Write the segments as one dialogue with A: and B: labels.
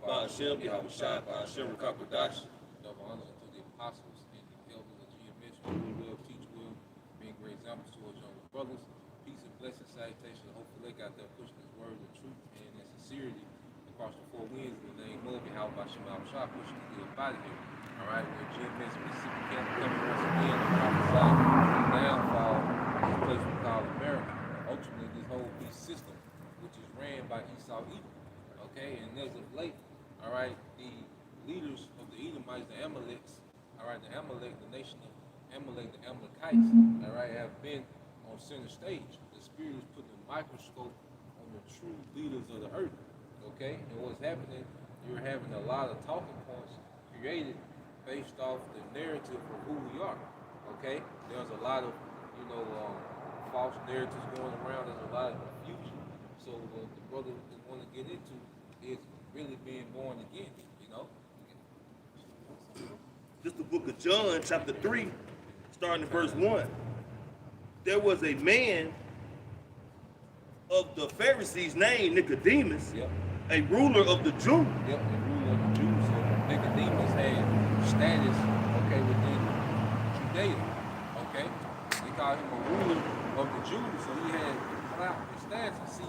A: Hashem, Yahweh Shai, Hashem, Rakakwadash.
B: Double honor unto the apostles and the elders of GMS who rule well, teach well, being great examples to us younger brothers. Peace and blessing, salutation. Hopefully they got there pushing this word of truth and in sincerity across the four winds in the name of Yahweh Hashem, Yahweh Shai, pushing to get up out of here. All right, we're GMS Mississippi Camp coming once again to prophesy the downfall of this place we call America. Ultimately, this whole beast system, which is ran by Esau Edom. Okay, and as of late, all right, the leaders of the Edomites, the Amaleks, all right, the Amalek, the nation of Amalek, the Amalekites, all right, have been on center stage. The Spirit is putting a microscope on the true leaders of the earth. Okay, and what's happening, you're having a lot of talking points created based off the narrative of who we are. Okay, there's a lot of, false narratives going around. There's a lot of confusion. So what the brother want to get into is really being born again.
A: This is the book of John, chapter 3, starting at verse 1. There was a man of the Pharisees named Nicodemus, a ruler of the Jews.
B: Yep, a ruler of the Jews. So Nicodemus had status, okay, within Judea, okay? They called him a ruler of the Jews, so he had clout and status. See,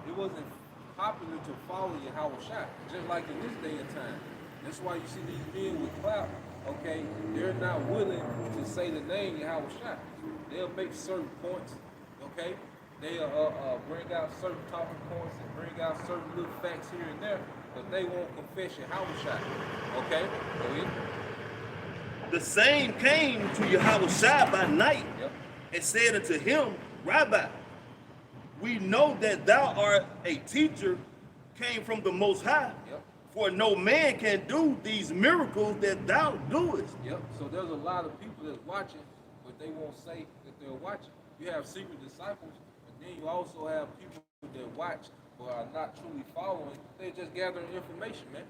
B: it wasn't popular to follow Yahweh Shai, just like in this day and time. That's why you see these men with clout, okay, they're not willing to say the name Yahweh Shai. They'll make certain points, okay? They'll bring out certain talking points and bring out certain little facts here and there, but they won't confess Yahweh Shai, okay? Go ahead.
A: The same came to Yahweh Shai by night and said unto him, Rabbi, we know that thou art a teacher, came from the Most High, for no man can do these miracles that thou doest.
B: So there's a lot of people that's watching, but they won't say that they're watching. You have secret disciples, but then you also have people that watch but are not truly following. They're just gathering information, man.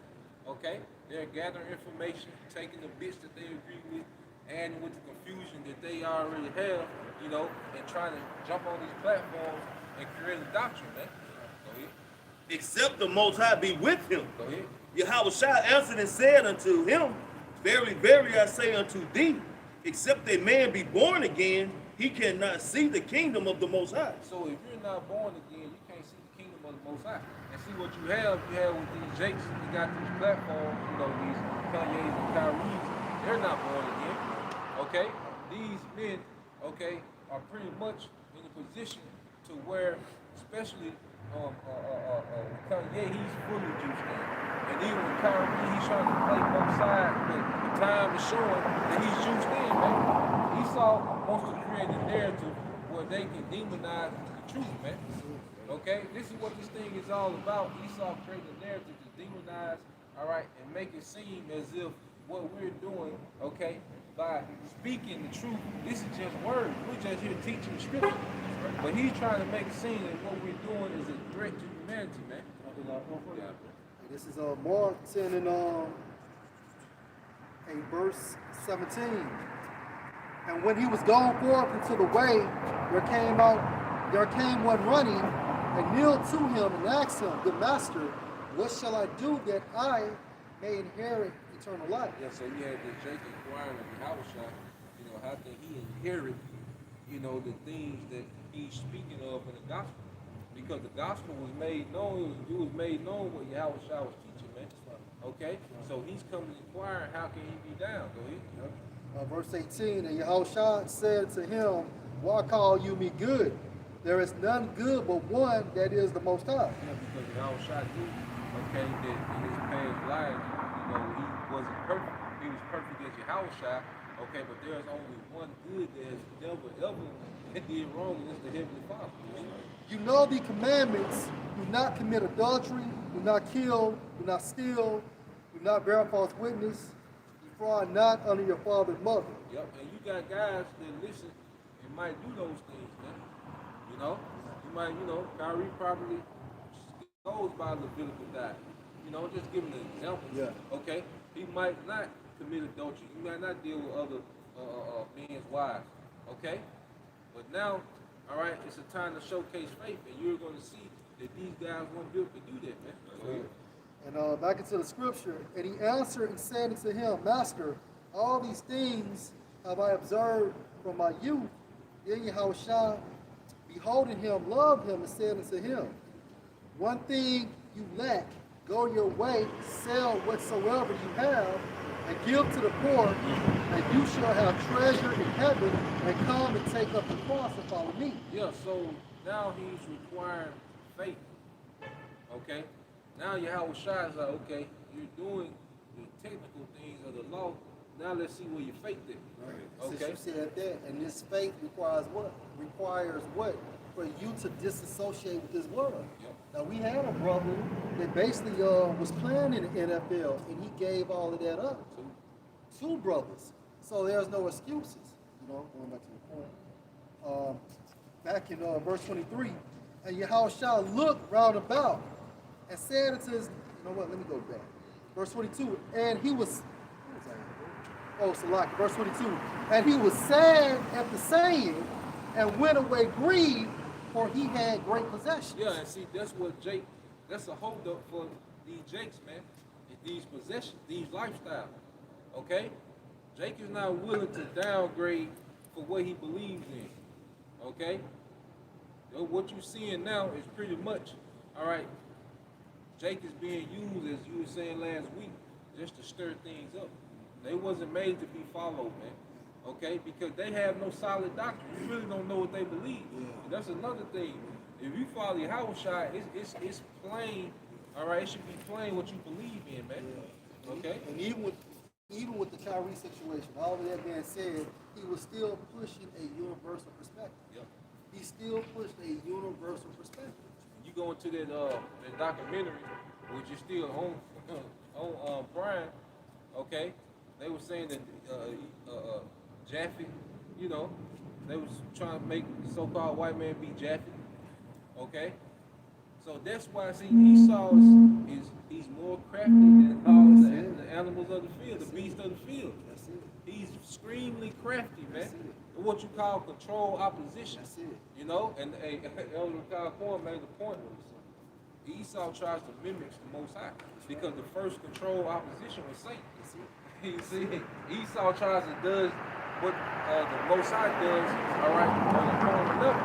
B: Okay? They're gathering information, taking the bits that they agree with, adding with the confusion that they already have, and trying to jump on these platforms and create a doctrine, man. Go ahead.
A: Except the Most High be with him.
B: Go ahead.
A: Yahweh Shai answered and said unto him, Verily, verily, I say unto thee, except a man be born again, he cannot see the kingdom of the Most High.
B: So if you're not born again, you can't see the kingdom of the Most High. And see what you have with these Jakes, they got these platforms, these Kanye's and Kyrie's, they're not born again. Okay? These men, okay, are pretty much in a position to where, especially Kanye, he's fully juiced in. And even with Kyrie, he's trying to play both sides, but the time is showing that he's juiced in, man. Esau wants to create a narrative where they can demonize the truth, man. Okay? This is what this thing is all about. Esau creating a narrative to demonize, all right, and make it seem as if what we're doing, okay, by speaking the truth, this is just words. We're just here teaching the scripture. But he's trying to make it seem that what we're doing is a threat to humanity, man.
C: This is Mark 10 and verse 17. And when he was gone forth into the way, there came one running and kneeled to him and asked him, Good master, what shall I do that I may inherit eternal life?
B: Yeah, so you had the Jake inquiring of Yahweh Shai, how can he inherit, the things that he's speaking of in the gospel? Because the gospel was made known, it was made known what Yahweh Shai was teaching, man. Okay? So he's coming to inquire, how can he be down? Go ahead.
C: Verse 18, and Yahushua said to him, Why call you me good? There is none good but one, that is the Most High.
B: Yeah, because Yahushua knew, okay, that in his past life, he wasn't perfect. He was perfect as Yahushua, okay, but there's only one good that has never did wrong, and it's the Heavenly Father.
C: You know the commandments: do not commit adultery, do not kill, do not steal, do not bear false witness, defraud not unto your father and mother.
B: Yep, and you got guys that listen and might do those things, man. You might, Kyrie probably goes by Levitical diet. Just giving an example.
C: Yeah.
B: Okay, he might not commit adultery. He might not deal with other men's wives. Okay, but now, all right, it's a time to showcase faith, and you're going to see that these guys won't be able to do that, man.
C: And back into the scripture, and he answered and said unto him, Master, all these things have I observed from my youth. Then Yahushua, beholding him, loved him, and said unto him, one thing you lack, go your way, sell whatsoever you have, and give to the poor, and you shall have treasure in heaven, and come and take up the cross and follow me.
B: Yeah, so now he's requiring faith. Okay? Now Yahushua is like, okay, you're doing the technical things of the law. Now let's see where your faith is.
C: Right.
B: Okay?
C: Since you said that, and this faith requires what? Requires what? For you to disassociate with this world.
B: Yep.
C: Now we had a brother that basically was playing in the NFL, and he gave all of that up. Two brothers. So there's no excuses. You know, going back to the point. Back in verse 23, and Yahushua looked round about and said unto his, you know what, let me go back. Verse 22, and he was, Salaki, verse 22, and he was sad at the saying, and went away grieved, for he had great possessions.
B: Yeah, and see, that's what Jake, that's a hold up for these Jakes, man. These possessions, these lifestyles. Okay? Jake is not willing to downgrade for what he believes in. Okay? What you're seeing now is pretty much, all right, Jake is being used, as you were saying last week, just to stir things up. They wasn't made to be followed, man. Okay? Because they have no solid doctrine. You really don't know what they believe. Yeah. And that's another thing. If you follow Yahushua, it's plain, all right, it should be plain what you believe in, man. Yeah. Okay?
C: And even with the Kyrie situation, all of that being said, he was still pushing a universal perspective.
B: Yep.
C: He still pushed a universal perspective.
B: You go into that documentary, which is still on Prime, okay? They were saying that Jaffe, you know, they was trying to make the so-called white man be Jaffe, okay? So that's why, see, Esau is he's more crafty than all the animals of the field, the beasts of the field.
C: That's it.
B: He's extremely crafty, man. What you call control opposition.
C: That's it.
B: You know, and Elder Kyle Corn made the point. Esau tries to mimic the Most High because the first control opposition was Satan. You see, Esau tries to do what the Most High does, all right, on the corner level.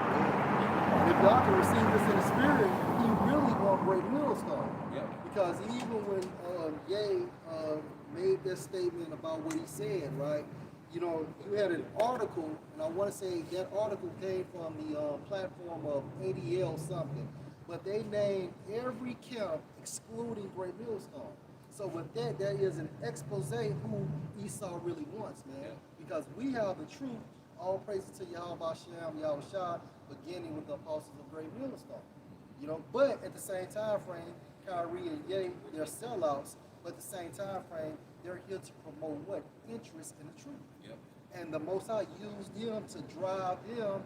C: And if y'all can receive this in the spirit, he really won't break millstone.
B: Yep.
C: Because even when Ye made that statement about what he said, right? You know, you had an article, and I want to say that article came from the platform of ADL something, but they named every camp excluding Great Millstone. So with that, there is an expose who Esau really wants, man.
B: Yeah.
C: Because we have the truth, all praises to Yahweh Shem, Yahushua, beginning with the apostles of Great Millstone. You know, but at the same time frame, Kyrie and Ye, they're sellouts, but at the same time frame, they're here to promote what? Interest in the truth.
B: Yep.
C: And the Most High used them to drive them,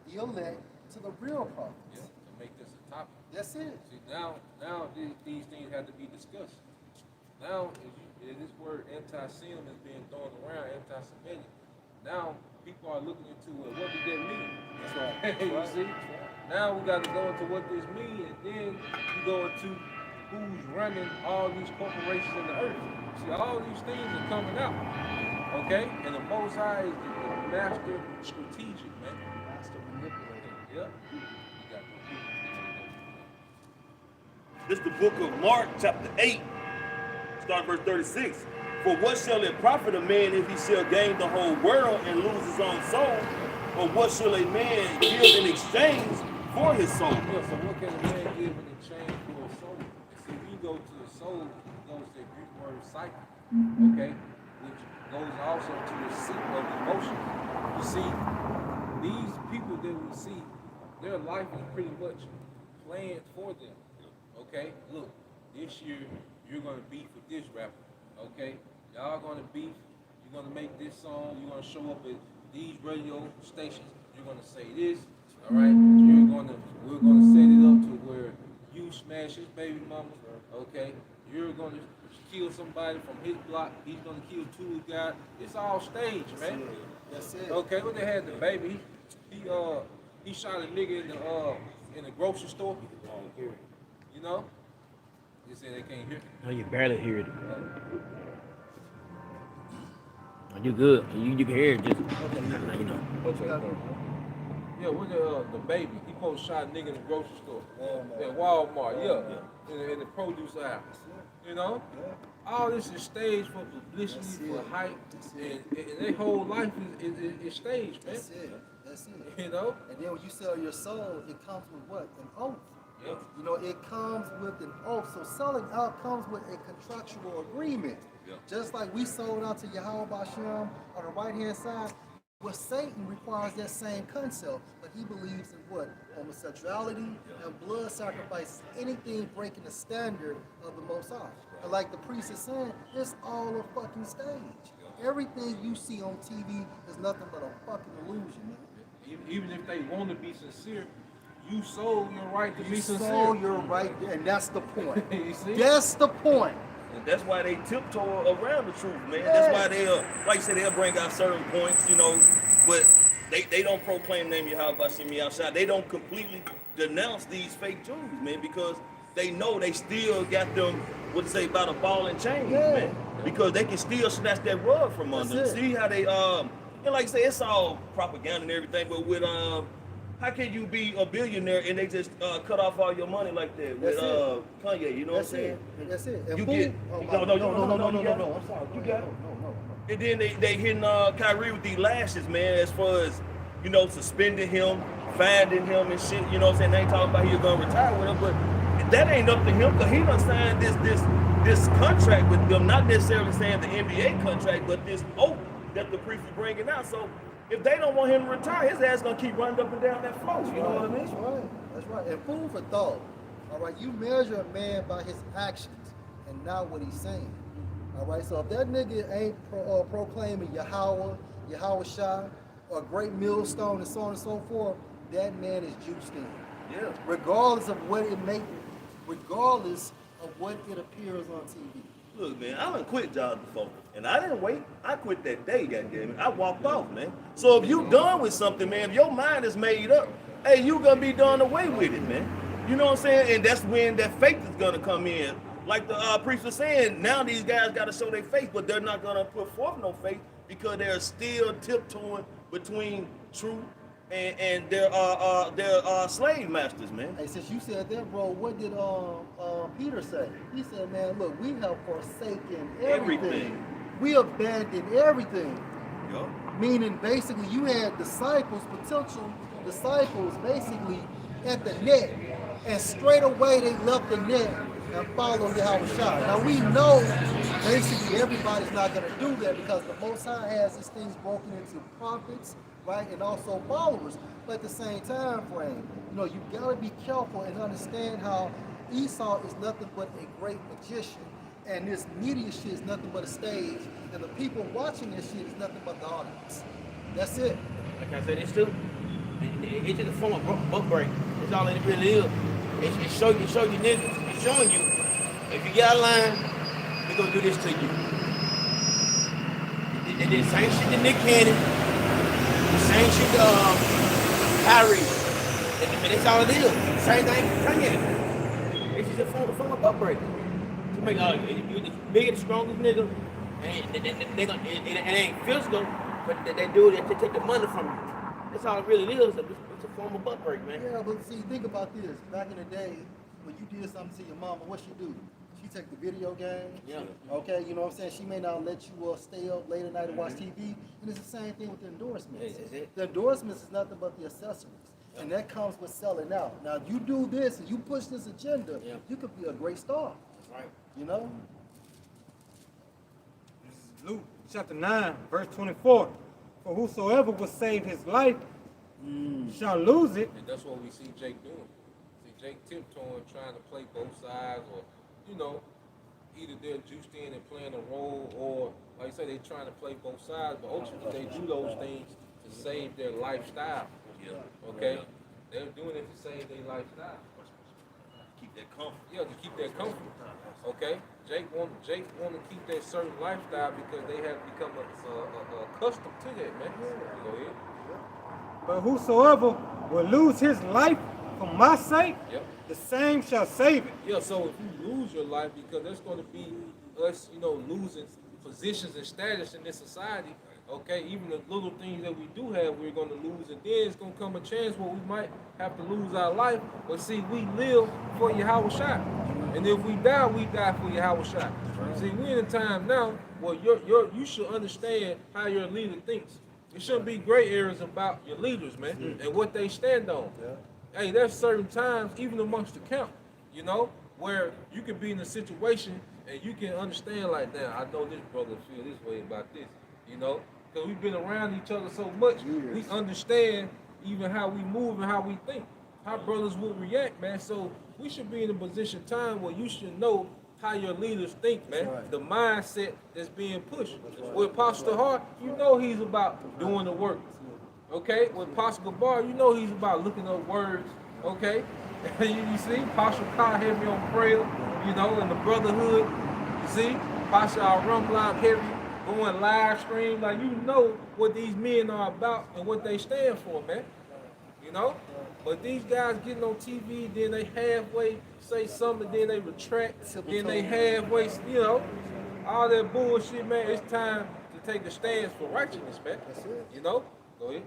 C: the elect, to the real prophets.
B: Yeah, to make this a topic.
C: That's it.
B: See, now these things have to be discussed. Now, if this word anti-Sem is being thrown around, anti-Semitic, now people are looking into it. What did that mean?
C: That's right.
B: You see? Now we got to go into what this means, and then you go into who's running all these corporations in the earth. See, all these things are coming out, okay? And the Most High is the master strategic, man.
C: Master manipulator.
B: Yep.
A: This is the book of Mark, chapter 8, start verse 36. For what shall it profit a man if he shall gain the whole world and lose his own soul? Or what shall a man give in exchange for his soul?
B: Yeah, so what can a man give in exchange for a soul? And see, we go to the soul, it goes to the Greek word psyche, okay? Which goes also to the seat of emotion. You see, these people that we see, their life is pretty much planned for them. Okay? Look, this year you're gonna beef with this rapper. Okay? Y'all gonna beef, you're gonna make this song, you're gonna show up at these radio stations, you're gonna say this, all right? We're gonna set it up to where you smash his baby mama, okay? You're gonna kill somebody from his block, he's gonna kill two guys. It's all staged, man.
C: That's it.
B: Okay, when they had the baby, he shot a nigga in the grocery store. You know? They say they can't hear.
D: No, you barely hear it. You good. You can hear it just, now you know.
B: Okay. Yeah, with the baby. He supposed to shot a nigga in the grocery store. At Walmart, yeah. In the produce aisle. You know? All this is staged for publicity, for hype, and their whole life is staged, man.
C: That's it.
B: You know?
C: And then when you sell your soul, it comes with what? An oath.
B: Yeah.
C: You know, it comes with an oath. So selling out comes with a contractual agreement.
A: Yeah.
C: Just like we sold out to Yahweh Bashem on the right-hand side, well, Satan requires that same concept, but he believes in what? Homosexuality and blood sacrifice, anything breaking the standard of the Most High. And like the priest is saying, it's all a fucking stage. Everything you see on TV is nothing but a fucking illusion, man.
B: Even if they want to be sincere, you sold your right to be
C: You
B: sincere.
C: sold your right, and that's the point.
B: You see?
C: That's the point.
A: And that's why they tiptoe around the truth, man. That's why they'll, like you said, they'll bring out certain points, you know, but they don't proclaim the name Yahweh Bashem Yahushua. They don't completely denounce these fake Jews, man, because they know they still got them, what to say, about a ball and chain, man. Because they can still snatch that rug from under them. See how they, and like I say, it's all propaganda and everything, but with, how can you be a billionaire and they just cut off all your money like that with Kanye? You know what I'm saying?
C: That's it. And
A: You
C: food,
A: get no.
C: I'm sorry.
A: You got it.
C: No.
A: And then they hitting Kyrie with these lashes, man. As far as you know, suspending him, finding him and shit. You know what I'm saying? They ain't talking about he's gonna retire with him, but that ain't up to him because he done signed this contract with them. Not necessarily saying the NBA contract, but this oath that the priest is bringing out. So if they don't want him to retire, his ass gonna keep running up and down that floor. You know what I mean?
C: That's right. And food for thought. All right, you measure a man by his actions and not what he's saying. All right, so if that nigga ain't proclaiming Yahweh Shai, or great millstone and so on and so forth, that man is juiced in.
A: Yeah.
C: Regardless of what it regardless of what it appears on TV.
A: Look, man, I done quit jobs before, and I didn't wait. I quit that day, goddammit. I walked off, man. So if you done with something, man, if your mind is made up, hey, you gonna be done away with it, man. You know what I'm saying? And that's when that faith is gonna come in. Like the priest was saying, now these guys gotta show their faith, but they're not gonna put forth no faith because they're still tiptoeing between truth and their slave masters, man.
C: Hey, since you said that, bro, what did Peter say? He said, man, look, we have forsaken everything. We abandoned everything.
A: Yup.
C: Meaning, basically, you had disciples, potential disciples, basically, at the net. And straight away, they left the net and followed Yahweh Shai. Now, we know, basically, everybody's not going to do that because the Most High has these things broken into prophets, right, and also followers. But at the same time frame, you know, you got to be careful and understand how Esau is nothing but a great magician. And this media shit is nothing but a stage. And the people watching this shit is nothing but the audience. That's it.
D: Like I said, it's too. It's just a form of book break. That's all it really is. It's show you niggas. It's showing you. If you get out of line, they're gonna do this to you. They did the same shit to Nick Cannon. The same shit to Kyrie. And that's all it is. Same thing for Kanye. It's just a form of book break. To make you the biggest, strongest nigga, and it ain't physical, but they do it to take the money from you. That's all it really is. It's a form of butt break, man.
C: Yeah, but see, think about this. Back in the day, when you did something to your mama, what she do? She take the video game.
D: Yeah.
C: Okay, you know what I'm saying? She may not let you stay up late at night and watch TV. And it's the same thing with the endorsements.
D: Is it?
C: The endorsements is nothing but the accessories. Yeah. And that comes with selling out. Now, if you do this and you push this agenda, you could be a great star.
D: That's right.
C: You know?
E: This is Luke chapter 9, verse 24. For whosoever will save his life shall lose it.
B: And that's what we see Jake doing. See Jake tiptoeing, trying to play both sides, or, you know, either they're juiced in and playing a role, or, like I say, they're trying to play both sides, but ultimately they do those things to save their lifestyle.
A: Yeah.
B: Okay? They're doing it to save their lifestyle.
A: Keep that comfort.
B: Yeah, to keep their comfort. Okay? Jake want to keep that certain lifestyle because they have become accustomed to that, man. Go ahead.
E: But whosoever will lose his life for my sake,
B: Yep.
E: the same shall save it.
B: Yeah, so if you lose your life, because that's going to be us, losing positions and status in this society, okay? Even the little things that we do have, we're going to lose. And then it's going to come a chance where we might have to lose our life. But see, we live for Yahweh Shai. And if we die for Yahweh Shai. See, we're in a time now where you should understand how your leader thinks. It shouldn't be gray areas about your leaders, man, and what they stand on. Hey, there's certain times, even amongst the camp, where you can be in a situation and you can understand like that. I know this brother feel this way about this, because we've been around each other so much, we understand even how we move and how we think, how brothers would react, man. So we should be in a position time where you should know how your leaders think, man. The mindset that's being pushed. With Apostle Hart, he's about doing the work. Okay? With Apostle Gabar, he's about looking up words. Okay? you see, Apostle Kai heavy on prayer, and the brotherhood. You see, Apostle Rumlock heavy going live stream. Like, what these men are about and what they stand for, man. But these guys getting on TV, then they halfway say something, then they retract, then they halfway, all that bullshit, man. It's time to take a stance for righteousness, man. Go ahead.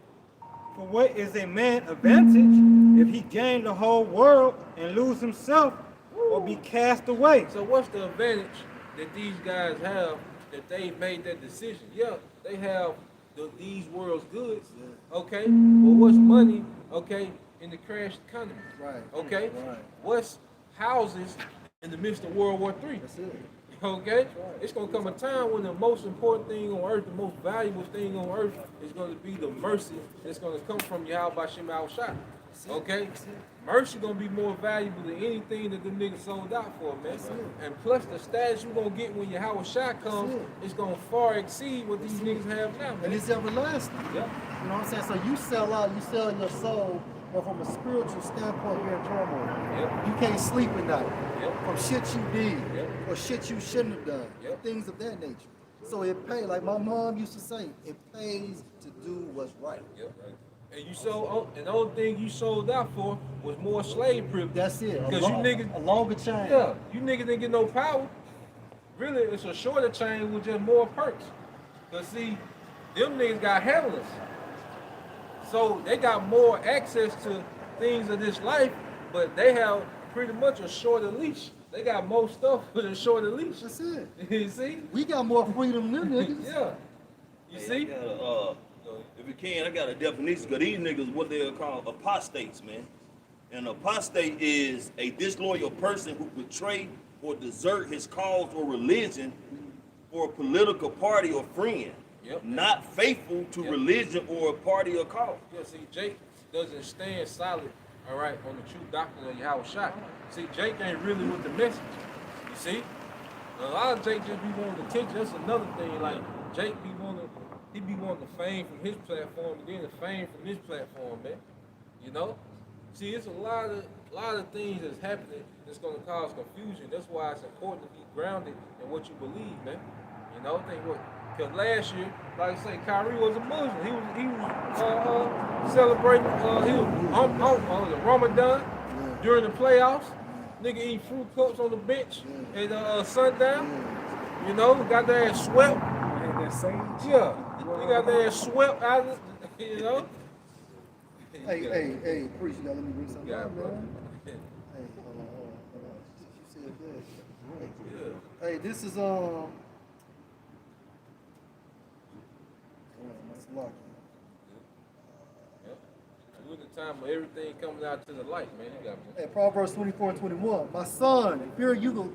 E: For what is a man advantage if he gain the whole world and lose himself or be cast away?
B: So what's the advantage that these guys have that they made that decision? Yeah, they have these world's goods, okay? But what's money, okay, in the crashed economy?
C: Right.
B: Okay?
C: Right.
B: What's houses in the midst of World War III?
C: That's it.
B: Okay? It's going to come a time when the most important thing on earth, the most valuable thing on earth is going to be the mercy that's going to come from Yahweh Bashim Al-Shai. Okay? Mercy going to be more valuable than anything that them niggas sold out for, man. And plus the status you're going to get when Yahweh Shai comes, it's going to far exceed what these niggas have now, man.
C: And it's everlasting.
B: Yep.
C: You know what I'm saying? So you sell out, you sell your soul, but from a spiritual standpoint, you're in turmoil.
B: Yep.
C: You can't sleep at night.
B: Yep.
C: From shit you did
B: Yep.
C: or shit you shouldn't have done.
B: Yep.
C: Things of that nature. So it pays, like my mom used to say, it pays to do what's right.
B: Yep. Right. And and the only thing you sold out for was more slave privilege.
C: That's it.
B: Because you niggas,
C: a longer chain.
B: yeah, you niggas didn't get no power. Really, it's a shorter chain with just more perks. Cause see, them niggas got handlers. So they got more access to things of this life, but they have pretty much a shorter leash. They got more stuff with a shorter leash.
C: That's it.
B: You see?
C: We got more freedom than them niggas.
B: Yeah. You see?
A: If you can, I got a definition, because these niggas, what they're called apostates, man. An apostate is a disloyal person who betray or desert his cause or religion for a political party or friend.
B: Yep.
A: Not faithful to religion or a party or cause.
B: Yeah, see, Jake doesn't stand solid, all right, on the true doctrine of Yahweh Shai. See, Jake ain't really with the message. You see? A lot of Jake just be wanting attention. That's another thing. Like, Jake be wanting the fame from his platform and then the fame from his platform, man. See, it's a lot of things that's happening that's gonna cause confusion. That's why it's important to be grounded in what you believe, man. Because last year, like I say, Kyrie was a Muslim. He was celebrating. He was on Ramadan during the playoffs. Nigga eat fruit cups on the bench at sundown. Got their ass swept. Yeah, he got their ass swept out of it,
C: Hey, preach, you gotta let me bring something
B: Yeah,
C: up,
B: bro.
C: man. Hey, hold on. You said that. Hey, this is that's lucky.
B: We're in the time of everything coming out to the light, man. You got me.
C: Hey, Proverbs 24:21. My son, fear you,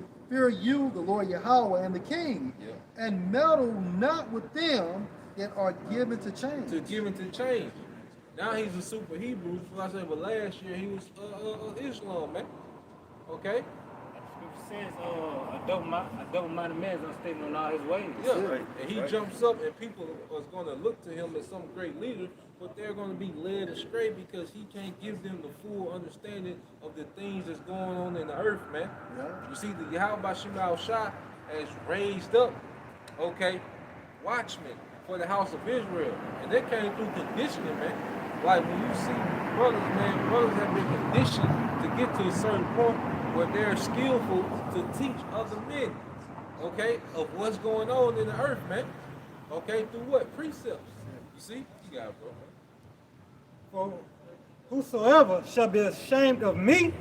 C: the Lord Yahweh and the King, and meddle not with them that are given to change.
B: To give into change. Now he's a super Hebrew. I say, but last year he was Islam, man. Okay?
E: Scripture says a double-minded man is unstable in all his ways.
B: Yeah, right. And he jumps up, and people are going to look to him as some great leader, but they're going to be led astray because he can't give them the full understanding of the things that's going on in the earth, man.
C: Yeah.
B: You see, the Yahweh Bashim Al-Shai has raised up, okay, watchmen for the house of Israel, and they came through conditioning, man. like when you see brothers, man, brothers have been conditioned to get to a certain point where they're skillful to teach other men, okay, of what's going on in the earth, man. Okay, through what? Precepts. You see? You got it, bro.
E: For whosoever shall be ashamed of me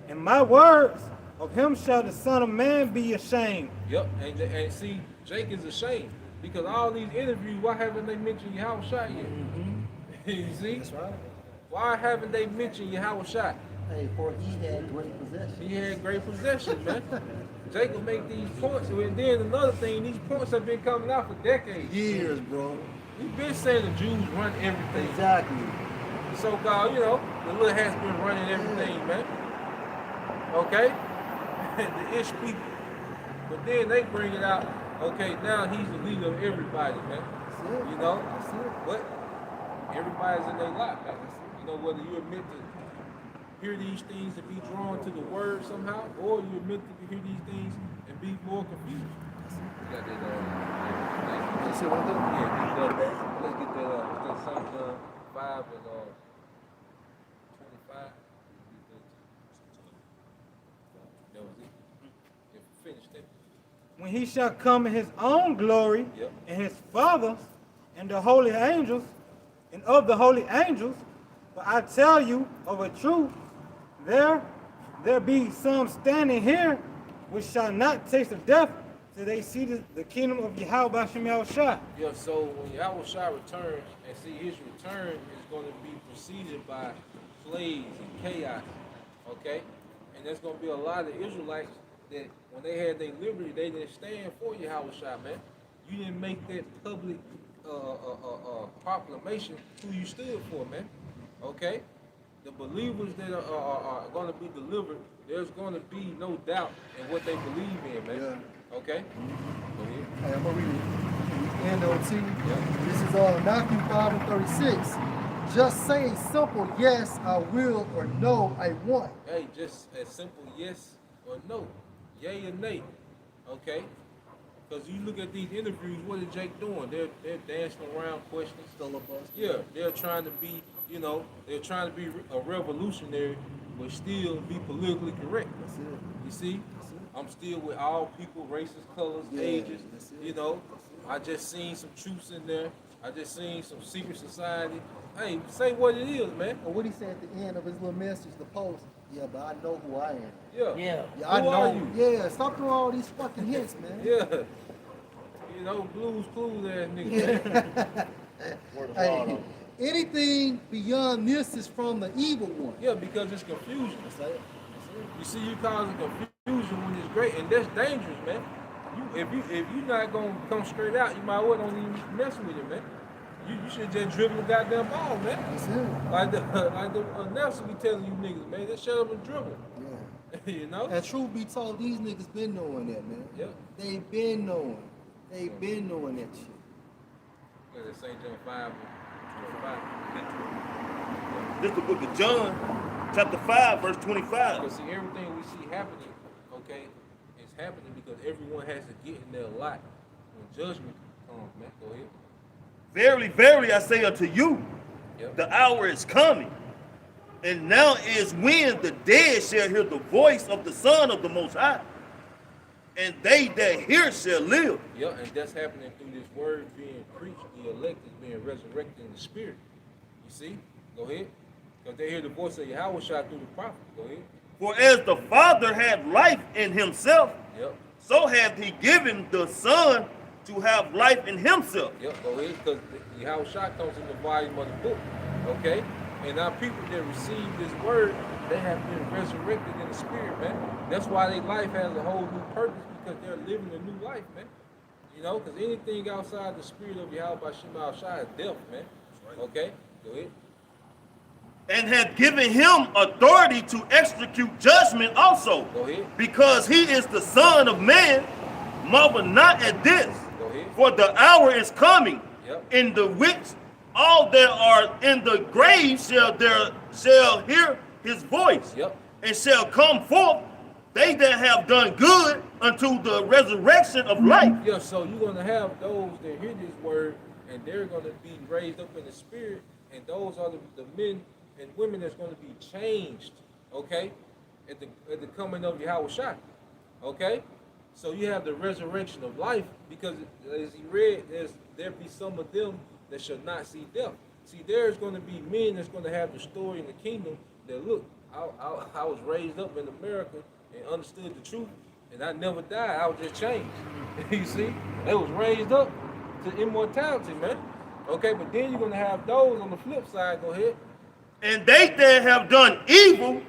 E: and my words, of him shall the Son of Man be ashamed.
B: Yep, and see, Jake is ashamed because all these interviews, why haven't they mentioned Yahweh Shai yet? You see?
C: That's right.
B: Why haven't they mentioned Yahweh Shai?
C: Hey, for he had great possession.
B: He had great possession, man. Jacob make these points, and then another thing, these points have been coming out for decades.
C: Years, bro.
B: We've been saying the Jews run everything.
C: Exactly.
B: The so-called, you know, the little hat's been running everything, man. Okay? The Ish people. But then they bring it out, okay, now he's the leader of everybody, man.
C: That's it.
B: You know?
C: That's it.
B: But everybody's in their lot, man. You know, whether you admit to hear these things and be drawn to the word somehow, or you admit to hear these things and be more confused. You got that,
C: You see what I'm doing?
B: yeah, let's get that St. John 5 and 25. That was it. Yeah, finish that.
E: When he shall come in his own glory,
B: Yep.
E: and his Father, and the holy angels, and of the holy angels, but I tell you of a truth, there be some standing here which shall not taste of death till they see the kingdom of Yahweh Shem Yahushua.
B: Yeah, so when Yahweh Shai returns, and see his return is going to be preceded by plagues and chaos, okay? And there's going to be a lot of Israelites that when they had their liberty, they didn't stand for Yahweh Shai, man. You didn't make that public proclamation who you stood for, man, okay? The believers that are going to be delivered, there's going to be no doubt in what they believe in, man.
C: Yeah.
B: Okay? Go ahead.
C: Hey, I'm gonna read it. NLT.
B: Yeah.
C: This is Matthew 5 and 36. Just say a simple yes, I will, or no, I want.
B: Hey, just a simple yes or no, yay or nay, okay? Because you look at these interviews, what is Jake doing? They're dancing around questions.
C: Filibuster.
B: Yeah, they're trying to be, you know, they're trying to be a revolutionary, but still be politically correct.
C: That's it.
B: You see?
C: That's it.
B: I'm still with all people, races, colors,
C: Yeah,
B: ages.
C: that's it.
B: You know, I just seen some truths in there. I just seen some secret society. Hey, say what it is, man.
C: And what he said at the end of his little message, the post, yeah, but I know who I am.
B: Yeah.
D: Yeah.
C: Yeah, I
B: Who
C: know.
B: are you?
C: Yeah, stop throwing all these fucking hints, man.
B: Yeah. You know, Blues Clues ass nigga.
C: Hey, anything beyond this is from the evil one.
B: Yeah, because it's confusion.
C: That's it.
B: You see, you causing confusion when it's great, and that's dangerous, man. If you not gonna come straight out, you might well don't even mess with it, man. You should just dribble the goddamn ball, man.
C: That's it.
B: Like the announcer be telling you niggas, man, just shut up and dribble.
C: Yeah.
B: You know?
C: And truth be told, these niggas been knowing that, man.
B: Yeah.
C: They been knowing. They been knowing that shit.
B: Yeah, that St. John 5 and 25.
A: This is the book of John, chapter 5, verse 25.
B: Because see, everything we see happening, okay, it's happening because everyone has to get in their lot when judgment comes, man. Go ahead.
A: Verily, verily, I say unto you,
B: Yep.
A: the hour is coming, and now is when the dead shall hear the voice of the Son of the Most High, and they that hear shall live.
B: Yeah, and that's happening through this word being preached. The elect is being resurrected in the spirit. You see? Go ahead. Because they hear the voice of Yahweh shot through the prophet. Go ahead.
A: For as the Father had life in himself,
B: Yep.
A: so hath he given the Son to have life in himself.
B: Yep. Go ahead. Because Yahweh shot comes in the volume of the book. Okay? And now people that receive this word, they have been resurrected in the spirit, man. That's why their life has a whole new purpose, because they're living a new life, man. You know, because anything outside the spirit of Yahweh Shema Shai is death, man. Okay? Go ahead.
A: And hath given him authority to execute judgment also,
B: Go ahead.
A: because he is the Son of Man. Marvel not at this,
B: Go ahead.
A: for the hour is coming,
B: Yep.
A: in the which all that are in the grave shall hear his voice,
B: Yep.
A: and shall come forth, they that have done good unto the resurrection of life.
B: Yeah, so you're going to have those that hear this word, and they're going to be raised up in the spirit, And those are the men and women that's going to be changed, okay, at the coming of Yahweh Shai, okay? So you have the resurrection of life, because as he read, there be some of them that shall not see death. See, there's going to be men that's going to have the story in the kingdom that, look, I was raised up in America and understood the truth, and I never died. I was just changed. You see? They was raised up to immortality, man. Okay, but then you're going to have those on the flip side, go ahead.
A: And they that have done evil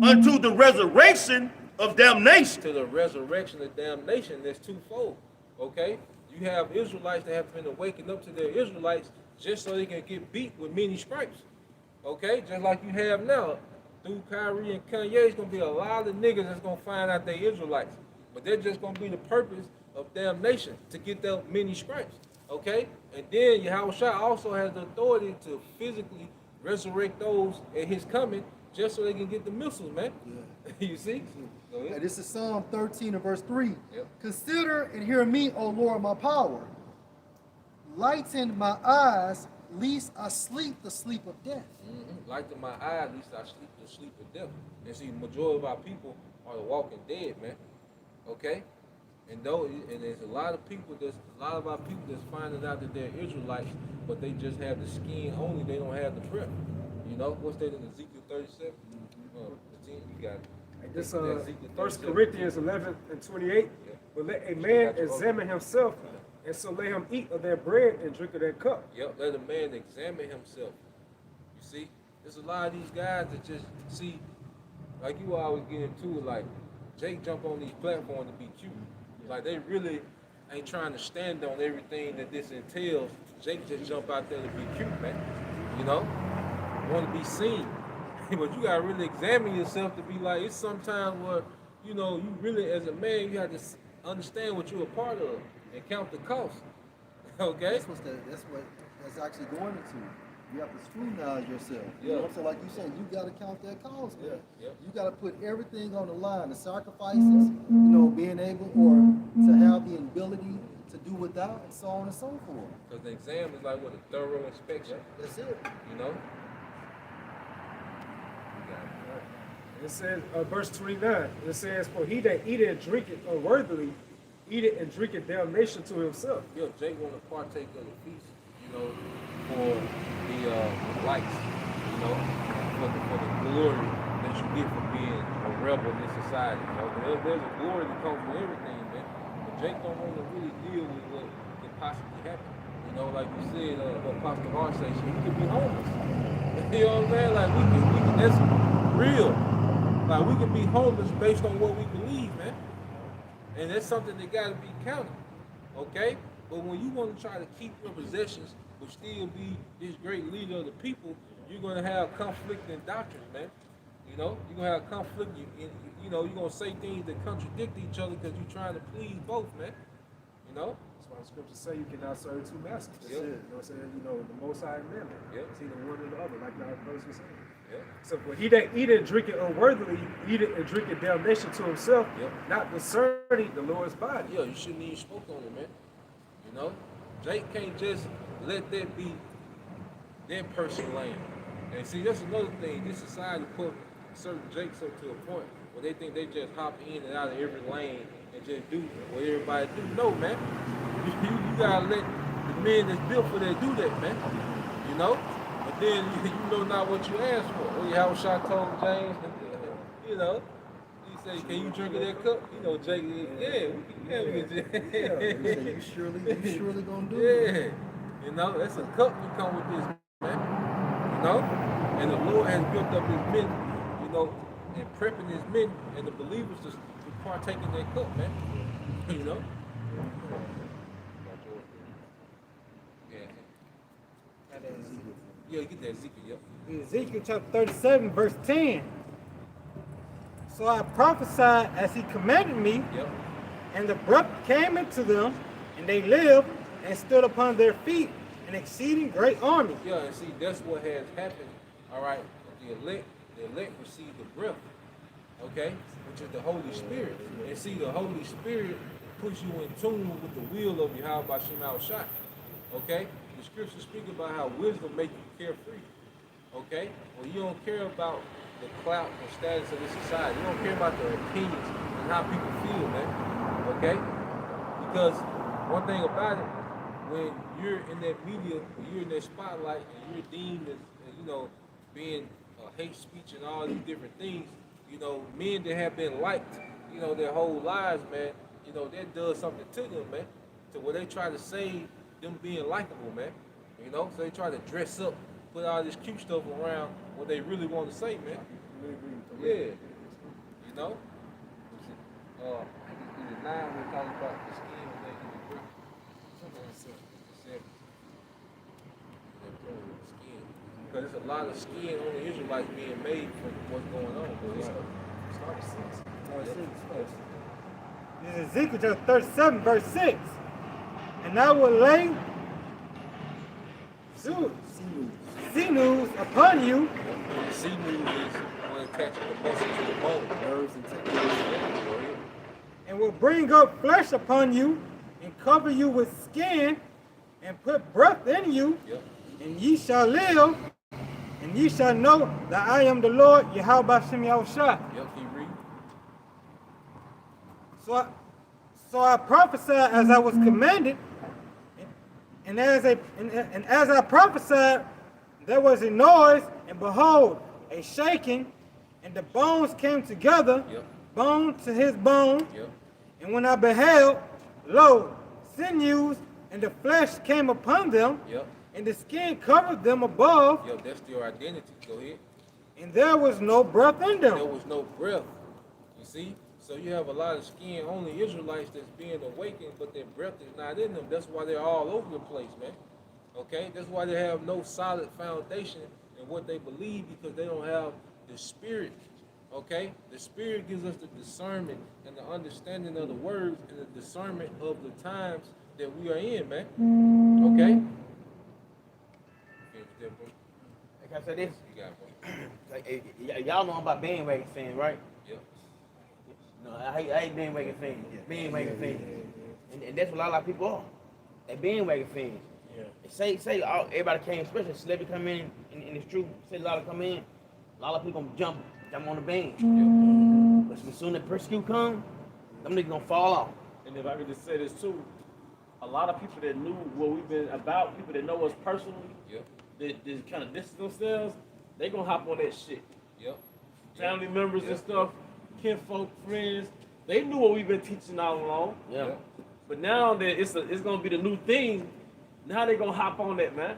A: unto the resurrection of damnation.
B: To the resurrection of damnation, that's twofold, okay? You have Israelites that have been awakened up to their Israelites just so they can get beat with many stripes, okay? Just like you have now. Through Kyrie and Kanye, it's going to be a lot of niggas that's going to find out they're Israelites. But they're just going to be the purpose of damnation, to get them many stripes, okay? And then Yahweh Shai also has the authority to physically resurrect those at his coming just so they can get the missiles, man. Yeah. You see? Go ahead.
C: And this is Psalm 13 and verse 3.
B: Yep.
C: Consider and hear me, O Lord, my power. Lighten my eyes, lest I sleep the sleep of death.
B: Mm-hmm. Lighten my eyes, lest I sleep the sleep of death. And see, the majority of our people are the walking dead, man. Okay? And there's a lot of our people that's finding out that they're Israelites, but they just have the skin only, they don't have the breath. You know, what's that in Ezekiel 37? You got it.
F: This 1 Corinthians 11 and 28. Yeah. But let a man examine himself, and so let him eat of that bread and drink of that cup.
B: Yep, let a man examine himself. You see, there's a lot of these guys that just see, like you always get into it, like Jake jump on these platforms to be cute. Like they really ain't trying to stand on everything that this entails. Jake just jump out there to be cute, man. You know, want to be seen. But you gotta really examine yourself to be like, it's sometimes where, you know, you really, as a man, you have to understand what you're a part of and count the cost. Okay?
C: That's actually going into. You have to scrutinize yourself. You know what I'm saying? Like you said, you got to count that cost, man.
B: Yeah.
C: You got to put everything on the line. The sacrifices, you know, being able or to have the ability to do without, and so on and so forth.
B: Because the exam is like what, a thorough inspection.
C: That's it.
B: You know?
F: It says, verse 29, it says, for he that eateth and drinketh unworthily, eateth and drinketh damnation to himself.
B: Yo, Jake want to partake of the feast, you know, for the lights, you know, for the glory that you get from being a rebel in society. You know, there's a glory that comes with everything, man. But Jake don't want to really deal with what could possibly happen. You know, like you said, what Pastor Hart said, he could be homeless. You know what I'm saying? Like we can, that's real. Like we can be homeless based on what we believe, man. And that's something that gotta be counted. Okay? But when you want to try to keep your possessions but still be this great leader of the people, you're gonna have conflicting doctrines, man. You know, you're gonna have conflict. You know, you're gonna say things that contradict each other because you're trying to please both, man. You know.
F: That's why the scriptures say you cannot serve two masters.
B: Yep.
F: You know what I'm saying? You know, the Most High and Mammon.
B: Yep.
F: It's either one or the other, like our verse was saying.
B: Yep.
F: So for he that eateth and drinketh unworthily, eateth and drinketh damnation to himself,
B: Yep.
F: not discerning the Lord's body.
B: Yeah, you shouldn't even spoke on it, man. You know, Jake can't just let that be that person's lane. And see, that's another thing. This society put certain Jakes up to a point where they think they just hop in and out of every lane and just do what everybody do. No, man. You gotta let the men that's built for that do that, man. You know? But then you know not what you asked for. Well, how Shot told James, you know. He said, can you drink of that cup? You know, Jake, we can.
C: You surely gonna do it.
B: Yeah. You know, that's a cup that come with this, man. You know? And the Lord has built up his men, you know, and prepping his men and the believers to partake in that cup, man. You know? Yeah, get that Ezekiel, yep.
E: Ezekiel chapter 37, verse 10. So I prophesied as he commanded me,
B: Yep.
E: and the breath came into them, and they lived and stood upon their feet, an exceeding great army.
B: Yeah, and see, that's what has happened, all right? The elect receive the breath, okay? Which is the Holy Spirit. And see, the Holy Spirit puts you in tune with the will of Yahweh Shem Al Shai, okay? the scriptures speak about how wisdom makes you carefree. Okay? When you don't care about the clout and status of the society, you don't care about the opinions and how people feel, man. Okay? Because one thing about it, when you're in that media, when you're in that spotlight, and you're deemed as, being hate speech and all these different things, men that have been liked, their whole lives, man, that does something to them, man. To where they try to say them being likable, man. So they try to dress up, put all this cute stuff around what they really want to say, man. Yeah. Is it 9 we're talking about the skin and making the grip? Something like that. Skin. Because there's a lot of skin on the Israelites being made from what's going on.
F: Start at 6.
E: This is Ezekiel chapter 37, verse 6. And I will lay sinews upon you.
B: Sinews is when attaching the muscle to the bone. Nerves and tendons.
E: And will bring up flesh upon you, and cover you with skin, and put breath in you, and ye shall live, and ye shall know that I am the Lord, Yahweh Shem Yahushua.
B: Keep reading.
E: So I prophesied as I was commanded, and as I prophesied, there was a noise, and behold, a shaking, and the bones came together, bone to his bone. And when I beheld, lo, sinews and the flesh came upon them, and the skin covered them above.
B: That's your identity. Go ahead.
E: And there was no breath in them.
B: There was no breath. You see? So you have a lot of skin on the Israelites that's being awakened, but their breath is not in them. That's why they're all over the place, man. Okay? That's why they have no solid foundation in what they believe, because they don't have the spirit. Okay? The spirit gives us the discernment and the understanding of the words and the discernment of the times that we are in, man. Okay?
D: Like I said this,
B: You got it, bro.
D: y'all know about bandwagon fans, right?
B: Yep.
D: No, I hate bandwagon fans. Bandwagon fans. And that's what a lot of people are. They bandwagon fans. Yeah. Say everybody came, especially celebrity come in, and it's true. Say a lot of come in, a lot of people gonna jump on the band. But as soon as the persecute come, them niggas gonna fall off.
G: And if I could just say this too, a lot of people that knew what we've been about, people that know us personally, that kind of distance themselves, they gonna hop on that shit. Family members and stuff, kinfolk, friends, they knew what we've been teaching all along. But now that it's gonna be the new thing, now they gonna hop on that, man.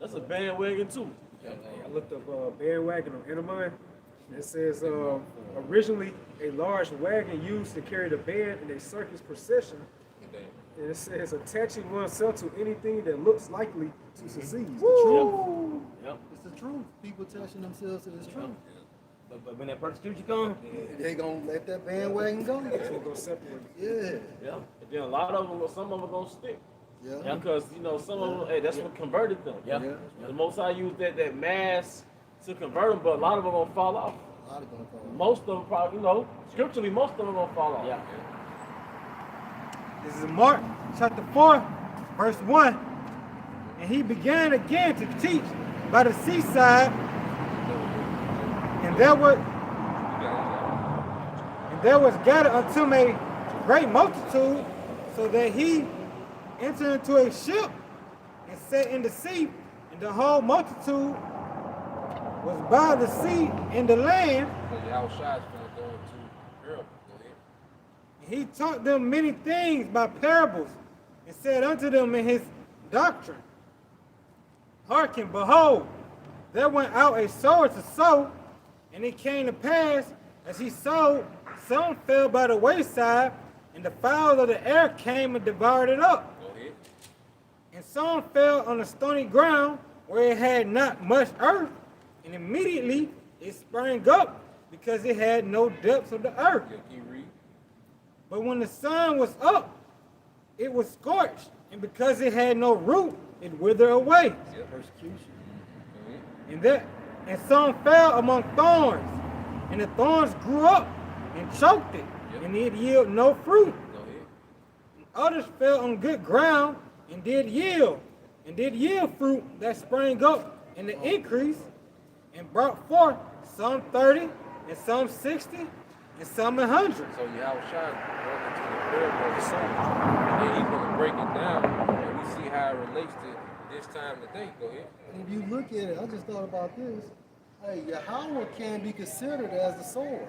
G: That's a bandwagon too.
F: I looked up bandwagon on Entermine. It says originally a large wagon used to carry the band in a circus procession. And it says attaching oneself to anything that looks likely to succeed.
C: It's the truth. It's the truth. People attaching themselves to this truth.
D: But when that persecution comes,
C: They gonna let that bandwagon go.
F: That's what gonna separate.
C: Yeah.
G: And then a lot of them, some of them gonna stick.
C: Yeah.
G: Because, some of them, hey, that's what converted them. The Most High used that mass to convert them, but a lot of them gonna fall off.
C: A lot of gonna fall.
G: Most of them probably, scripturally, most of them gonna fall off.
E: This is Mark chapter 4, verse 1. And he began again to teach by the seaside, and there was gathered unto him a great multitude, so that he entered into a ship and sat in the sea, and the whole multitude was by the sea in the land. He taught them many things by parables, and said unto them in his doctrine, Hearken, behold, there went out a sower to sow, and it came to pass, as he sowed, some fell by the wayside, and the fowls of the air came and devoured it up. And some fell on the stony ground, where it had not much earth, and immediately it sprang up, because it had no depths of the earth. But when the sun was up, it was scorched, and because it had no root, it withered away. And some fell among thorns, and the thorns grew up and choked it, and it yielded no fruit. And others fell on good ground and did yield, and did yield fruit that sprang up in the increase, and brought forth some 30, and some 60, and some 100.
B: So Yahweh Shai brought into the parable of the sower. And then he's going to break it down, and we see how it relates to this time today. Go ahead.
C: And if you look at it, I just thought about this. Hey, Yahweh can be considered as the sower.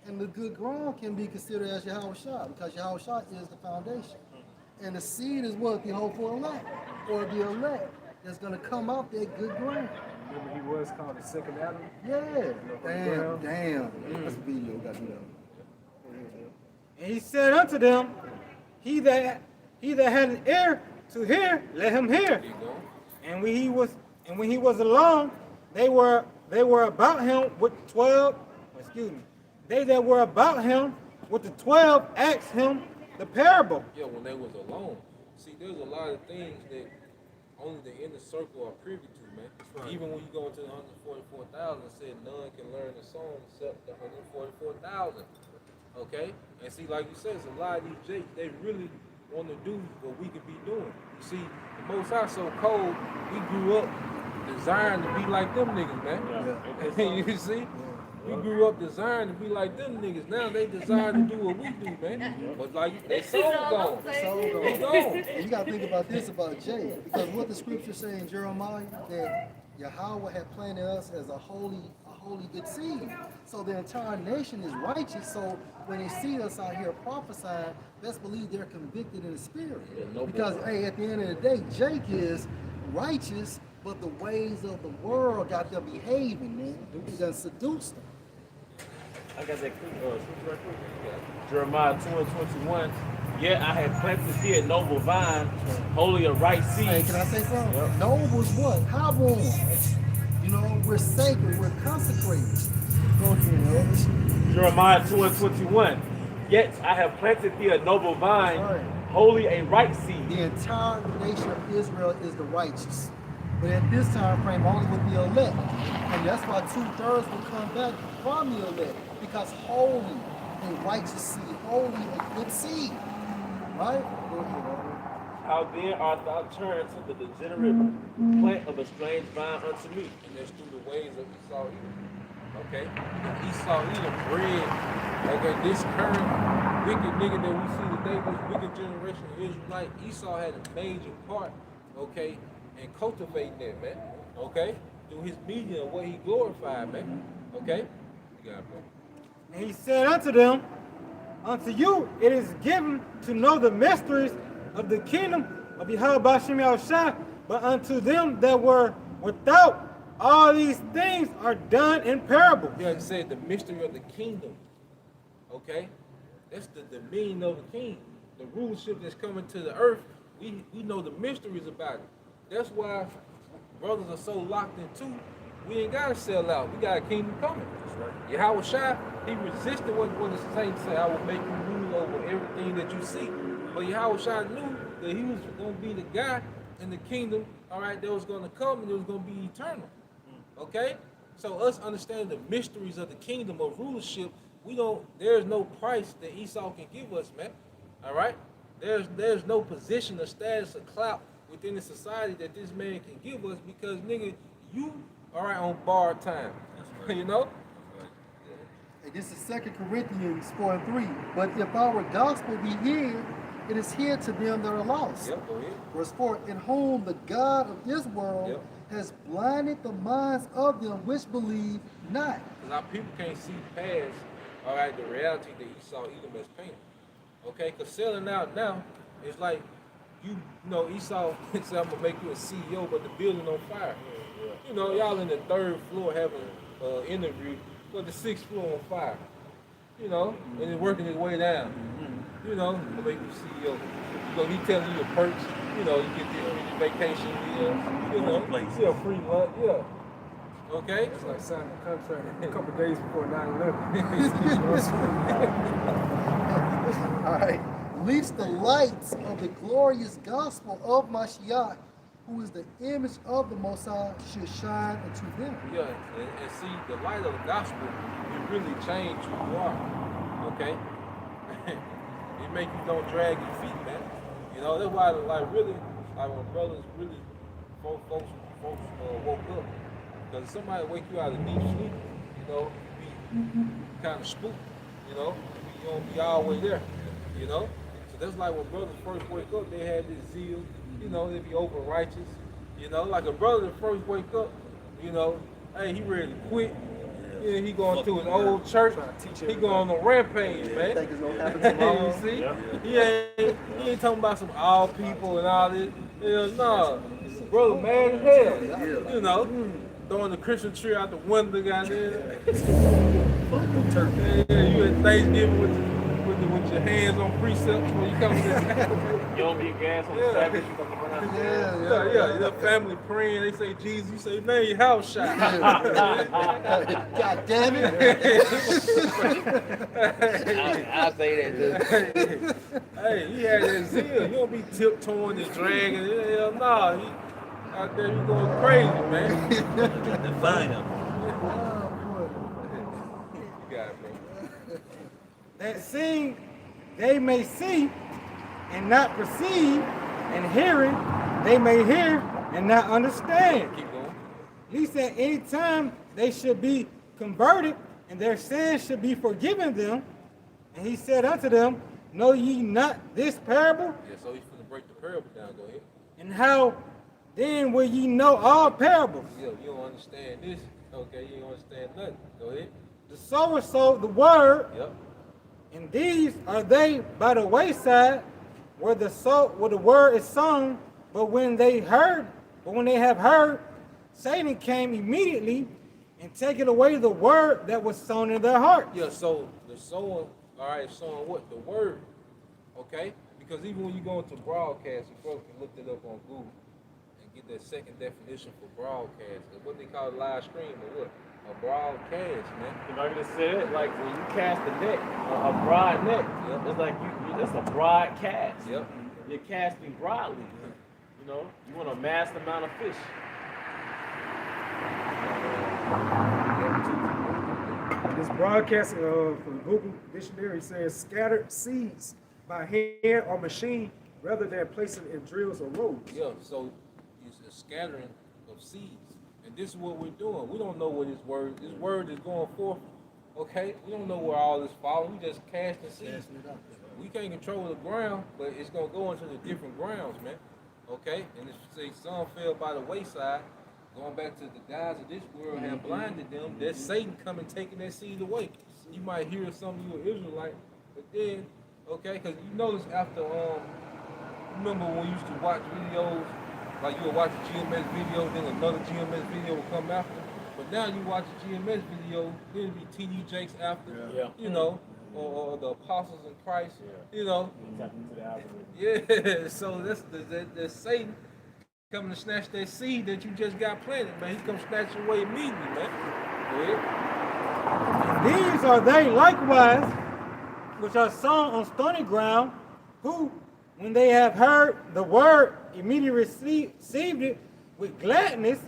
C: And the good ground can be considered as Yahweh Shai, because Yahweh Shai is the foundation. And the seed is what? The hope for elect, or the elect that's going to come out that good ground.
F: Remember, he was called the second Adam.
C: Yeah. Damn. That's a video. We got to do that.
E: And he said unto them, He that had an ear to hear, let him hear.
B: Keep going.
E: And when he was alone, they were about him with 12. Excuse me. They that were about him with the 12 asked him the parable.
B: Yeah, when they was alone. See, there's a lot of things that only the inner circle are privy to, man.
E: Right.
B: Even when you go into the 144,000, it said none can learn the song except the 144,000. Okay? And see, like you said, it's a lot of these jakes, they really want to do what we could be doing. You see, the Most High so cold, we grew up desiring to be like them niggas, man.
C: Yeah.
B: You see? We grew up desiring to be like them niggas. Now they desire to do what we do, man. But like, they soul gone. They gone.
C: And you got to think about this about Jay, because what the scripture say in Jeremiah, that Yahweh had planted us as a holy good seed. So the entire nation is righteous. So when they see us out here prophesying, best believe they're convicted in the spirit. Because hey, at the end of the day, Jake is righteous, but the ways of the world got them behaving, man. He done seduced them.
G: I got that scripture right quick. Jeremiah 2:21. Yet I have planted thee a noble vine, holy of right seed.
C: Hey, can I say something?
G: Yep.
C: Noble's what? Highborn. You know, we're sacred, we're consecrated. Go ahead.
G: Jeremiah 2:21. Yet I have planted thee a noble vine,
C: Right.
G: holy a right seed.
C: The entire nation of Israel is the righteous. But at this time frame, only with the elect. And that's why 2/3 will come back from the elect. Because holy and righteous seed, holy and good seed. Right? Go ahead, Robert.
G: How then art thou turned to the degenerate plant of a strange vine unto me?
B: And that's through the ways of Esau Edom. Okay? Esau Edom bred, okay, this current wicked nigga that we see today, this wicked generation of Israelite, Esau had a major part, okay, in cultivating that, man. Okay? Through his media and what he glorified, man. Okay? You got it, bro.
E: And he said unto them, Unto you it is given to know the mysteries of the kingdom of Yahweh B'Shem Yahushua, but unto them that were without, all these things are done in parables.
B: Yeah, it said the mystery of the kingdom. Okay? That's the meaning of a king. The rulership that's coming to the earth, we know the mysteries about it. That's why brothers are so locked into, we ain't gotta sell out. We got a kingdom coming. That's right. Yahweh Shai, he resisted what the saints said, I will make you rule over everything that you see. But Yahweh Shai knew that he was gonna be the guy in the kingdom, all right, that was gonna come and it was gonna be eternal. Okay? So us understanding the mysteries of the kingdom of rulership, there's no price that Esau can give us, man. All right? There's no position or status or clout within the society that this man can give us because, nigga, you are right on borrowed time. Right. You know?
C: Hey, this is 2 Corinthians 4:3. But if our gospel be hid, it is hid to them that are lost.
B: Yep, go ahead.
C: Verse 4, in whom the God of this world has blinded the minds of them which believe not.
B: Because our people can't see past, all right, the reality that Esau Edom has painted. Okay? Because selling out now is like, you know, Esau said, I'm going to make you a CEO, but the building on fire. You know, y'all in the 3rd floor having an interview, but the 6th floor on fire. You know, and it's working its way down. You know, to make you CEO. You know, he telling you the perks. You know, you get the vacation deal. You know, yeah, free lunch. Yeah. Okay.
F: It's like signing a contract a couple of days before 9/11.
C: All right. Lest the lights of the glorious gospel of Mashiach, who is the image of the Most High, should shine unto them.
B: Yeah, and see, the light of the gospel, it really change who you are. Okay? It make you don't drag your feet, man. You know, that's why, like, really, like, when brothers really before folks woke up. Because somebody wake you out of deep sleep, you know, you be kind of spooked, you know, you don't be all the way there, you know. So that's like when brothers first wake up, they had this zeal, you know, they be over righteous, you know, like a brother that first wake up, you know, hey, he ready to quit. Yeah, he going to his old church. He going on a rampage, man.
C: Think it's gonna happen tomorrow?
B: You see? He ain't talking about some all people and all this. Hell no. Brother mad as hell. You know, throwing the Christian tree out the window, goddamn. Yeah, you at Thanksgiving with your hands on precepts when you come to this.
G: You don't get gas on the Sabbath, you come around.
B: Yeah. Your family praying, they say Jesus, you say, man, your house shot.
C: God damn it.
D: I'll say that too.
B: Hey, he had that zeal. You don't be tiptoeing and dragging. Hell no. He out there, you going crazy, man.
A: Define him.
B: You got it, bro.
E: That seeing they may see and not perceive, and hearing they may hear and not understand.
B: Keep going.
E: He said anytime they should be converted and their sins should be forgiven them. And he said unto them, know ye not this parable?
B: Yeah, so he's finna break the parable down. Go ahead.
E: And how then will ye know all parables?
B: Yeah, you don't understand this. Okay, you don't understand nothing. Go ahead.
E: The sower sowed the word,
B: Yep.
E: and these are they by the wayside, where the word is sown. But when they have heard, Satan came immediately and taken away the word that was sown in their heart.
B: Yeah, so the sowing, all right, sowing what? The word. Okay? Because even when you go into broadcast, you probably can look it up on Google and get that second definition for broadcast. And what they call live stream or what? A broadcast, man.
G: You know, I just said, like when you cast a net, a broad net, it's like it's a broad cast.
B: Yep.
G: You're casting broadly. You know, you want a mass amount of fish.
F: This broadcasting from Google Dictionary says scattered seeds by hand or machine rather than placing in drills or rows.
B: Yeah, so it's a scattering of seeds. And this is what we're doing. We don't know where this word is going forth. Okay? We don't know where all this falling. We just casting seeds. We can't control the ground, but it's gonna go into the different grounds, man. Okay? And if you say some fell by the wayside, going back to the guys of this world have blinded them, that's Satan coming taking that seed away. You might hear something, you an Israelite, but then, okay, because you notice after remember when we used to watch videos, like you would watch a GMS video, then another GMS video would come after. But now you watch a GMS video, then it'd be TD Jakes after, you know, or the Apostles in Christ, you know. Yeah, so that's Satan coming to snatch that seed that you just got planted, man. He's come snatch it away immediately, man. Go ahead.
E: And these are they likewise, which are sown on stony ground, who, when they have heard the word, immediately received it with gladness,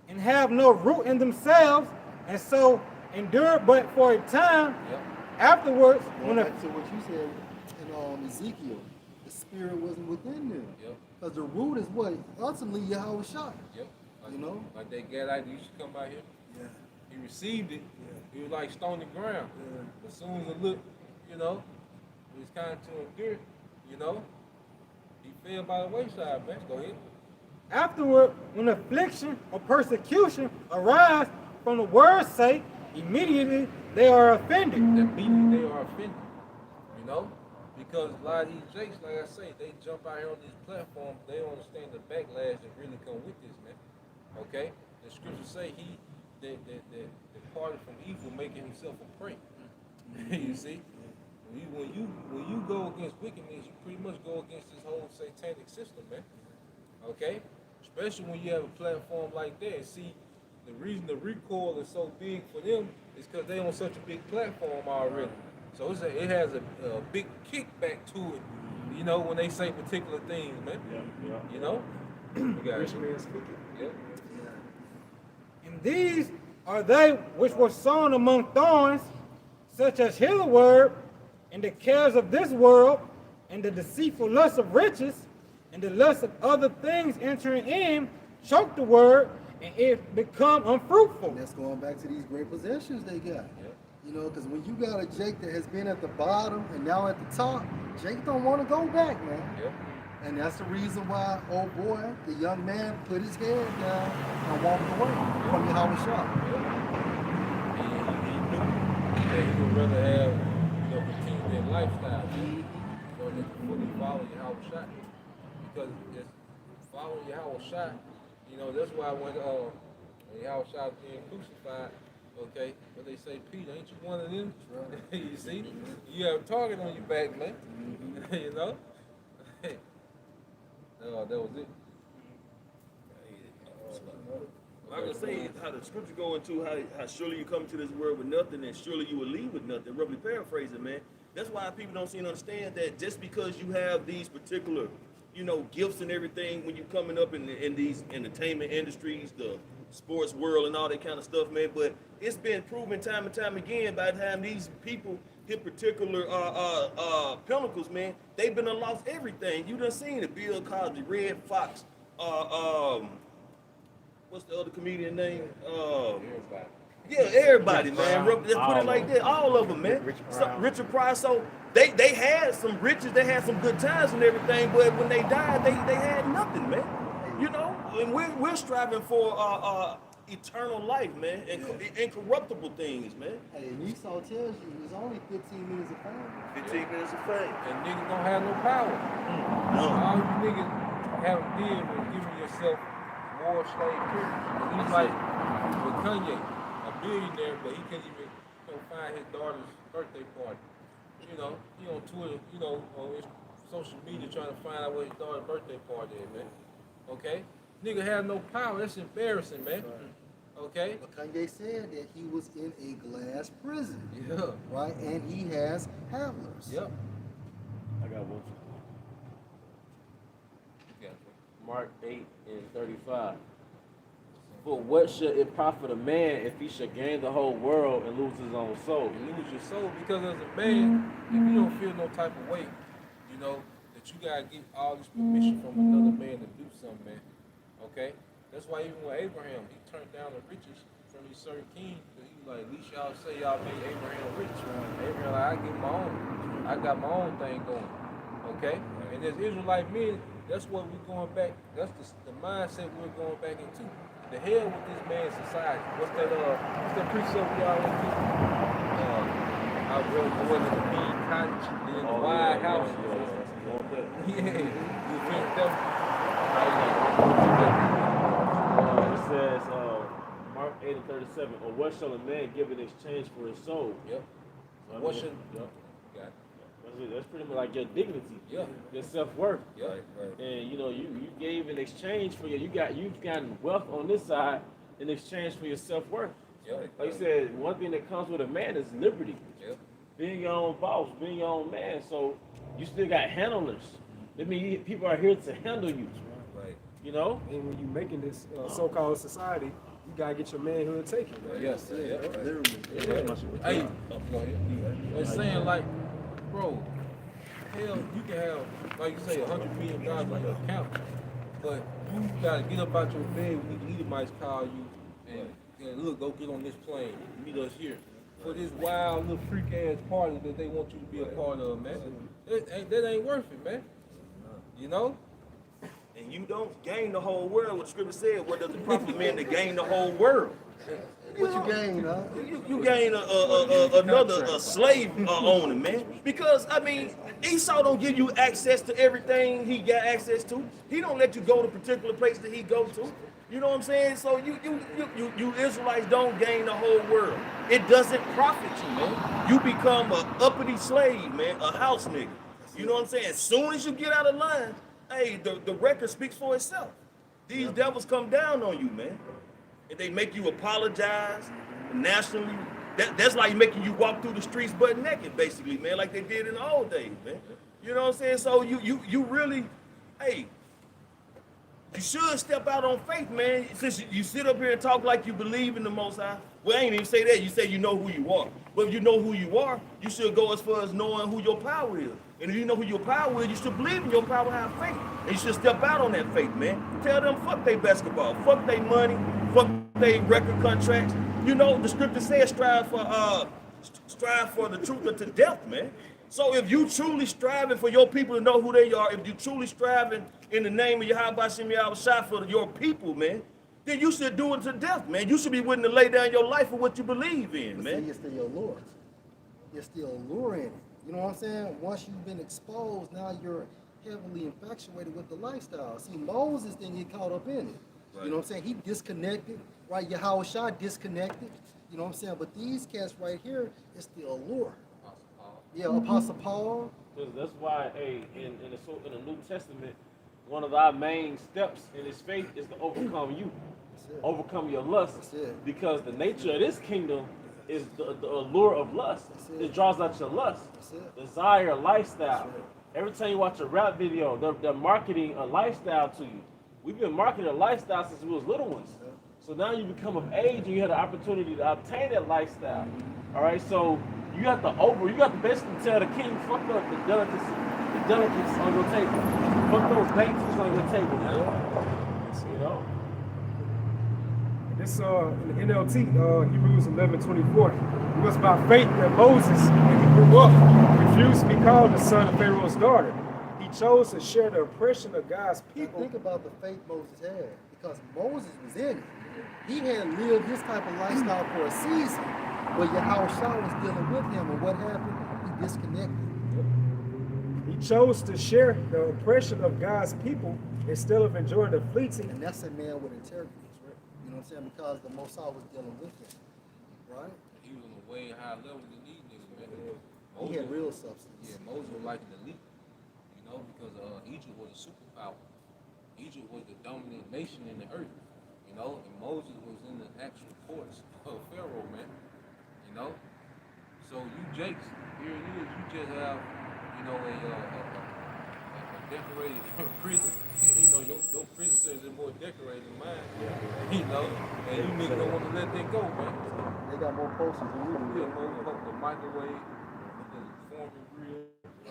E: and have no root in themselves, and so endure but for a time. Afterwards, when
C: Back to what you said in Ezekiel, the spirit wasn't within them. Because the root is what? Ultimately, Yahweh shot.
B: Like,
C: you know?
B: like that Gadite used to come out here. He received it. He was like stony ground. As soon as it looked, you know, it was kind of to endure, you know, he fell by the wayside, man. Go ahead.
E: afterward, when affliction or persecution arise from the word's sake, immediately they are offended.
B: Immediately they are offended, you know? Because a lot of these jakes, like I say, they jump out here on these platforms, they don't understand the backlash that really come with this, man. Okay? The scriptures say he that departed from evil, making himself a prey. You see? When you go against wickedness, you pretty much go against this whole satanic system, man. Okay? Especially when you have a platform like that. See, the reason the recoil is so big for them is because they on such a big platform already. So it has a big kickback to it, you know, when they say particular things, man. You know? You got
F: Rich
B: it.
F: man's cooking.
E: And these are they which were sown among thorns, such as hear the word, and the cares of this world, and the deceitful lust of riches, and the lust of other things entering in, choke the word, and it become unfruitful.
C: And that's going back to these great possessions they got. You know, because when you got a Jake that has been at the bottom and now at the top, Jake don't want to go back, man. And that's the reason why, oh boy, the young man put his head down and walked away from the Howard shop.
B: He would rather have, continue their lifestyle, man. Than fully follow your Howard shot. Because just following your Howard shot, that's why when Howard shot was being crucified, okay, but they say, Peter, ain't you one of them? Right. You see? You have a target on your back, man. You know? That was it.
A: Like I say, how the scripture go into how surely you come to this world with nothing and surely you will leave with nothing. Roughly paraphrasing, man. That's why people don't seem to understand that just because you have these particular, gifts and everything when you're coming up in these entertainment industries, the sports world and all that kind of stuff, man. But it's been proven time and time again by the time these people hit particular pinnacles, man, they've been lost everything. You done seen it. Bill Cosby, Red Fox, what's the other comedian name?
B: Everybody.
A: Yeah, everybody, man. Let's put it like that. All of them, man. Richard Pryor. So they had some riches, they had some good times and everything, but when they died, they had nothing, man. And we're striving for eternal life, man, and incorruptible things, man.
C: Hey, and Esau tells you it's only 15 minutes of fame.
A: 15 minutes of fame.
B: And niggas don't have no power.
A: No.
B: All you niggas have did was giving yourself more slave privilege. He's like with Kanye, a billionaire, but he can't even find his daughter's birthday party. He on Twitter, on his social media trying to find out where his daughter's birthday party is, man. Okay? Nigga have no power. That's embarrassing, man. Okay?
C: But Kanye said that he was in a glass prison.
B: Yeah.
C: Right? And he has handlers.
B: Yep.
G: I got one. Mark 8:35. For what should it profit a man if he should gain the whole world and lose his own soul?
B: You lose your soul because as a man, if you don't feel no type of way, that you gotta get all this permission from another man to do something, man. Okay? That's why even with Abraham, he turned down the riches from these certain kings, because he was like, at least y'all say y'all made Abraham rich. Abraham like, I get my own. I got my own thing going. Okay? And as Israelite men, that's what we're going back, that's the mindset we're going back into. The hell with this man's society. What's that precept we always do? I'd rather go into the mean cottage than in the wide house. Yeah, you think that?
G: It says, Mark 8:37, or what shall a man give in exchange for his soul?
B: Yep.
G: So
B: What should?
G: Yep.
B: Got it.
G: That's pretty much like your dignity,
B: Yeah.
G: your self-worth.
B: Yeah. Right.
G: And you gave in exchange for you've gotten wealth on this side in exchange for your self-worth.
B: Yeah.
G: Like you said, one thing that comes with a man is liberty.
B: Yeah.
G: Being your own boss, being your own man. So you still got handlers. I mean, people are here to handle you.
B: Right.
F: And when you're making this so-called society, you gotta get your manhood taken. Right?
B: Yes. Yeah. Right.
C: Literally.
B: Yeah. Hey, it's saying like, bro, hell, you can have, like you say, $100 million on your account, but you gotta get up out your bed when the Edomites call you and look, go get on this plane, meet us here for this wild little freak ass party that they want you to be a part of, man. That ain't worth it, man.
A: And you don't gain the whole world. What the scripture said, what does it profit a man to gain the whole world?
C: What you gain, huh?
A: You gain another slave owner, man. Because, Esau don't give you access to everything he got access to. He don't let you go to particular place that he go to. You know what I'm saying? So you Israelites don't gain the whole world. It doesn't profit you, man. You become an uppity slave, man, a house nigga. You know what I'm saying? As soon as you get out of line, hey, the record speaks for itself. These devils come down on you, man. And they make you apologize nationally. That's like making you walk through the streets butt naked, basically, man, like they did in the old days, man. You know what I'm saying? So you really, hey, You should step out on faith, man. Since you sit up here and talk like you believe in the Most High. Well, I ain't even say that. You say you know who you are. But if you know who you are, you should go as far as knowing who your power is. And if you know who your power is, you should believe in your power, have faith. And you should step out on that faith, man. Tell them fuck they basketball, fuck they money, fuck they record contracts. You know, the scripture says strive for the truth unto death, man. So if you truly striving for your people to know who they are, if you truly striving in the name of Yahweh Shem Shai for your people, man, then you should do it to death, man. You should be willing to lay down your life for what you believe in, man.
C: You're still allure. You're still alluring it. You know what I'm saying? Once you've been exposed, now you're heavily infatuated with the lifestyle. See, Moses didn't get caught up in it.
A: Right.
C: You know what I'm saying? He disconnected, right? Yahweh Shai disconnected. You know what I'm saying? But these cats right here, it's the allure. Yeah, Apostle Paul.
G: Because that's why, hey, in the New Testament, one of our main steps in his faith is to overcome you, overcome your lust. Because the nature of this kingdom is the allure of lust. It draws out your lust, desire, lifestyle. Every time you watch a rap video, they're marketing a lifestyle to you. We've been marketing a lifestyle since we was little ones. So now you become of age and you have the opportunity to obtain that lifestyle. All right, so you have to basically tell the king, fuck up the delicacies on your table. Fuck those dainties on your table, man. You know?
F: This in the NLT, Hebrews 11:24. It was by faith that Moses, when he grew up, refused to be called the son of Pharaoh's daughter. He chose to share the oppression of God's people.
C: Think about the faith Moses had, because Moses was in it. He had lived this type of lifestyle for a season, but Yahweh Shai was dealing with him, and what happened? He disconnected.
F: He chose to share the oppression of God's people instead of enjoying the fleeting.
C: And that's a man with integrity, right? You know what I'm saying? Because the Most High was dealing with him, right?
B: He was on a way higher level than these niggas, man.
C: He had real substance.
B: Yeah, Moses was like an elite, you know, because Egypt was a superpower. Egypt was the dominant nation in the earth, you know, and Moses was in the actual courts of Pharaoh, man, you know. So you Jakes, here it is, you just have, you know, a decorated prison. You know, your prison cells is more decorated than mine, you know, and you niggas don't want to let that go, man.
C: They got more posters than we do.
B: The microwave, the forming grill.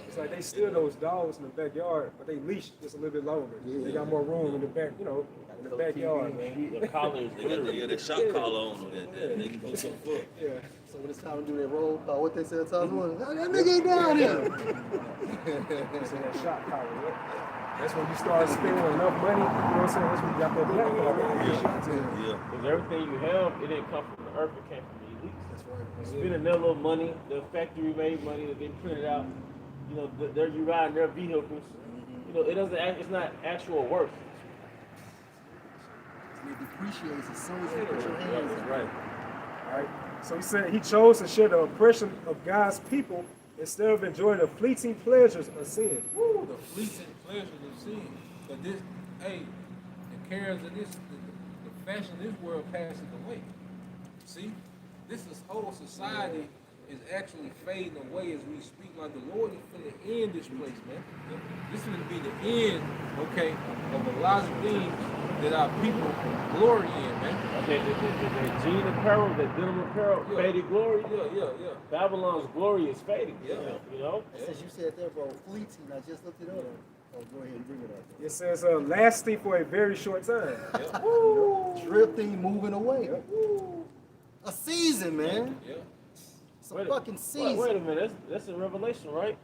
F: It's like they steal those dogs in the backyard, but they leash just a little bit longer. They got more room in the back, you know, in the backyard, man.
G: The collars,
A: They got that shot collar on them. They can go some fuck.
F: Yeah.
C: So when it's time to do that roll call, what they said to us was, that nigga ain't down here.
F: It's in that shot collar, yeah. That's when you start spending enough money, you know what I'm saying? That's when you got that black card.
A: Yeah.
G: because everything you have, it didn't come from the earth, it came from the elites.
C: That's right.
G: Spending their little money, the factory made money that they printed out, you know, you riding their vehicles. You know, it's not actual worth.
C: It depreciates as soon as you put your hands in it.
G: Right.
F: All right. So he said he chose to share the oppression of God's people instead of enjoying the fleeting pleasures of sin.
B: Woo, the fleeting pleasures of sin. But this, hey, the cares of this, the fashion of this world passes away. See, this is whole society is actually fading away as we speak. Like the Lord is finna end this place, man. This is gonna be the end, okay, of a lot of things that our people glory in, man.
G: Okay, the jean apparel, that denim apparel,
B: Yeah.
G: faded glory.
B: Yeah.
G: Babylon's glory is fading.
B: Yeah.
G: You know?
C: Since you said that, bro, fleeting, I just looked it up. Oh, go ahead and bring it up.
F: It says lasting for a very short time.
C: Drifting, moving away. A season, man.
B: Yeah.
C: It's a fucking season.
G: Wait a minute, that's in Revelation, right?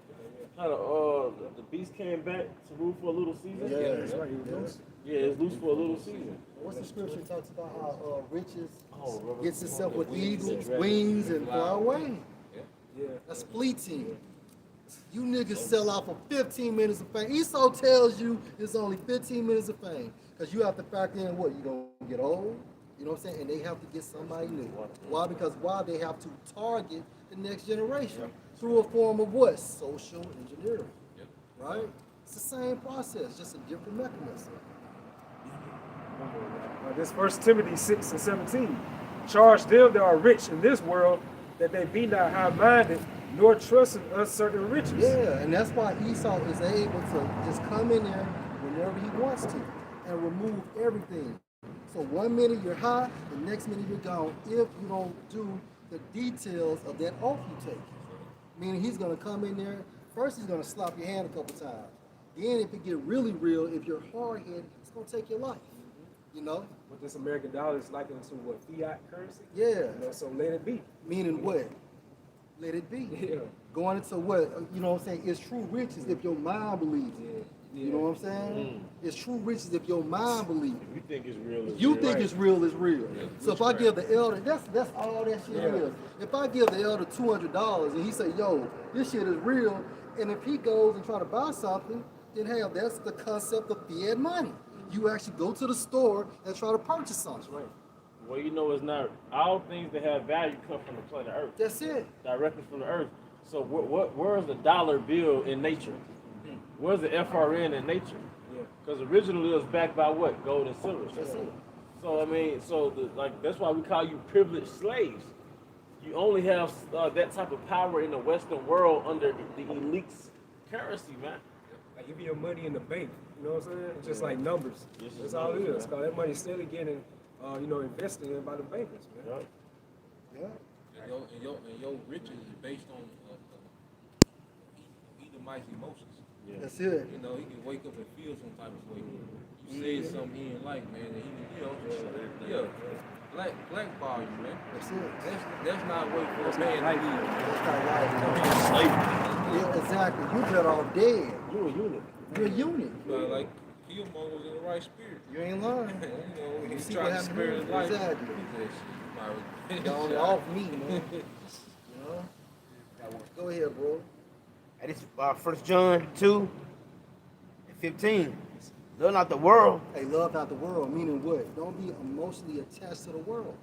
G: How the beast came back to rule for a little season?
C: Yeah,
F: That's right. He was loose.
G: Yeah, it's loose for a little season.
C: What's the scripture talks about how riches
G: Oh,
C: gets itself with
G: wings
C: eagles,
G: and
C: wings, and fly away?
F: Yeah.
C: That's fleeting. You niggas sell out for 15 minutes of fame. Esau tells you it's only 15 minutes of fame. Because you have to factor in what? You gonna get old? You know what I'm saying? And they have to get somebody new. Why? Because they have to target the next generation through a form of what? Social engineering. Right? It's the same process, just a different mechanism.
F: This 1 Timothy 6:17. Charge them that are rich in this world that they be not high-minded, nor trust in uncertain riches.
C: Yeah, and that's why Esau is able to just come in there whenever he wants to. and remove everything. So 1 minute you're high, the next minute you're gone if you don't do the details of that oath you take. Meaning he's gonna come in there, first he's gonna slap your hand a couple times. Then if it get really real, if you're hard-headed, it's gonna take your life. You know?
F: But this American dollar is likened to what, fiat currency?
C: Yeah.
F: You know, so let it be.
C: Meaning what? Let it be.
F: Yeah.
C: Going into what? You know what I'm saying? It's true riches if your mind believes it.
F: Yeah.
C: You know what I'm saying? It's true riches if your mind believes it.
G: You think it's real?
C: You think it's real, it's real.
B: Yeah,
C: So if I give the elder, that's all that shit is. If I give the elder $200 and he say, yo, this shit is real, and if he goes and try to buy something, then hell, that's the concept of fiat money. You actually go to the store and try to purchase something.
F: Right.
G: Well, you know, it's not all things that have value come from the planet Earth,
C: That's it.
G: directly from the Earth. So where's the dollar bill in nature? Where's the FRN in nature?
F: Yeah.
G: Because originally it was backed by what? Gold and silver.
C: That's it.
G: So I mean, that's why we call you privileged slaves. You only have that type of power in the Western world under the elite's currency, man.
F: Like give your money in the bank. You know what I'm saying? It's just like numbers. That's all it is. Cause that money still getting, invested in by the bankers, man.
C: Yeah.
B: And your riches is based on Edomite's emotions.
C: That's it.
B: You know, he can wake up and feel some type of way. You said something he didn't like, man, and he, blackball you, man.
C: That's it.
B: That's not a way for a man to live.
C: That's not right. Yeah, exactly. You better off dead.
G: You're a unit.
C: You're a unit.
B: But like Killmonger was in the right spirit.
C: You ain't lying.
B: You know, he's
C: see
B: trying
C: what
B: to
C: happened
B: spare
C: to
B: his
C: him?
B: life.
C: Exactly.
B: He said,
C: Y'all
B: "Shit,
C: off me, man. You know? Go ahead, bro.
D: And it's 1 John 2:15. Love not the world.
C: Hey, love not the world, meaning what? Don't be emotionally attached to the world,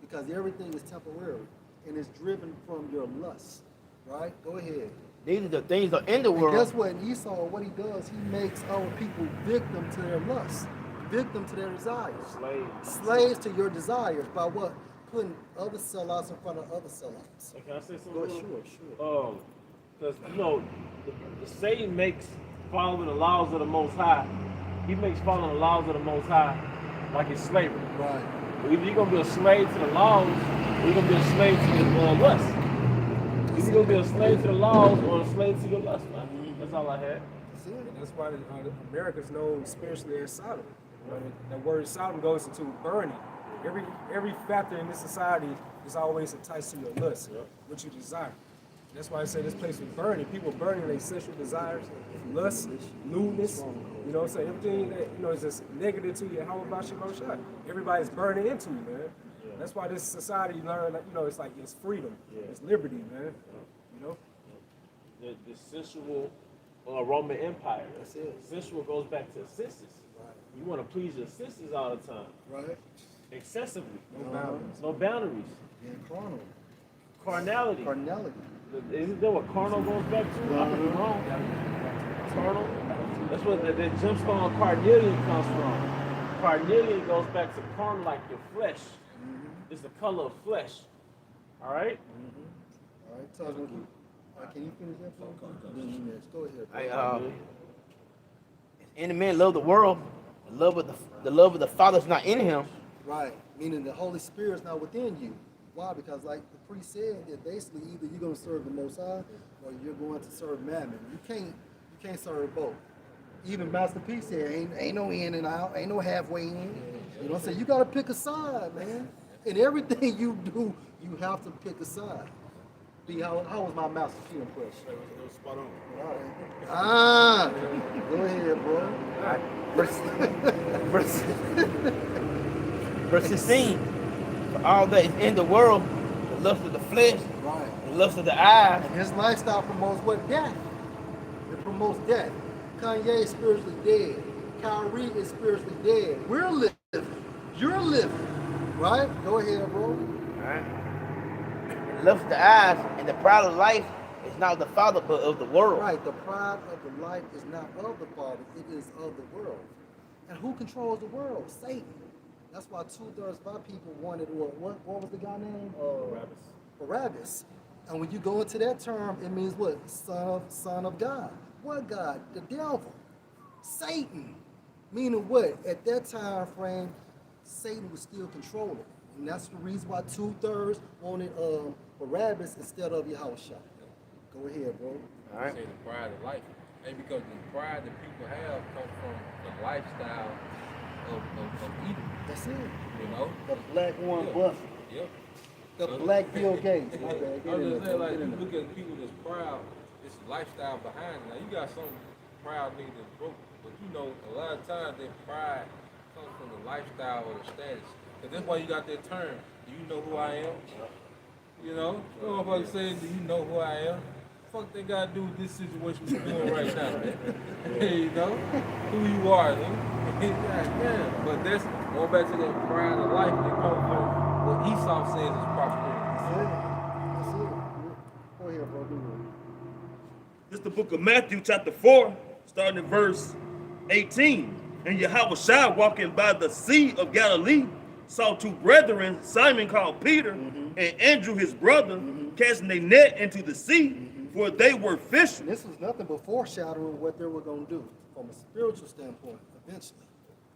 C: because everything is temporary and it's driven from your lust, right? Go ahead.
D: These are the things that are in the
C: And
D: world.
C: guess what? Esau, what he does, he makes our people victim to their lust, victim to their desires. Slaves to your desires by what? Putting other sellouts in front of other sellouts.
G: Can I say something?
C: Go ahead, sure.
G: Because the Satan makes following the laws of the Most High. He makes following the laws of the Most High like it's slavery.
C: Right.
G: Either you're gonna be a slave to the laws, or you're gonna be a slave to your lust. Either you're gonna be a slave to the laws or a slave to your lust, man. That's all I had.
C: That's it.
F: And that's why America's known spiritually as Sodom. You know, that word Sodom goes into burning. Every factor in this society is always attached to your lust, what you desire. That's why I say this place was burning. People burning their sexual desires, lust, lewdness. You know what I'm saying? Everything that is just negative to you. How about your shot? Everybody's burning into you, man. That's why this society learn that it's like it's freedom, it's liberty, man. You know.
G: The sensual Roman Empire.
C: That's it.
G: Sensual goes back to the senses.
C: Right.
G: You want to please your senses all the time,
C: Right.
G: excessively.
F: No boundaries.
G: No boundaries.
C: Yeah, carnal.
G: Carnality.
C: Carnality.
G: Isn't that what carnal goes back to? I could be wrong. Carnal. That's what that gemstone carnelian comes from. Carnelian goes back to carnal, like your flesh. It's the color of flesh. All right.
C: All right, so can you finish that for me? Go ahead.
D: In the man love the world. The love of the Father is not in him.
C: Right, meaning the Holy Spirit is not within you. Why? Because like the priest said, that basically either you're going to serve the Most High or you're going to serve Mammon. You can't serve both. Even Master P said, ain't no in and out, ain't no halfway in. You know what I'm saying? You got to pick a side, man. In everything you do, you have to pick a side. How was my Master P impression?
B: spot on.
C: All right. Go ahead, bro.
D: Verse 16. For all that is in the world, the lust of the flesh,
C: Right.
D: the lust of the eyes.
C: And his lifestyle promotes what? Death. It promotes death. Kanye is spiritually dead. Kyrie is spiritually dead. We're living. You're living. Right? Go ahead, bro.
D: Right? The lust of the eyes and the pride of life is not of the Father, but of the world.
C: Right. The pride of the life is not of the Father. It is of the world. And who controls the world? Satan. That's why 2/3 of our people wanted, what was the guy name? Barabbas. And when you go into that term, it means what? Son of God. What God? The devil. Satan. Meaning what? At that time frame, Satan was still controlling. And that's the reason why 2/3 wanted Barabbas instead of Yahushua. Go ahead, bro.
B: All right. Say the pride of life. And because the pride that people have comes from the lifestyle of eating.
C: That's it.
B: You know?
C: The black Warren Buffett.
B: Yep.
C: The black Bill Gates. My bad.
B: I was just saying, like, you look at people that's proud, it's lifestyle behind it. Now, you got some proud niggas that's broke, but you know, a lot of times that pride comes from the lifestyle or the status. Because that's why you got that term, do you know who I am? You know? You know what I'm saying, do you know who I am? Fuck they got to do with this situation we're doing right now, man. You know? Who you are, man. Yeah. But that's, going back to that pride of life that comes from what Esau says is prosperity.
C: That's it. Go ahead, bro. Do it.
A: This is the book of Matthew, chapter 4, starting at verse 18. And Yahushua, walking by the Sea of Galilee, saw two brethren, Simon called Peter, and Andrew his brother, casting a net into the sea, for they were fishing.
C: This was nothing but foreshadowing what they were going to do from a spiritual standpoint eventually.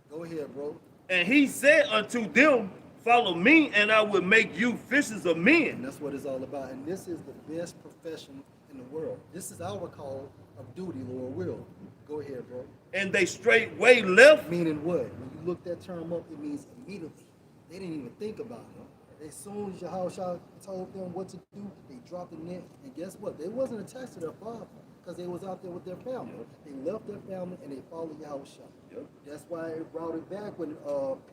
C: Go ahead, bro.
A: And he said unto them, follow me, and I will make you fishers of
C: And
A: men.
C: that's what it's all about. And this is the best profession in the world. This is our call of duty, Lord will. Go ahead, bro.
A: And they straightway left.
C: Meaning what? When you look that term up, it means immediately. They didn't even think about it. As soon as Yahushua told them what to do, they dropped the net. And guess what? They wasn't attached to their father because they was out there with their family. They left their family and they followed Yahushua. That's why it brought it back when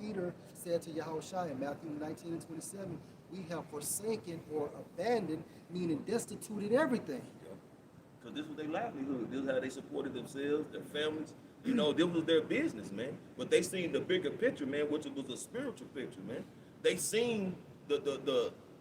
C: Peter said to Yahushua in Matthew 19:27, we have forsaken or abandoned, meaning destituted everything.
A: Because this was their livelihood. This is how they supported themselves, their families. You know, this was their business, man. But they seen the bigger picture, man, which was a spiritual picture, man. They seen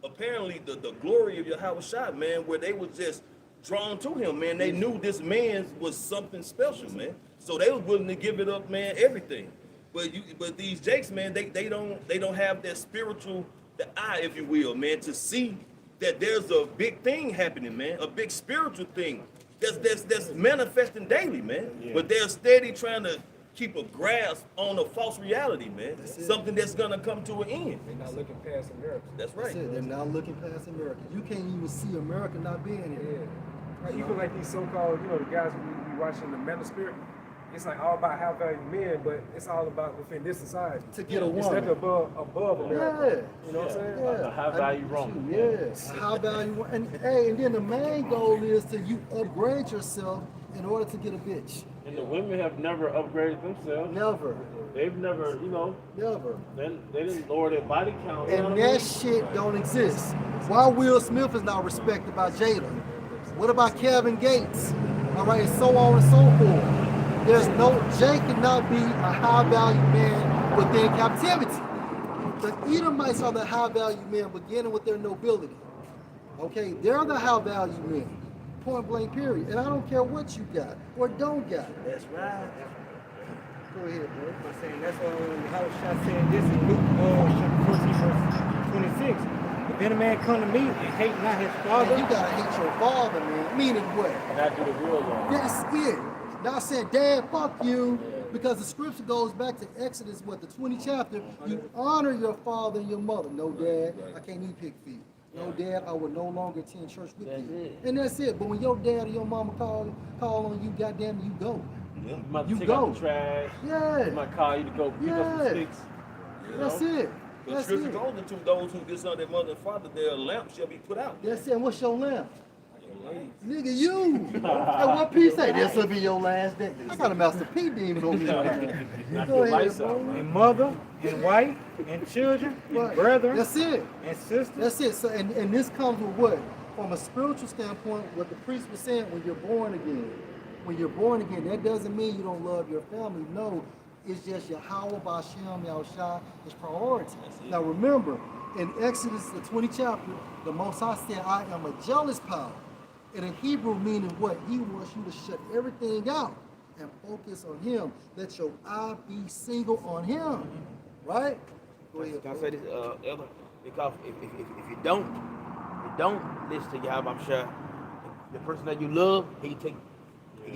A: apparently the glory of Yahushua, man, where they was just drawn to him, man. They knew this man was something special, man. So they was willing to give it up, man, everything. But these jakes, man, they don't have that spiritual, the eye, if you will, man, to see that there's a big thing happening, man, a big spiritual thing that's manifesting daily, man. Yeah. But they're steady trying to keep a grasp on a false reality, man. Something that's gonna come to an end.
F: They're not looking past America.
A: That's right.
C: That's it. They're not looking past America. You can't even see America not being here.
F: Yeah. Right, even like these so-called, the guys we watching the Manosphere, it's like all about high value men, but it's all about within this society.
C: To get a
F: It's
C: woman.
F: like above America.
C: Yeah.
F: You know what I'm saying?
C: Yeah.
G: A high value Roman.
C: Yes. High value. And then the main goal is to you upgrade yourself in order to get a bitch.
G: And the women have never upgraded themselves.
C: Never.
G: They've never,
C: Never.
G: they didn't lower their body count.
C: And that shit don't exist. Why Will Smith is not respected by Jada? What about Kevin Gates? All right, and so on and so forth. Jay cannot be a high value man within captivity. The Edomites are the high value men beginning with their nobility. Okay, they're the high value men. Point blank period. And I don't care what you got or don't got.
E: That's right.
C: Go ahead, bro.
E: I'm saying that's how I said this in Luke chapter 14, verse 26. If any man come to me and hate not his father,
C: And you gotta hate your father, man. Meaning what?
G: Not do the real law.
C: That's it. Not saying, Dad, fuck you. Because the scripture goes back to Exodus, the 20th chapter. You honor your father and your mother. No, Dad, I can't eat pig feet. No, Dad, I will no longer attend church with you. And that's it. But when your dad or your mama call on you, goddamn, you go.
G: You might
C: You
G: take
C: go.
G: out the trash.
C: Yeah.
G: You might call you to go pick up some sticks.
C: That's it.
A: But
C: That's
A: scripture
C: it.
A: goes into those who dishonor their mother and father, their lamp shall be put out.
C: That's it. What's your lamp? Nigga, you. And what P say? This will be your last day. I got a Master P demon on me right now. Go ahead, bro.
E: and mother, and wife, and children, and
C: Right.
E: brethren,
C: That's it.
E: and sisters.
C: That's it. So, and this comes with what? From a spiritual standpoint, what the priest was saying, when you're born again. When you're born again, that doesn't mean you don't love your family. No, it's just Yahweh B'Ashem Yahushua is priority. Now remember, in Exodus, the 20th chapter, the Most High said, I am a jealous power. And in Hebrew, meaning what? He wants you to shut everything out and focus on him. Let your eye be single on him. Right? Go ahead.
D: Can I say this, Elder? Because if you don't listen to Yahweh, I'm sure the person that you love, he can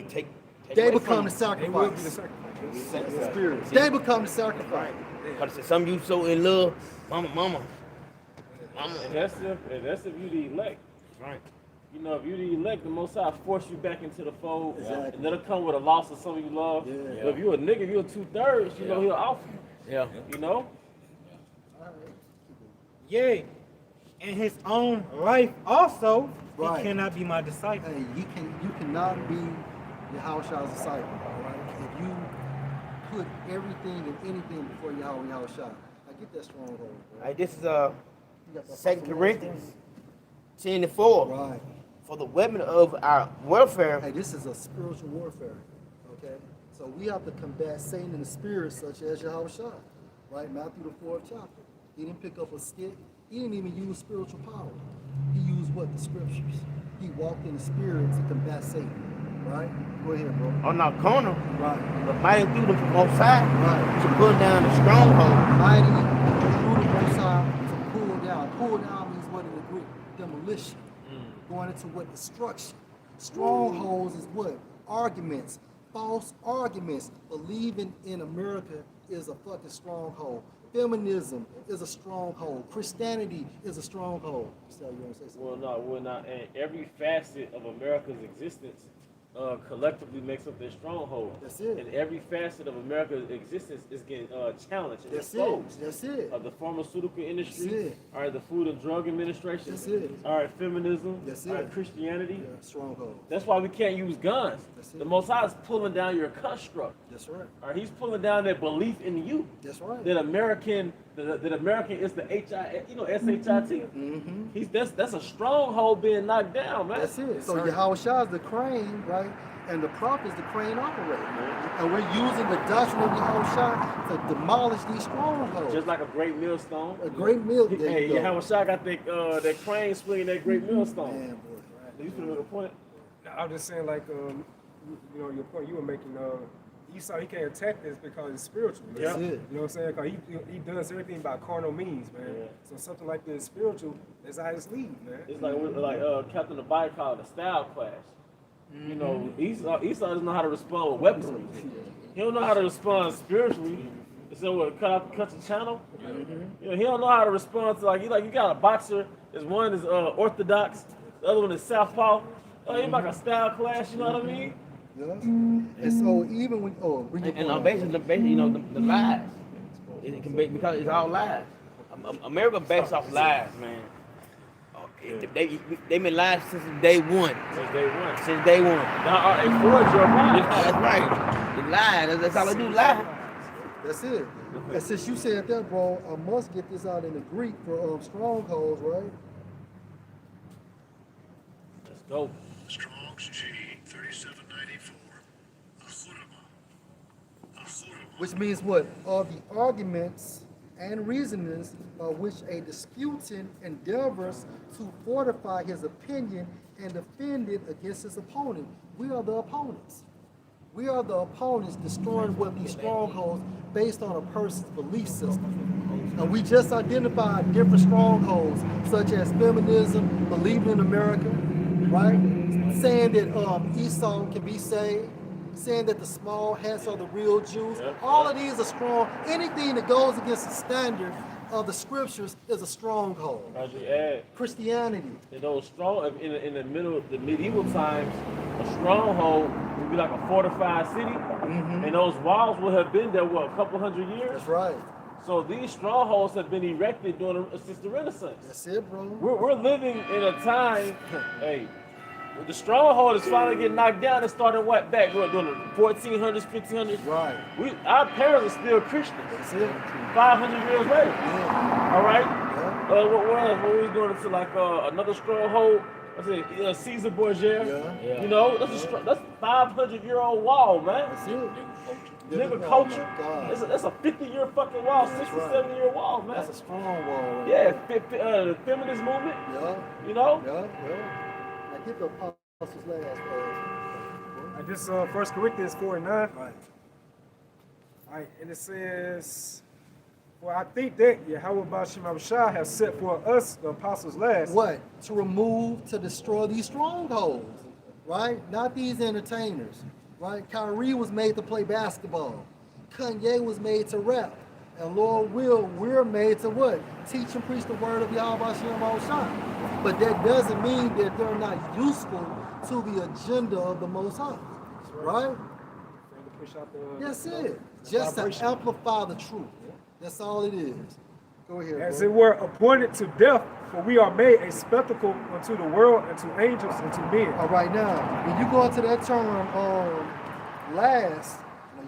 D: take
C: They
D: away
C: become
D: from
C: the
D: you.
F: They will be the
C: sacrifice.
F: sacrifice.
C: The spirits. They become the sacrifice.
D: Because some of you so in love, mama.
G: And that's if you the elect.
D: Right.
G: You know, if you the elect, the Most High force you back into the fold,
C: Exactly.
G: and that'll come with a loss of some you love.
C: Yeah.
G: But if you a nigga, you a 2/3, you know he'll off you.
D: Yeah.
G: You know?
E: Yea, in his own life also,
C: Right.
E: he cannot be my disciple.
C: Hey, you cannot be Yahushua's disciple, all right? If you put everything and anything before Yahushua. I get that stronghold, bro.
D: Right, this is
C: You got that
D: 2 Corinthians 10:4.
C: Right.
D: For the weapon of our warfare.
C: Hey, this is a spiritual warfare, okay? So we have to combat Satan in the spirit, such as Yahushua, right? Matthew the 4th chapter. He didn't pick up a stick. He didn't even use spiritual power. He used what? The scriptures. He walked in the spirit to combat Satan, right? Go ahead, bro.
D: On our corner,
C: Right.
D: but mighty through the most high
C: Right.
D: to pull down the stronghold.
C: Mighty through the Most High to pull down. Pull down means what in the Greek? Demolition. Going into what? Destruction. Strongholds is what? Arguments. False arguments. Believing in America is a fucking stronghold. Feminism is a stronghold. Christianity is a stronghold. So you want to say something?
G: Well, not. And every facet of America's existence collectively makes up their stronghold.
C: That's it.
G: And every facet of America's existence is getting challenged and
C: That's
G: exposed.
C: it. That's it.
G: The pharmaceutical industry,
C: That's it.
G: all right, the Food and Drug Administration,
C: That's it.
G: all right, feminism,
C: That's
G: all right,
C: it.
G: Christianity.
C: Yeah, stronghold.
G: That's why we can't use guns.
C: That's it.
G: The Most High is pulling down your construct.
C: That's right.
G: All right, he's pulling down that belief in you.
C: That's right.
G: That American is the SHIT.
C: Mm-hmm.
G: That's a stronghold being knocked down, man.
C: That's it. So Yahushua is the crane, right? And the prophet is the crane operator. And we're using the doctrine of Yahushua to demolish these strongholds.
G: Just like a great millstone.
C: A great meal.
G: Hey, Yahushua got that crane swinging that great millstone.
C: Man, boy.
G: You finna make a point?
F: I'm just saying, like, you know, your point you were making, Esau, he can't attack this because it's spiritual. Man.
C: That's it.
F: You know what I'm saying? Because he does everything by carnal means, man.
G: Yeah.
F: So something like this spiritual is out his league, man.
G: It's like Captain Abide called it a style clash. You know, Esau doesn't know how to respond with weaponry. He don't know how to respond spiritually. So what? Cut the channel. You know, he don't know how to respond to you got a boxer. There's one is orthodox, the other one is southpaw. You like a style clash. You know what I mean?
C: Yeah. And so even when
D: Basically, you know, the lies. It can be because it's all lies. America based off lies, man. They've been lying since day one. Since day one.
G: Now, they forge your mind.
D: That's right. They lie. That's all they do. Lie.
C: that's it. And since you said that, bro, I must get this out in the Greek for strongholds, right?
G: Let's go.
H: Strong's G 3794.
C: Which means what? Are the arguments and reasonings by which a disputant endeavors to fortify his opinion and defend it against his opponent. We are the opponents. We are the opponents destroying what these strongholds based on a person's belief system. And we just identified different strongholds, such as feminism, believing in America, right? Saying that Esau can be saved, saying that the small hats are the real Jews. All of these are strong. Anything that goes against the standard of the scriptures is a stronghold.
G: As you add,
C: Christianity.
G: in those strong in the middle of the medieval times, a stronghold would be like a fortified city, and those walls would have been there a couple hundred years.
C: That's right.
G: So these strongholds have been erected since the Renaissance.
C: That's it, bro.
G: We're living in a time, hey, the stronghold is finally getting knocked down. It started back during the 1400s, 1500s.
C: Right.
G: Our parents are still Christians.
C: That's it.
G: 500 years later.
C: Yeah.
G: All right.
C: Yeah.
G: What else? What we was going into another stronghold? I said Caesar Borgia.
C: Yeah.
G: You know, that's 500-year-old wall, man.
C: That's it.
G: Nigga
C: Oh,
G: culture.
C: my God.
G: That's a 50-year fucking wall, 60,
C: right.
G: 70-year wall, man.
C: That's a strong wall. Right?
G: Yeah, the feminist movement.
C: Yeah.
G: You know.
C: Yeah. I get the apostles last.
F: This 1 Corinthians 4:9.
C: Right.
F: All right, and it says, "For I think that Yahweh Bashim has set for us the apostles last."
C: What? To remove, to destroy these strongholds, right? Not these entertainers. right? Kyrie was made to play basketball. Kanye was made to rap. And Lord will, we're made to what? Teach and preach the word of Yahweh Hashem Shai. But that doesn't mean that they're not useful to the agenda of the Most High, right? That's it. Just to amplify the truth. That's all it is. Go ahead.
F: As
C: bro.
F: it were appointed to death, for we are made a spectacle unto the world and to angels and to men.
C: All right, now, when you go into that term, last,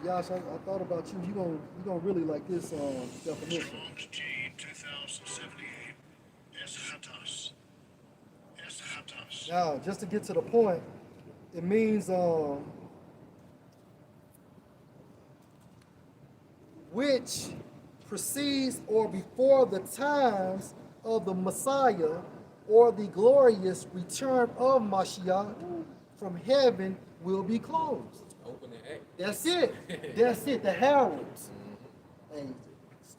C: now, Yash, I thought about you. You gonna really like this definition.
H: Strong's G 2078. Eschatos. Eschatos.
C: Now, just to get to the point, it means which precedes or before the times of the Messiah or the glorious return of Mashiach from heaven will be closed.
B: Open the act.
C: That's it. That's it. The heralds. Hey,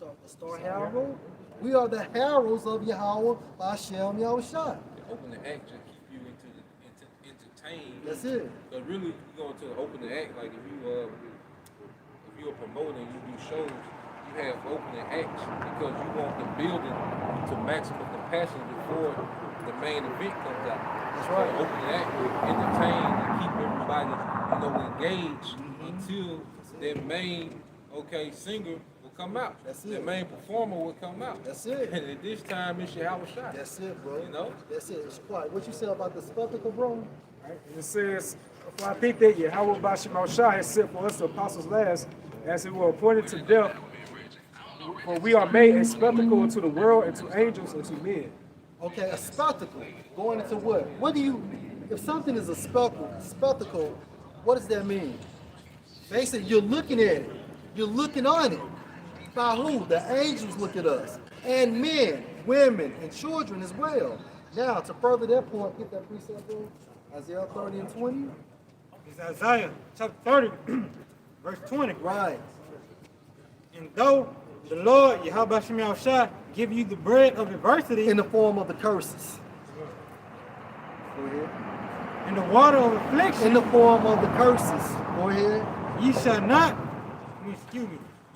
C: the star herald. We are the heralds of Yahweh Hashem Yahushua.
B: Open the act just keep you into entertained.
C: That's it.
B: But really, you go into the open the act, like if you're promoting, you do shows, you have opening acts because you want the building to maximum capacity before the main event comes out.
C: That's right.
B: So opening act will entertain and keep everybody, engaged until that main singer will come out.
C: That's
B: The
C: it.
B: main performer will come out.
C: That's it.
B: And at this time, it's your house shot.
C: That's it, bro.
B: You know?
C: That's it. It's quiet. What you said about the spectacle, bro?
F: Right? And it says, for I think that Yahweh Bashem Shai has sent for us the apostles last, as it were appointed to death, for we are made a spectacle unto the world and to angels and to men.
C: Okay, a spectacle. Going into what? What do you, if something is a spectacle, what does that mean? Basically, you're looking at it. You're looking on it. By who? The angels look at us. And men, women, and children as well. Now, to further that point, get that precept, bro. Isaiah 30 and 20.
E: It's Isaiah chapter 30, verse 20.
C: Right.
E: And though the Lord, Yahweh Shem Shai, give you the bread of adversity
C: In the form of the curses. Go ahead.
E: and the water of affliction,
C: In the form of the curses. Go ahead.
E: ye shall not,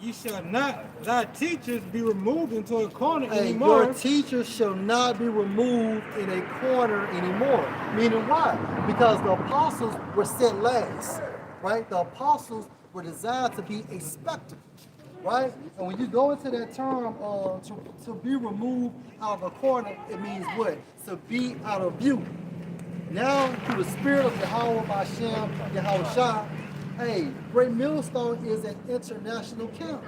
E: ye shall not, thy teachers be removed into a corner
C: Hey,
E: anymore.
C: your teachers shall not be removed in a corner anymore. Meaning why? Because the apostles were set last, right? The apostles were designed to be a spectacle, right? And when you go into that term, to be removed out of a corner, it means what? To be out of view. Now, through the spirit of Yahweh Hashem, Yahushua, hey, Great Millstone is an international camp,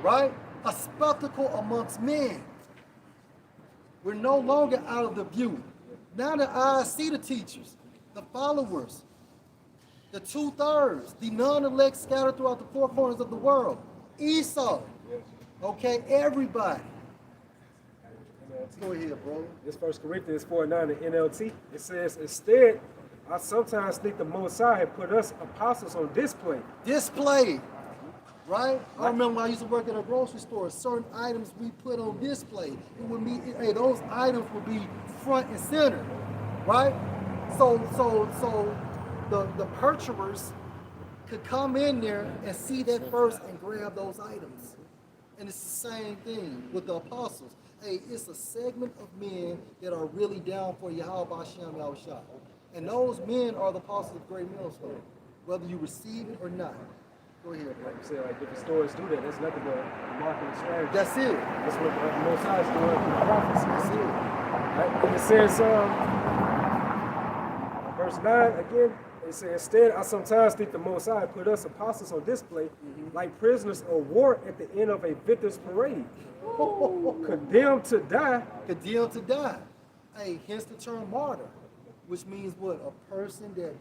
C: right? A spectacle amongst men. We're no longer out of the view. Now the eyes see the teachers, the followers, the 2/3, the non-elect scattered throughout the four corners of the world. Esau, okay, everybody. Go ahead, bro.
F: This 1 Corinthians 4:9 in NLT, it says, instead, I sometimes think the Most High had put us apostles on display.
C: Display, right? I remember when I used to work at a grocery store, certain items we put on display. It would be, hey, those items would be front and center, right? So the purchasers could come in there and see that first and grab those items. And it's the same thing with the apostles. Hey, it's a segment of men that are really down for Yahweh Hashem Yahushua. And those men are the apostles of Great Millstone, whether you receive it or not. Go ahead, bro.
F: Like you said, like different stories do that. That's nothing but marketing strategy.
C: That's it.
F: That's what the Most High is doing through the prophets.
C: That's it.
F: Right? And it says, verse 9 again, it says, instead, I sometimes think the Most High put us apostles on display like prisoners of war at the end of a victor's parade. Condemned to die.
C: Condemned to die. Hey, hence the term martyr, which means what? A person that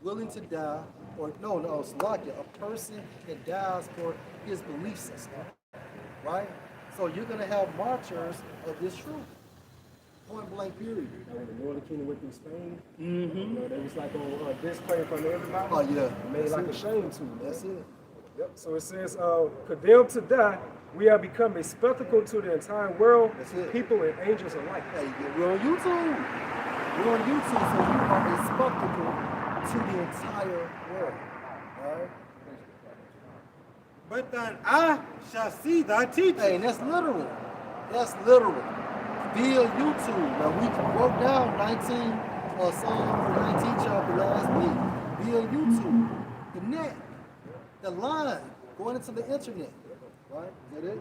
C: willing to die, or it's like it, a person that dies for his belief system, right? So you're gonna have martyrs of this truth. Point blank period.
F: When the Northern Kingdom went through Spain,
C: Mm-hmm.
F: you know, they was like on display in front of everybody.
C: Oh yeah.
F: It made
C: That's
F: like
C: it.
F: a shame to them.
C: That's it.
F: Yep. So it says, condemned to die, we have become a spectacle to the entire world,
C: That's it.
F: people and angels alike.
C: Hey, we're on YouTube. We're on YouTube, so we are a spectacle to the entire world. Right?
E: But thine eye shall see thy teacher.
C: Hey, and that's literal. That's literal. Via YouTube. Now we broke down 19 Psalm 19 chapter last week. Via YouTube. The net. The line. Going into the internet. Right? Is that it?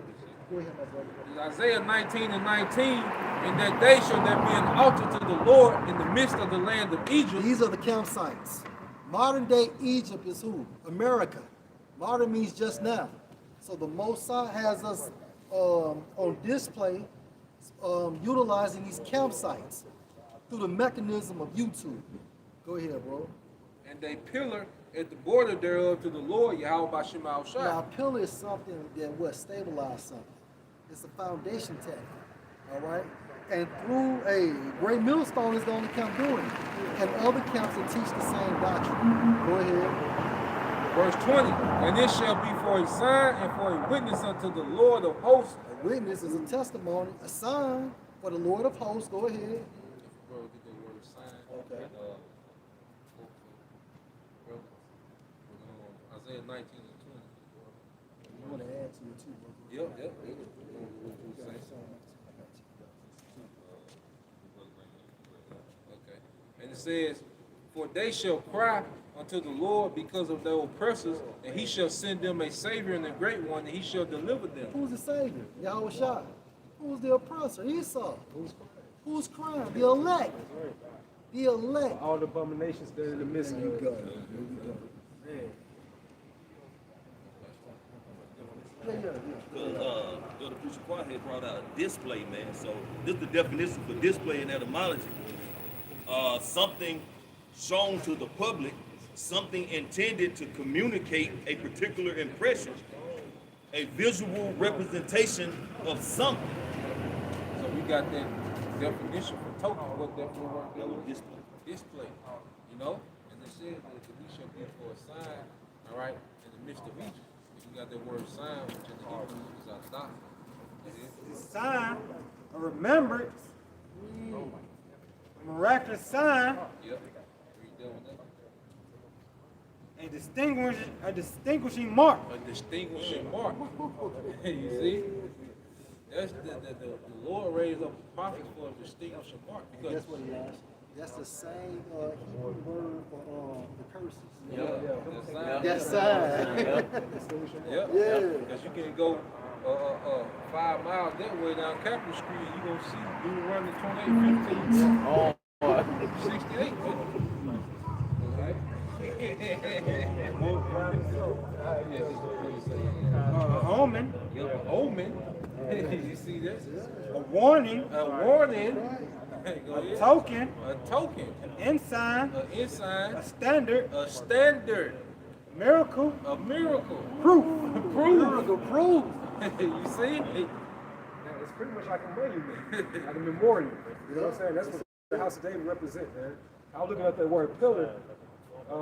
C: Go ahead, my brother.
B: Isaiah 19 and 19, in that day shall there be an altar to the Lord in the midst of the land of Egypt.
C: These are the campsites. Modern day Egypt is who? America. Modern means just now. So the Most High has us on display utilizing these campsites through the mechanism of YouTube. Go ahead, bro.
B: And they pillar at the border thereof to the Lord, Yahweh Bashim
C: Now,
B: Shai.
C: a pillar is something that will stabilize something. It's a foundation tech. All right? And through a great millstone is the only camp doing it. And other camps that teach the same doctrine. Go ahead.
B: Verse 20, and it shall be for a sign and for a witness unto the Lord of hosts.
C: A witness is a testimony, a sign for the Lord of hosts. Go ahead.
B: Bro, get the word sign.
C: Okay.
B: Isaiah 19 and 20.
C: You want to add to it too, bro?
B: Yep. Okay. And it says, for they shall cry unto the Lord because of their oppressors, and he shall send them a Savior and a great one, and he shall deliver them.
C: Who's the Savior? Yahweh Shai. Who's the oppressor? Esau. Who's crying? The elect. The elect.
F: All the abominations that are in the midst of
C: There you
F: it.
C: go. There you go. Man.
A: Because the preacher Quad had brought out a display, man. So this is the definition for display in etymology. Something shown to the public, something intended to communicate a particular impression, a visual representation of something.
B: So we got that definition for token. What definitely worked
A: That was
B: out?
A: display.
B: Display. You know? And it says that we shall be for a sign, all right, in the midst of Egypt. You got that word sign, which in the Hebrew is a dot.
E: The sign, a remembrance, a miraculous sign,
B: Yep. Read that one there.
E: a distinguishing mark.
B: A distinguishing mark. You see? That's the Lord raised up prophets for a distinguishing mark. Because
C: That's what he asked. That's the same Hebrew word for the curses.
B: that sign.
C: That sign.
B: Yep.
C: Yeah.
B: Because you can go 5 miles that way down Capitol Street, and you're going to see Deuteronomy 28:15. 68.
E: Omen,
B: Omen. You see this?
E: a warning,
B: A warning. Go
E: a
B: ahead.
E: token,
B: A token.
E: an ensign,
B: An ensign.
E: a standard,
B: A standard.
E: miracle,
B: A miracle.
E: proof.
C: Miracle proof.
B: You see?
F: It's pretty much like a monument, like a memorial. You know what I'm saying? That's what the House of David represents, man. I was looking at that word pillar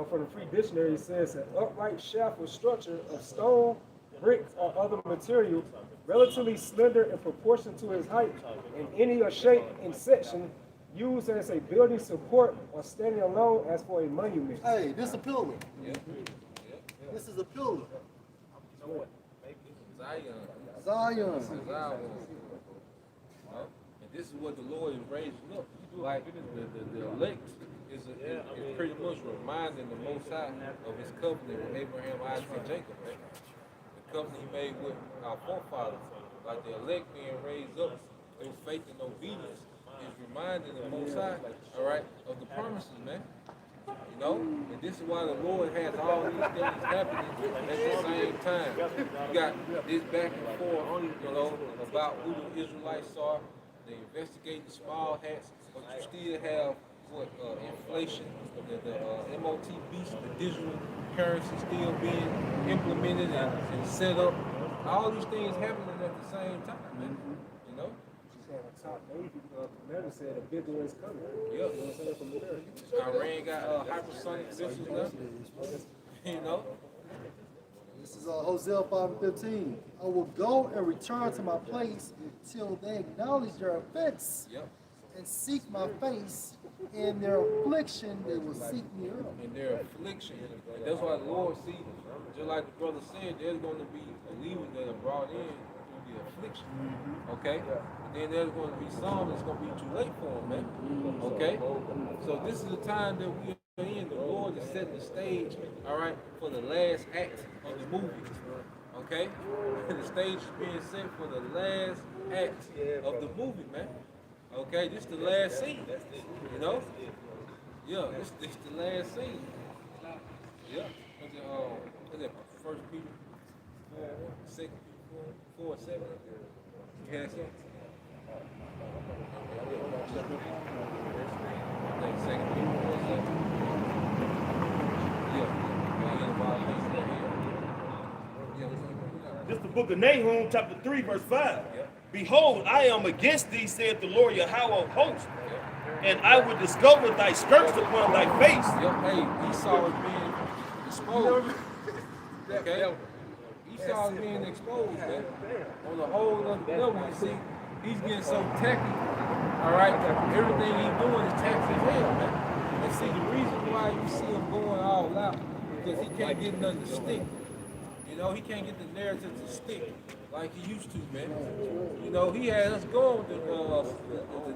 F: from the Free Dictionary. It says an upright shaft or structure of stone, bricks, or other material, relatively slender in proportion to its height, in any or shape and section, used as a building support or standing alone as for a monument.
C: Hey, this is a pillar. This is a pillar.
B: Zion.
C: Zion.
B: This is our one. And this is what the Lord is raising up. Like the elect is pretty much reminding the Most High of his covenant with Abraham, Isaac, and Jacob. Right? The covenant he made with our forefathers. Like the elect being raised up through faith and obedience is reminding the Most High, all right, of the promises, man. You know, and this is why the Lord has all these things happening at the same time. You got this back and forth, you know, about who the Israelites are. They investigate the small hats, but you still have what inflation, the MOT beast, the digital currency still being implemented and set up. All these things happening at the same time, man. You know.
F: Top Navy commander said a big one is coming.
B: Yep.
F: You know what I'm saying? From there.
B: Iran got hypersonic missiles now. You know.
C: This is Hosea 5:15. I will go and return to my place till they acknowledge their offense
B: Yep.
C: and seek my face. In their affliction, they will seek me early.
B: In their affliction. And that's why the Lord see, just like the brother said, there's going to be believers that are brought in through the affliction. Okay? And then there's going to be some that's going to be too late for them, man. Okay? So this is the time that we are in. The Lord is setting the stage, all right, for the last act of the movie. Okay? The stage is being set for the last act of the movie, man. Okay, this is the last scene. You know? Yeah, this the last scene. Yeah. What's that? First Peter 4, 2 Peter 4, 7. You had something? I think 2 Peter 4, 7.
A: This is the book of Nahum, chapter 3, verse 5. Behold, I am against thee, saith the Lord Yahweh of hosts, and I will discover thy skirts upon thy face.
B: Hey, Esau is being exposed. Okay? Esau is being exposed, man. On the whole other level, you see, he's getting so tacky. Alright? Everything he's doing is tacky as hell, man. And see, the reason why you see him going all out, because he can't get nothing to stick. You know, he can't get the narrative to stick like he used to, man. You know, he had us going to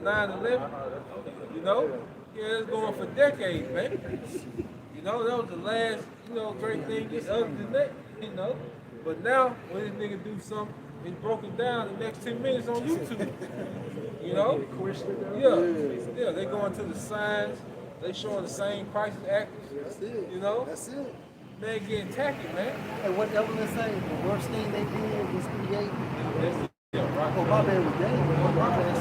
B: 9/11. You know, he had us going for decades, man. You know, that was the last, great thing. Other than that, But now, when this nigga do something, it's broken down the next 10 minutes on YouTube. You know? Yeah, they going to the signs. They showing the same crisis actors.
C: That's it.
B: You know?
C: That's it.
B: Man getting tacky, man.
C: And what Evelyn saying, the worst thing they did was create.
B: Right.
C: Oh, my bad was Daniel. Oh, my bad,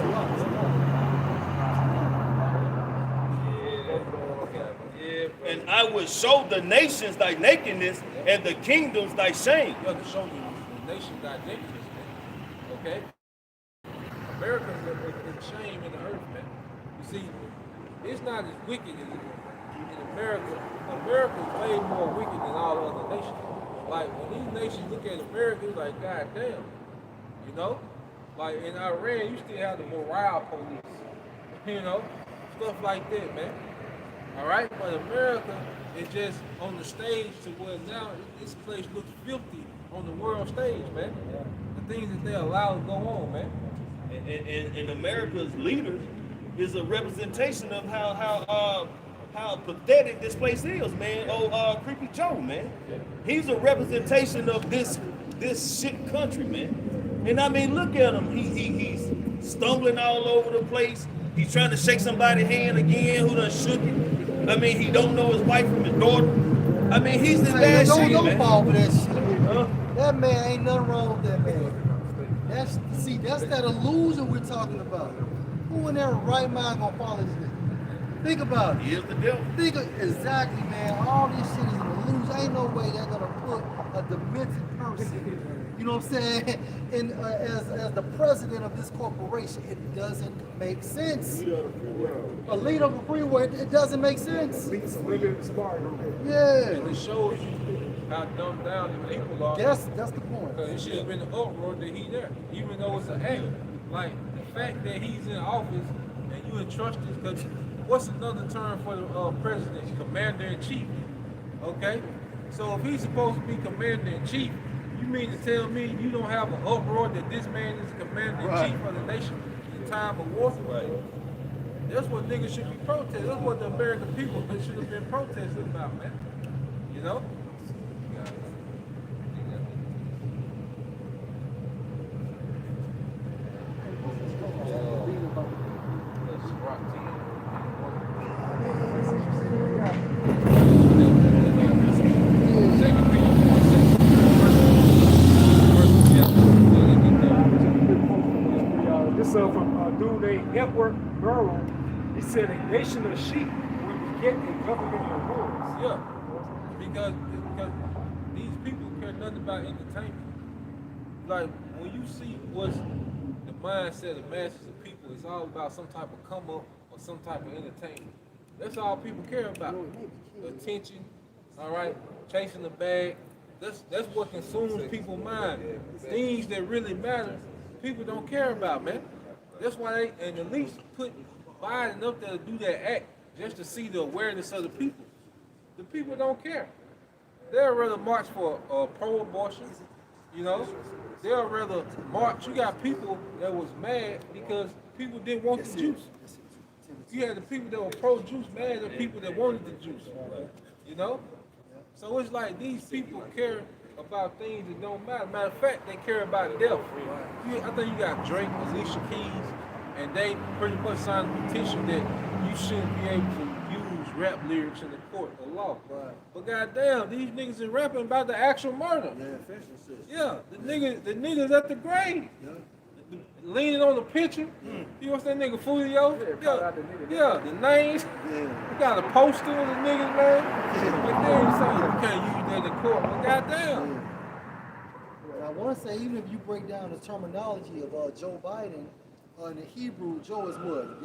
A: And I will show the nations thy nakedness and the kingdoms thy shame.
B: You have to show the nation thy nakedness, man. Okay? America's in shame in the earth, man. You see, it's not as wicked as in America. America's way more wicked than all other nations. Like, when these nations look at America, it's like, God damn. You know? Like, in Iran, you still have the morale police. You know? Stuff like that, man. Alright? But America is just on the stage to where now this place looks filthy on the world stage, man. The things that they allow to go on, man.
A: And America's leaders is a representation of how pathetic this place is, man. Creepy Joe, man. He's a representation of this shit country, man. And I mean, look at him. He's stumbling all over the place. He's trying to shake somebody's hand again who done shook it. I mean, he don't know his wife from his daughter. I mean, he's in bad shape, man.
C: Don't fall for that shit. That man ain't nothing wrong with that man. That's that illusion we're talking about. Who in their right mind gonna follow this nigga? Think about it.
A: He is the devil.
C: Exactly, man. All this shit is an illusion. Ain't no way they're gonna put a demented person, you know what I'm saying, as the president of this corporation. It doesn't make sense. A leader of a freeway, it doesn't make sense. Yeah.
B: And it shows you how dumbed down the people are.
C: That's the point.
B: Because it should have been an uproar that he there, even though it's an act. Like, the fact that he's in office and you entrust this, because what's another term for the president? Commander-in-chief. Okay? So if he's supposed to be commander-in-chief, you mean to tell me you don't have an uproar that this man is commander-in-chief of the nation in time of war? Right. That's what niggas should be protesting. That's what the American people should have been protesting about, man. You know?
F: This from a dude named Edward Burrow. He said a nation of sheep will beget a government of wolves.
B: Yeah, because these people care nothing about entertainment. Like, when you see what's the mindset of masses of people, it's all about some type of come up or some type of entertainment. That's all people care about. Attention, all right, chasing the bag. That's what consumes people's mind. Things that really matter, people don't care about, man. That's why they, and at least put Biden up there to do that act just to see the awareness of the people. The people don't care. They'll rather march for pro-abortion, you know. They'll rather march. You got people that was mad because people didn't want the juice. You had the people that were pro-juice mad at the people that wanted the juice, you know. So it's like these people care about things that don't matter. Matter of fact, they care about death. I think you got Drake, Alicia Keys, and they pretty much signed a petition that you shouldn't be able to use rap lyrics in the court of law.
C: Right.
B: But goddamn, these niggas is rapping about the actual murder. Yeah, the niggas at the grave. Leaning on the picture. You watch that nigga Fulio? Yeah, the names. You got a poster of the niggas, man. But then you say you can't use that in court. Well, goddamn.
C: And I want to say, even if you break down the terminology of Joe Biden, in the Hebrew, Joe is what?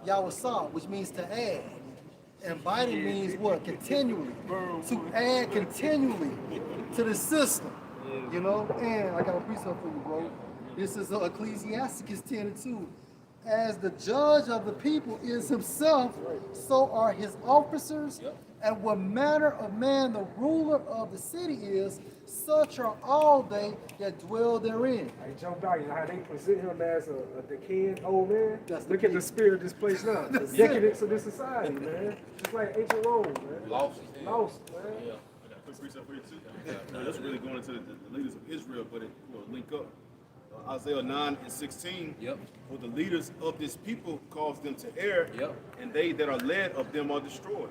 C: Yahweh, which means to add. And Biden means what? Continually. To add continually to the system. You know? And I got a precept for you, bro. This is Ecclesiasticus 10:2. As the judge of the people is himself, so are his officers. And what manner of man the ruler of the city is, such are all they that dwell therein.
F: Hey, Joe Biden, how they present him as a decaying old man.
C: That's
F: Look
C: the
F: at the spirit of this place now. The decadence of this society, man. Just like ancient Rome, man.
B: Lost,
F: man.
I: I got a quick precept for you too. That's really going into the leaders of Israel, but it will link up. Isaiah 9:16. For the leaders of this people cause them to err. And they that are led of them are destroyed.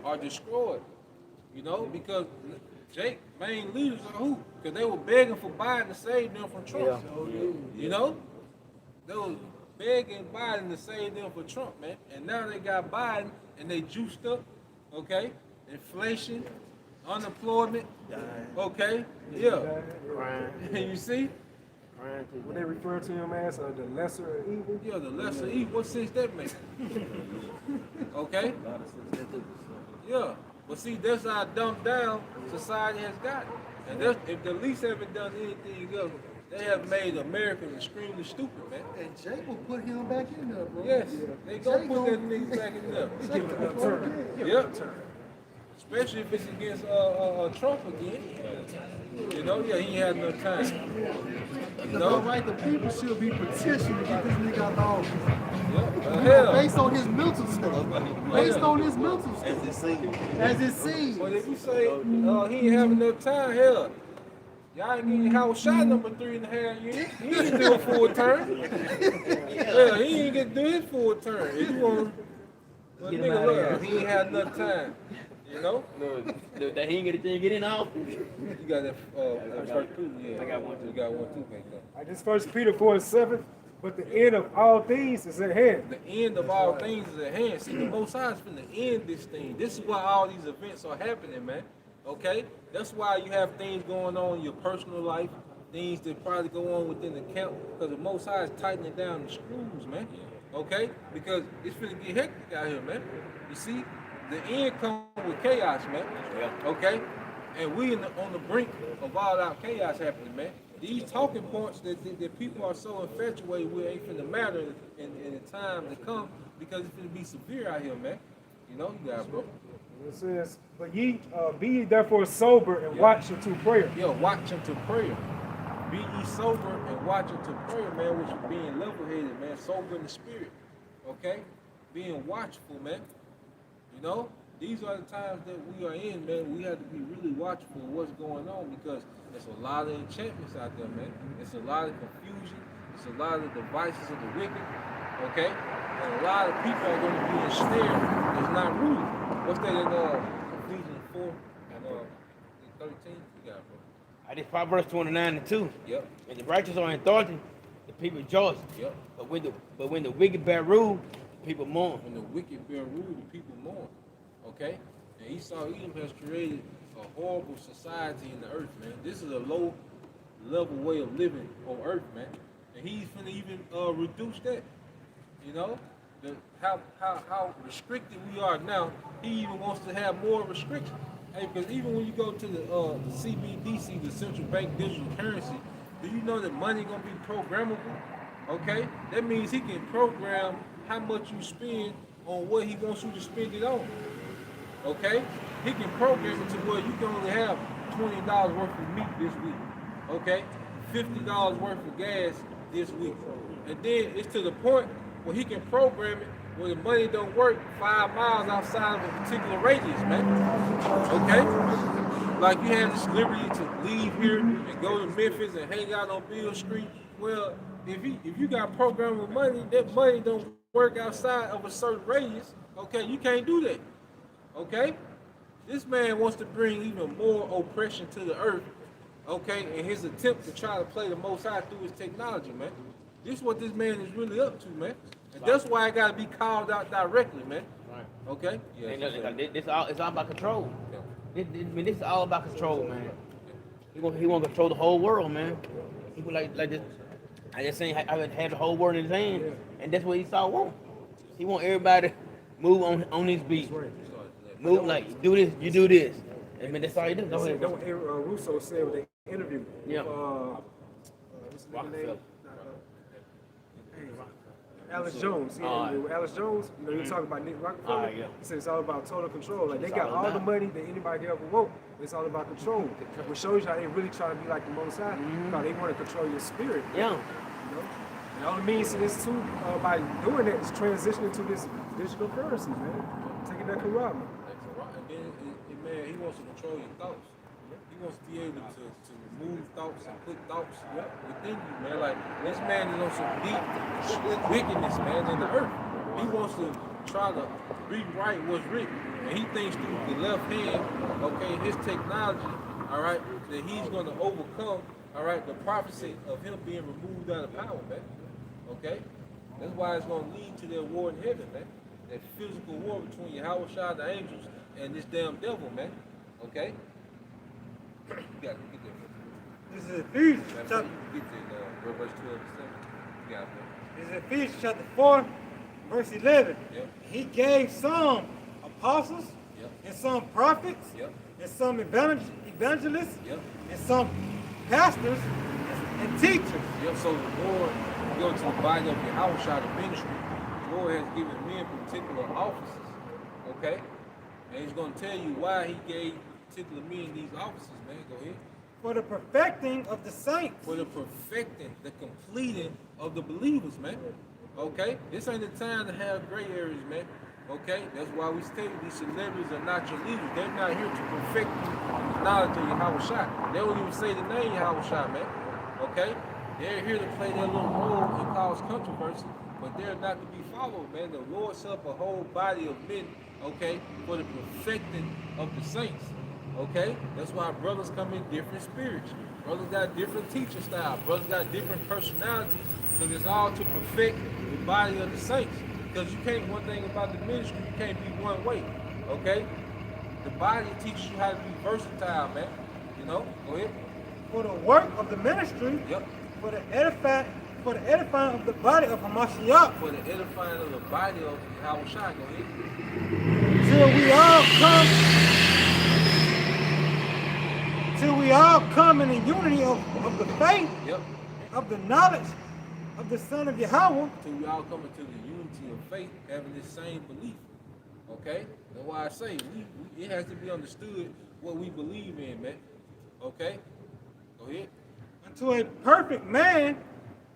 B: You know, because Jake main leaders are who? Because they were begging for Biden to save them from Trump. You know? They were begging Biden to save them from Trump, man. And now they got Biden and they juiced up, okay? Inflation, unemployment, okay? Yeah. You see?
F: When they refer to him as the lesser of evil.
B: Yeah, the lesser evil. What sense that makes? Okay? Yeah. But see, that's how dumbed down society has gotten. And if the least haven't done anything else, they have made Americans extremely stupid, man.
C: And Jake will put him back in there, bro.
B: Yes, they gonna put that nigga back in there. Yep. Especially if it's against Trump again. You know, yeah, he had no time. You know,
C: right? The people should be petitioning to get this nigga out of office.
B: Hell.
C: Based on his mental state. Based on his mental state. As it seems.
B: But if you say he ain't having enough time, hell, y'all ain't getting Howard shot number 3.5 years. He ain't do a full term. Yeah, he ain't get to do his full term. If you want, but nigga, look, he ain't had enough time. You know?
D: That he ain't get to get in office.
B: You got that first two? Yeah. I got one too. You got one too, man.
F: This 1 Peter 4:7. But the end of all things is at hand.
B: The end of all things is at hand. See, the Most High is finna end this thing. This is why all these events are happening, man. Okay? That's why you have things going on in your personal life, things that probably go on within the camp, because the Most High is tightening down the screws, man. Okay? Because it's finna get hectic out here, man. You see, the end comes with chaos, man. Okay? And we on the brink of all out chaos happening, man. These talking points that people are so infatuated with ain't finna matter in the time to come, because it's finna be severe out here, man. You know, you guys, bro.
F: It says, but ye be ye therefore sober and watch unto prayer.
B: Yeah, watch unto prayer. Be ye sober and watch unto prayer, man, which is being level-headed, man, sober in the spirit. Okay? Being watchful, man. You know? These are the times that we are in, man. We have to be really watchful of what's going on, because there's a lot of enchantments out there, man. It's a lot of confusion. It's a lot of devices of the wicked, okay? And a lot of people are going to be ensnared that's not rooted. What's that in Ephesians 4 and 13? You got it, bro.
D: I just find verse 29 and 2.
B: Yep.
D: And the righteous are in authority, the people rejoice.
B: Yep.
D: But when the wicked bear rule, the people mourn.
B: When the wicked bear rule, the people mourn. Okay? And Esau Edom has created a horrible society in the earth, man. This is a low level way of living on earth, man. And he's finna even reduce that. You know? How restricted we are now, he even wants to have more restrictions. Hey, because even when you go to the CBDC, the central bank digital currency, do you know that money gonna be programmable? Okay? That means he can program how much you spend on what he wants you to spend it on. Okay? He can program it to where you can only have $20 worth of meat this week. Okay? $50 worth of gas this week. And then it's to the point where he can program it where the money don't work 5 miles outside of a particular radius, man. Okay? Like you have this liberty to leave here and go to Memphis and hang out on Beale Street. Well, if you got programmable money, that money don't work outside of a certain radius. Okay, you can't do that. Okay? This man wants to bring even more oppression to the earth, okay, in his attempt to try to play the Most High through his technology, man. This is what this man is really up to, man. And that's why I got to be called out directly, man.
D: Right.
B: Okay? Yeah.
D: It's all about control. This is all about control, man. He want to control the whole world, man. He was like this. I just saying, I would have the whole world in his hand, and that's what Esau want. He want everybody to move on his beat. Move like do this, you do this. I mean, that's all he does. Go ahead, bro.
F: Russo said with the interview.
D: Yeah.
F: What's his name? Alex Jones. With Alex Jones, you know, he was talking about Nick Rockefeller.
D: Yeah.
F: He said it's all about total control. Like they got all the money that anybody could ever want. It's all about control. Which shows you how they really try to be like the Most High. Because they want to control your spirit.
D: Yeah.
F: You know? And all the means to this too, by doing that, is transitioning to this digital currency, man. Taking that Quran.
B: And then, man, he wants to control your thoughts. He wants to be able to remove thoughts and put thoughts within you, man. Like, this man is on some deep wickedness, man, in the earth. He wants to try to rewrite what's written. And he thinks through the left hand, okay, his technology, all right, that he's going to overcome, all right, the prophecy of him being removed out of power, man. Okay? That's why it's going to lead to that war in heaven, man. That physical war between Yahweh Shai, the angels, and this damn devil, man. Okay? You got to get there.
E: This is Ephesians chapter.
B: Get there, verse 12 and 7. You got it, man.
E: This is Ephesians chapter 4, verse 11.
B: Yep.
E: He gave some apostles,
B: Yep.
E: and some prophets,
B: Yep.
E: and some evangelists,
B: Yep.
E: and some pastors and teachers.
B: Yep. So the Lord, you go to the body of Yahweh Shai, the ministry. The Lord has given men particular offices. Okay? And he's going to tell you why he gave particular men these offices, man. Go ahead.
E: For the perfecting of the saints.
B: For the perfecting, the completing of the believers, man. Okay? This ain't the time to have gray areas, man. Okay? That's why we say these celebrities are not your leaders. They're not here to perfect you in the knowledge of Yahweh Shai. They don't even say the name Yahweh Shai, man. Okay? They're here to play their little role and cause controversy, but they're not to be followed, man. The Lord set up a whole body of men, okay, for the perfecting of the saints. Okay? That's why brothers come in different spirits. Brothers got different teaching style. Brothers got different personalities, because it's all to perfect the body of the saints. Because you can't, one thing about the ministry, you can't be one way. Okay? The body teaches you how to be versatile, man. You know? Go ahead.
E: For the work of the ministry.
B: Yep.
E: For the edifying of the body of Hamashiach.
B: For the edifying of the body of Yahweh Shai. Go ahead.
E: Till we all come in the unity of the faith.
B: Yep.
E: Of the knowledge of the Son of Yahweh.
B: Till we all come into the unity of faith, having this same belief. Okay? That's why I say it has to be understood what we believe in, man. Okay? Go ahead.
E: Unto a perfect man,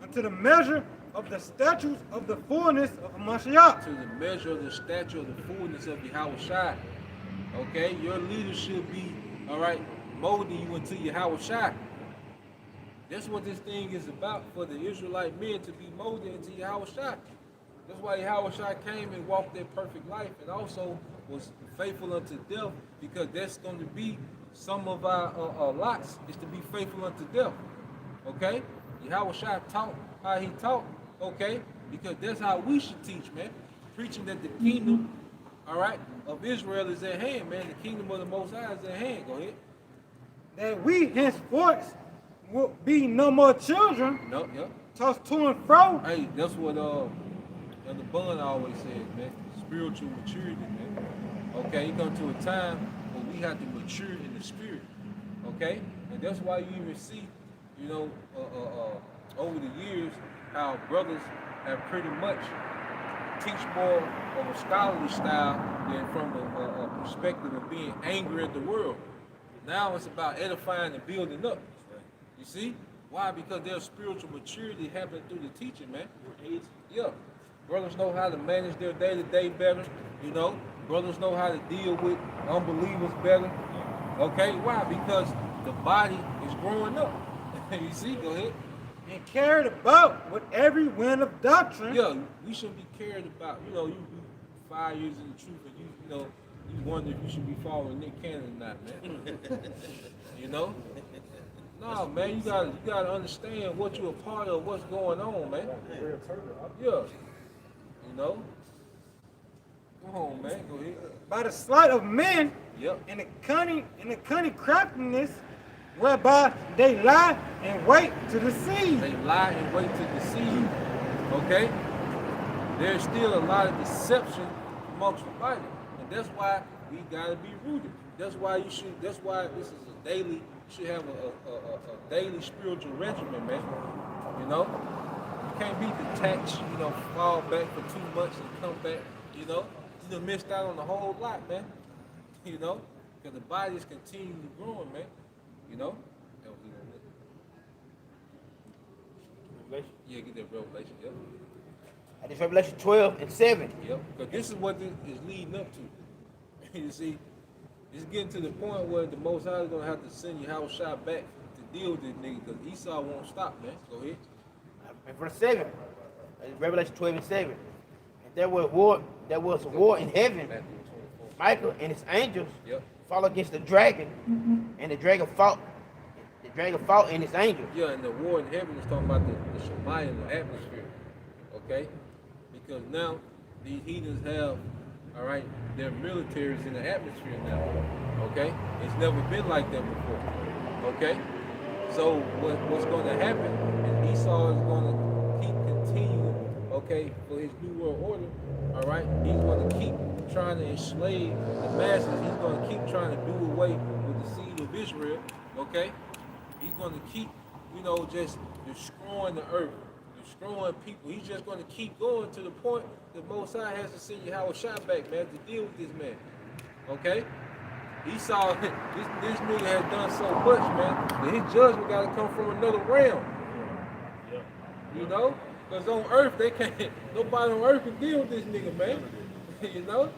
E: unto the measure of the statutes of the fullness of Mashiach.
B: To the measure of the stature of the fullness of Yahweh Shai. Okay? Your leader should be, all right, molding you into Yahweh Shai. That's what this thing is about, for the Israelite men to be molded into Yahweh Shai. That's why Yahweh Shai came and walked that perfect life, and also was faithful unto death, because that's going to be some of our lots, is to be faithful unto death. Okay? Yahweh Shai taught how he taught, okay? Because that's how we should teach, man. Preaching that the kingdom, all right, of Israel is at hand, man. The kingdom of the Most High is at hand. Go ahead.
E: That we henceforth will be no more children,
B: No, yeah.
E: tossed to and fro.
B: Hey, that's what the Bun always says, man. Spiritual maturity, man. Okay, you come to a time where we have to mature in the spirit. Okay? And that's why you even see, you know, over the years, how brothers have pretty much teach more of a scholarly style than from a perspective of being angry at the world. Now it's about edifying and building up. You see? Why? Because there's spiritual maturity happening through the teaching, man. Yeah. Brothers know how to manage their day-to-day better. You know? Brothers know how to deal with unbelievers better. Okay? Why? Because the body is growing up. You see? Go ahead.
E: And carried about with every wind of doctrine.
B: Yeah, we shouldn't be cared about, you 5 years in the truth and you wonder if you should be following Nick Cannon or not, man. You know? No, man, you gotta understand what you're a part of, what's going on, man. Yeah. You know? Come on, man, go ahead.
E: By the sleight of men,
B: Yep.
E: and the cunning craftiness, whereby they lie and wait to deceive.
B: They lie and wait to deceive. Okay? There's still a lot of deception amongst the body. And that's why we gotta be rooted. That's why this is a daily, you should have a daily spiritual regimen, man. You know? You can't be detached, fall back for 2 months and come back, you done missed out on a whole lot, man. You know? Because the body is continually growing, man. You know?
D: Revelation.
B: Yeah, get that revelation, yep.
D: And it's Revelation 12 and 7.
B: Yep, because this is what this is leading up to. You see, it's getting to the point where the Most High is going to have to send Yahushua back to deal with this nigga, because Esau won't stop, man. Go ahead.
D: And verse 7, Revelation 12 and 7. And there was war in heaven.
B: Matthew 24.
D: Michael and his angels
B: Yep.
D: fought against the dragon, and the dragon fought. The dragon fought and his angels.
B: Yeah, and the war in heaven is talking about the Shemayim, the atmosphere. Okay? Because now these heathens have, all right, their militaries in the atmosphere now. Okay? It's never been like that before. Okay? So what's going to happen is Esau is going to keep continuing, okay, for his new world order. All right? He's going to keep trying to enslave the masses. He's going to keep trying to do away with the seed of Israel. Okay? He's going to keep, just destroying the earth, destroying people. He's just going to keep going to the point that Most High has to send Yahushua back, man, to deal with this man. Okay? Esau, this nigga has done so much, man, that his judgment got to come from another realm. You know? Because on earth, nobody on earth can deal with this nigga, man. You know?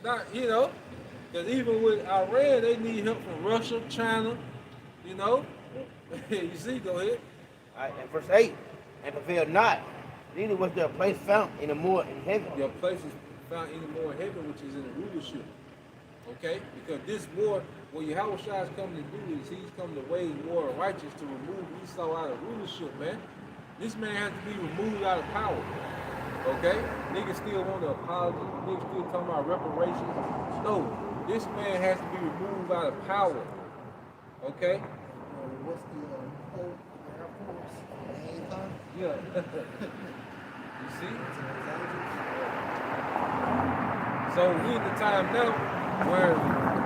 B: Not, because even with Iran, they need help from Russia, China, You see, go ahead.
D: All right, and verse 8, and prevail not, neither was there a place found any more in heaven.
B: Your place is found any more in heaven, which is in the rulership. Okay? Because this war, what Yahushua is coming to do is he's coming to wage war of righteous to remove Esau out of rulership, man. This man has to be removed out of power. Okay? Niggas still want to apology. Niggas still talking about reparations. No, this man has to be removed out of power. Okay?
C: What's the quote in Air Force? Anytime?
B: Yeah. You see? So we at the time now where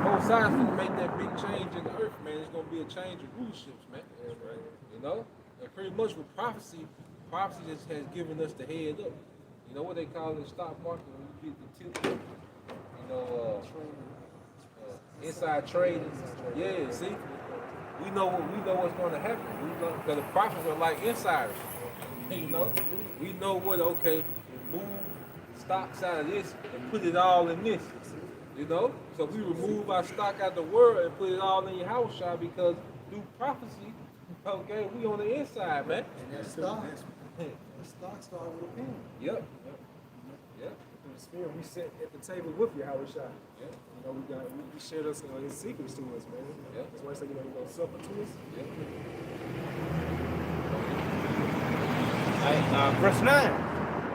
B: both sides going to make that big change in the earth, man. It's going to be a change of rulerships, man. That's right. And pretty much with prophecy just has given us the head up. You know what they call it, stock market when you get the tip? Inside trading. Yeah, see? We know what's going to happen. We know because the prophets are like insiders. We know what. Okay, remove stocks out of this and put it all in this. So we remove our stock out the world and put it all in your house shop because through prophecy, okay, we on the inside, man.
C: And that stock started with a pen.
B: Yep.
F: In the spirit, we sit at the table with Yahushua.
B: Yeah.
F: We shared his secrets to us, man.
B: Yeah.
F: That's why I say, he gonna suffer to us.
B: Yep.
D: All right, verse 9,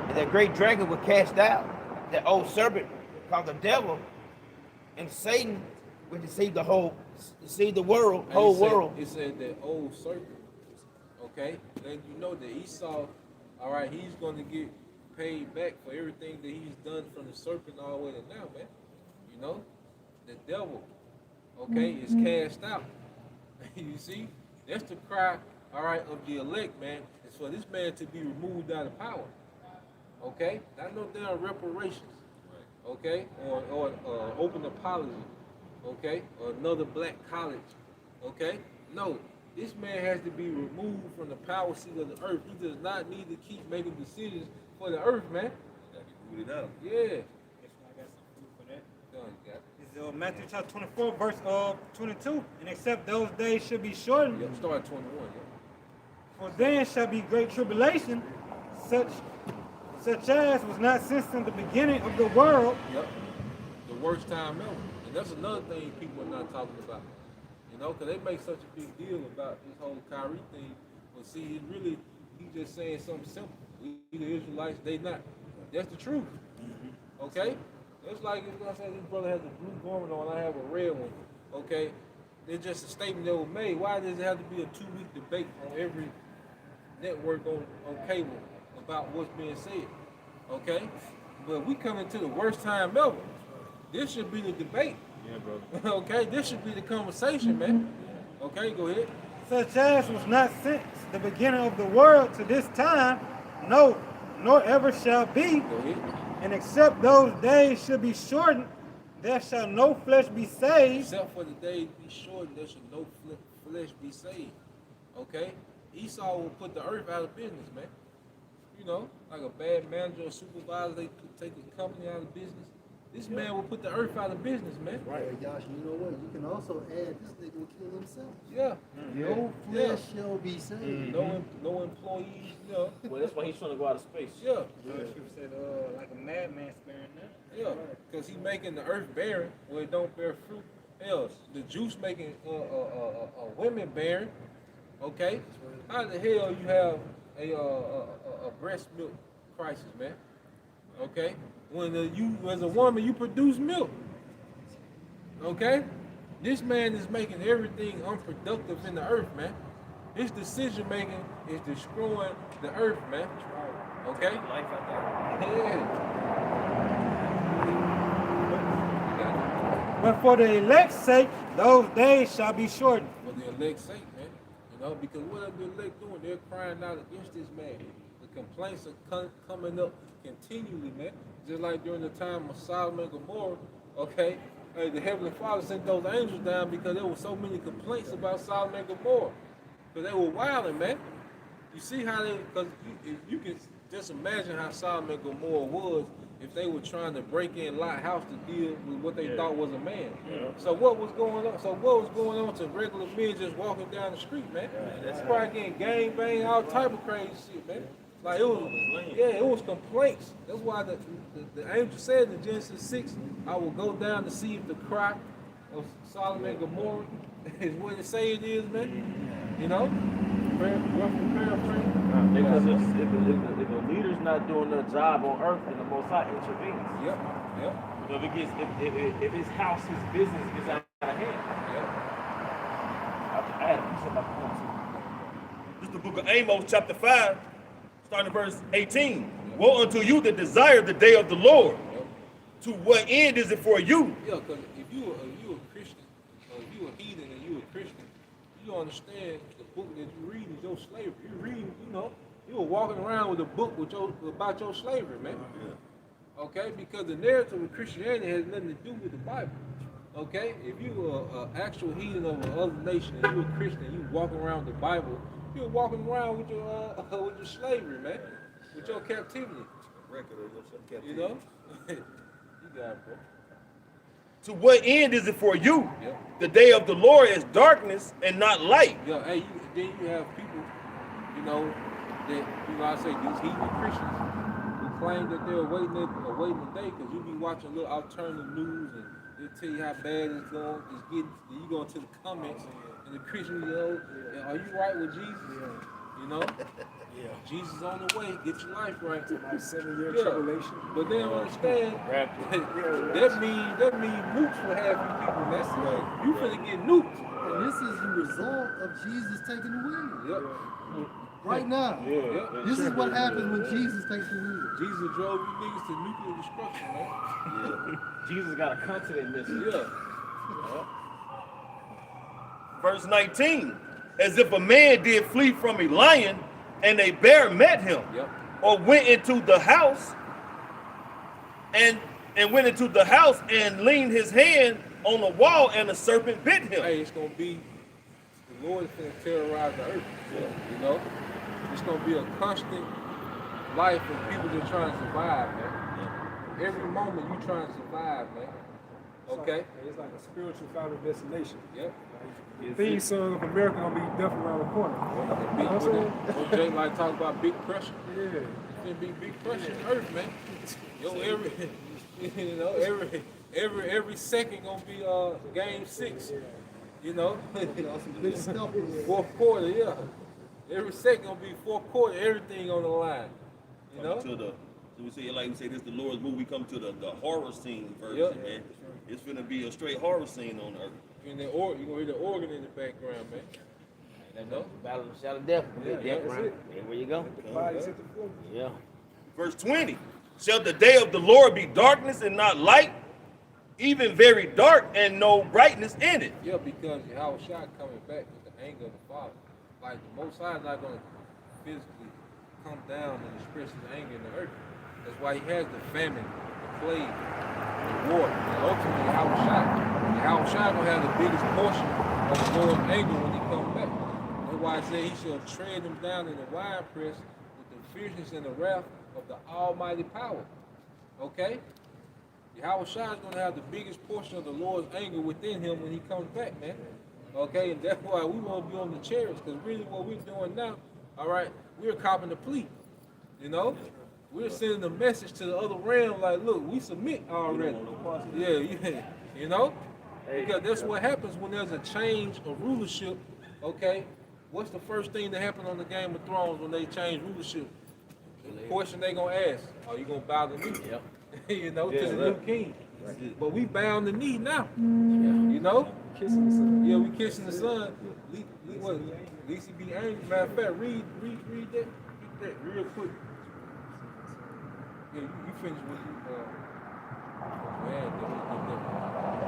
D: and that great dragon was cast out, that old serpent called the devil, and Satan, which deceived the whole world.
B: It said that old serpent, okay? Then you know that Esau, all right, he's going to get paid back for everything that he's done from the serpent all the way to now, man. The devil, okay, is cast out. You see? That's the cry, all right, of the elect, man. It's for this man to be removed out of power. Okay, not no damn reparations. Okay, or open apology. Okay, or another black college. Okay, no, this man has to be removed from the power seat of the earth. He does not need to keep making decisions for the earth, man.
A: Root it out.
B: Yeah.
E: Yes, I got some food for that.
B: Done, got it.
E: It's Matthew chapter 24, verse 22. And except those days should be shortened,
B: Yep, start at 21. Yep.
E: for then shall be great tribulation, such as was not since in the beginning of the world.
B: Yep. The worst time ever. And that's another thing people are not talking about. You know, because they make such a big deal about this whole Kyrie thing. But see, he's just saying something simple. We the Israelites, they not. That's the truth. Okay? It's like if I say this brother has a blue garment on, I have a red one. Okay? It's just a statement that was made. Why does it have to be a 2-week debate on every network on cable about what's being said? Okay? But we come into the worst time ever. This should be the debate.
G: Yeah, brother.
B: Okay? This should be the conversation, man. Okay, go ahead.
E: Such as was not since the beginning of the world to this time, no, nor ever shall be.
B: Go ahead.
E: And except those days should be shortened, there shall no flesh be saved.
B: Except for the days be short, there should no flesh be saved. Okay? Esau will put the earth out of business, man. You know, like a bad manager or supervisor, they could take a company out of business. This man will put the earth out of business, man.
C: Right. Josh, you know what? You can also add this nigga will kill himself.
B: Yeah.
C: No flesh shall be saved.
B: No employees, you know.
G: Well, that's why he's trying to go out of space.
B: Yeah.
E: People said, like a madman sparing that.
B: Yeah. Because he's making the earth barren where it don't bear fruit. Hell, the juice making women barren. Okay? How the hell you have a breast milk crisis, man? Okay? When you, as a woman, you produce milk. Okay? This man is making everything unproductive in the earth, man. His decision making is destroying the earth, man. Okay?
G: Life out there.
B: Yeah.
E: But for the elect's sake, those days shall be shortened.
B: For the elect's sake, man. You know, because what are the elect doing? They're crying out against this man. The complaints are coming up continually, man. Just like during the time of Sodom and Gomorrah, okay? Hey, the Heavenly Father sent those angels down because there were so many complaints about Sodom and Gomorrah. Because they were wilding, man. You see how they, because you can just imagine how Sodom and Gomorrah was if they were trying to break in Lot's house to deal with what they thought was a man.
G: Yeah.
B: So what was going on? So what was going on to regular men just walking down the street, man? That's probably getting gang bang, all type of crazy shit, man. Like it was, yeah, it was complaints. That's why the angel said in Genesis 6, I will go down to see if the cry of Sodom and Gomorrah is what it say it is, man. You know? Paraphrase.
G: Because if the leader's not doing their job on earth, then the Most High intervenes.
B: Yep.
G: You know, if his house, his business gets out of hand. I had a piece of my phone too.
A: This is the book of Amos, chapter 5, starting at verse 18. Woe unto you that desire the day of the Lord. To what end is it for you?
B: Yeah, because if you a Christian, or if you a heathen and you a Christian, you understand the book that you read is your slavery. You reading, you know, you were walking around with a book with about your slavery, man. Okay, because the narrative of Christianity has nothing to do with the Bible. Okay, if you are an actual heathen of another nation and you're a Christian, you walking around with the Bible, you're walking around with your slavery, man, with your captivity. You know, you got it, bro.
A: To what end is it for you?
B: Yep.
A: The day of the Lord is darkness and not light.
B: Yeah, hey, then you have people, you know, that, you know, I say these heathen Christians who claim that they're awaiting the day because you be watching little alternative news and they'll tell you how bad it's going. It's getting, you go into the comments and the Christian, you know, are you right with Jesus? You know? Yeah. Jesus on the way, get your life right.
F: My 7-year tribulation.
B: But they don't understand. that means nukes for half you people. That's right. You finna get nuked.
C: And this is the result of Jesus taking the wheel.
B: Yep.
C: Right now.
G: Yeah.
C: This is what happens when Jesus takes the wheel.
B: Jesus drove you niggas to nuclear destruction, man.
G: Yeah. Jesus got a continent missing.
B: Yeah.
A: Verse 19. As if a man did flee from a lion and a bear met him, or went into the house and went into the house and leaned his hand on the wall, and the serpent bit him.
B: Hey, it's gonna be the Lord is gonna terrorize the earth. You know, it's gonna be a constant life of people that trying to survive, man. Every moment you trying to survive, man. Okay.
F: It's like a spiritual final destination.
B: Yep.
F: The theme song of America gonna be definitely around the corner. You know what I'm saying?
B: What Jay like talk about big pressure.
F: Yeah.
B: It's gonna be big pressure in the earth, man. Yo, every second gonna be game 6. You know, fourth quarter, yeah. Every second gonna be fourth quarter. Everything on the line. You know.
A: To the, so we say, like we say, this is the Lord's movie. We come to the horror scene version, man. It's gonna be a straight horror scene on earth.
B: And you gonna hear the organ in the background, man.
D: That's the battle of the shadow of death. Where you go?
F: The bodies hit the floor.
D: Yeah.
A: Verse 20. Shall the day of the Lord be darkness and not light, even very dark and no brightness in it?
B: Yeah, because Yahweh Shai coming back with the anger of the Father. Like the Most High is not going to physically come down and express his anger in the earth. That's why he has the famine, the plague, the war. And ultimately, Yahweh Shai going to have the biggest portion of the Lord's anger when he comes back. That's why I say he shall tread them down in the winepress with the fierceness and the wrath of the almighty power. Okay? Yahweh Shai is going to have the biggest portion of the Lord's anger within him when he comes back, man. Okay? And that's why we want to be on the chariots, because really what we're doing now, all right, we're copping the plea. You know? We're sending a message to the other realm like, look, we submit already. Yeah. You know? Because that's what happens when there's a change of rulership, okay? What's the first thing that happened on the Game of Thrones when they change rulership? The question they gonna ask, are you gonna bow the knee?
D: Yep.
B: You know, to the new king. Right. But we bow the knee now. You know?
F: Kissing the sun.
B: Yeah, we kissing the sun. At least he be angry. Matter of fact, read that real quick. Yeah, you finish with man,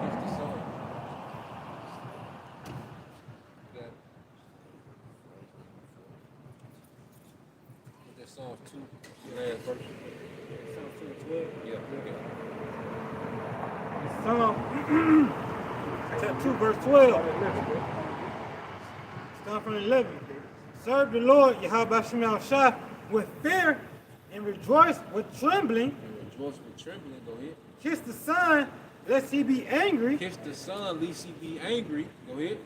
B: kiss the sun. Psalms 2, last verse. Psalms 2:12. Yeah,
E: Psalm chapter 2, verse 12. Start from 11. Serve the Lord, Yahweh Shem Shai, with fear and rejoice with trembling.
B: And rejoice with trembling, go ahead.
E: Kiss the Son, lest he be angry.
B: Kiss the Son, lest he be angry, go ahead.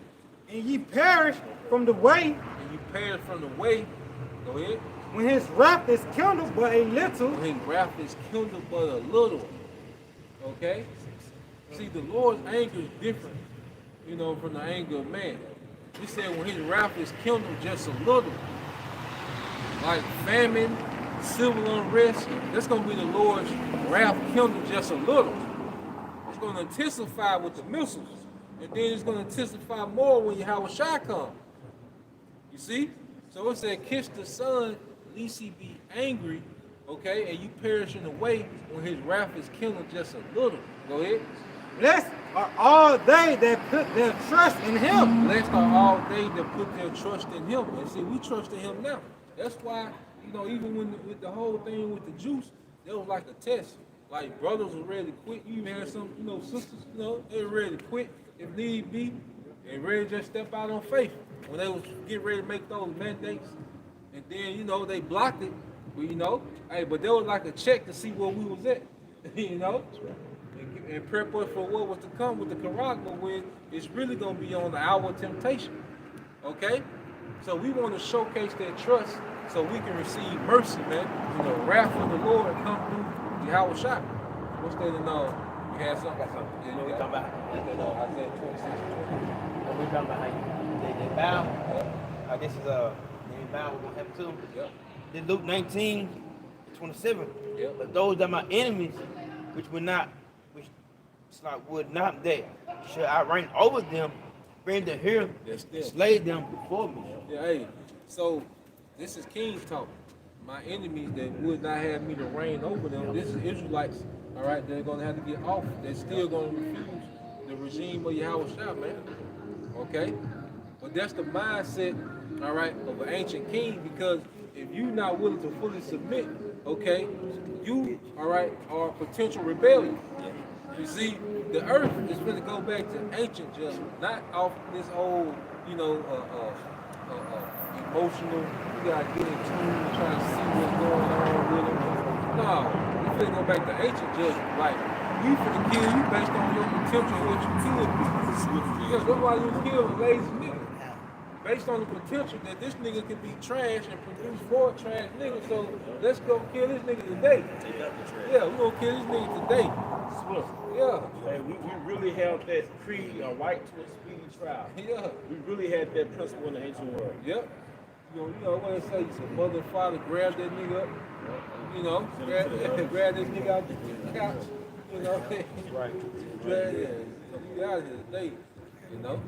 E: And ye perish from the way.
B: And you perish from the way, go ahead.
E: When his wrath is kindled but a little.
B: When his wrath is kindled but a little. Okay? See, the Lord's anger is different, you know, from the anger of man. He said when his wrath is kindled just a little, like famine, civil unrest, that's going to be the Lord's wrath kindled just a little. It's going to intensify with the missiles, and then it's going to intensify more when Yahweh Shai comes. You see? So it said, kiss the Son, lest he be angry, okay, and you perish in the way when his wrath is kindled just a little. Go ahead.
E: Blessed are all they that put their trust in him.
B: Blessed are all they that put their trust in him. And see, we trust in him now. That's why, you know, even with the whole thing with the juice, there was like a test. Like brothers were ready to quit. You even had some, you know, sisters, you know, they were ready to quit if need be, and ready to just step out on faith when they was getting ready to make those mandates. And then, you know, they blocked it. But, you know, hey, but there was like a check to see where we was at, you know, and prep us for what was to come with the Karagma, when it's really going to be on the hour of temptation, okay? So we want to showcase that trust so we can receive mercy, man. You know, wrath of the Lord come through Yahweh Shai. What's that in, you had something?
D: Yeah, we talking about.
B: Isaiah 26.
D: We talking about how they bow. I guess it's they bow, we're going to have to.
B: Yep.
D: Then Luke 19, 27.
B: Yep.
D: But those that are my enemies, which would not that shall I reign over them, bring them here, slay them before me.
B: Yeah, hey, so this is King's talk. My enemies that would not have me to reign over them, this is Israelites, all right, they're going to have to get off. They're still going to refuse the regime of Yahweh Shai, man, okay? But that's the mindset, all right, of an ancient king, because if you're not willing to fully submit okay, you, all right, are potential rebellion. You see, the earth is going to go back to ancient judgment, not off this old, you know, emotional, you gotta get in tune, try to see what's going on with them. No, we finna go back to ancient judgment. Like, we finna kill you based on your potential and what you could be. Because that's why you kill a lazy nigga. Based on the potential that this nigga can be trash and produce more trash niggas. So let's go kill this nigga today. Yeah, we gonna kill this nigga today.
G: Swift.
B: Yeah.
G: Hey, we really have that creed, a right to a speedy trial.
B: Yeah.
G: We really had that principle in the ancient world.
B: Yep. You know what I say? Some mother and father grab that nigga up. You know, grab this nigga out the couch. You know,
G: Right.
B: drag it. You out here today. You know.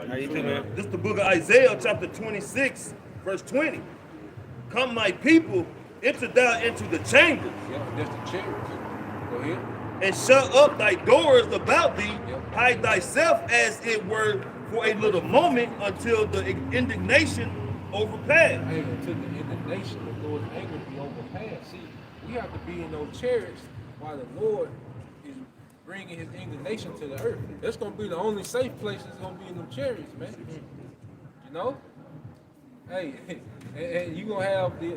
D: How you doing, man?
A: This is the book of Isaiah, chapter 26, verse 20. Come, my people, enter thou into the chambers,
B: Yeah, that's the chambers. Go ahead.
A: and shut up thy doors about thee.
B: Yep.
A: Hide thyself as it were for a little moment until the indignation overpass.
B: Hey, until the indignation, the Lord's anger be overpassed. See, we have to be in those chariots while the Lord is bringing his indignation to the earth. That's going to be the only safe place that's going to be in them chariots, man. You know? Hey, and you're going to have the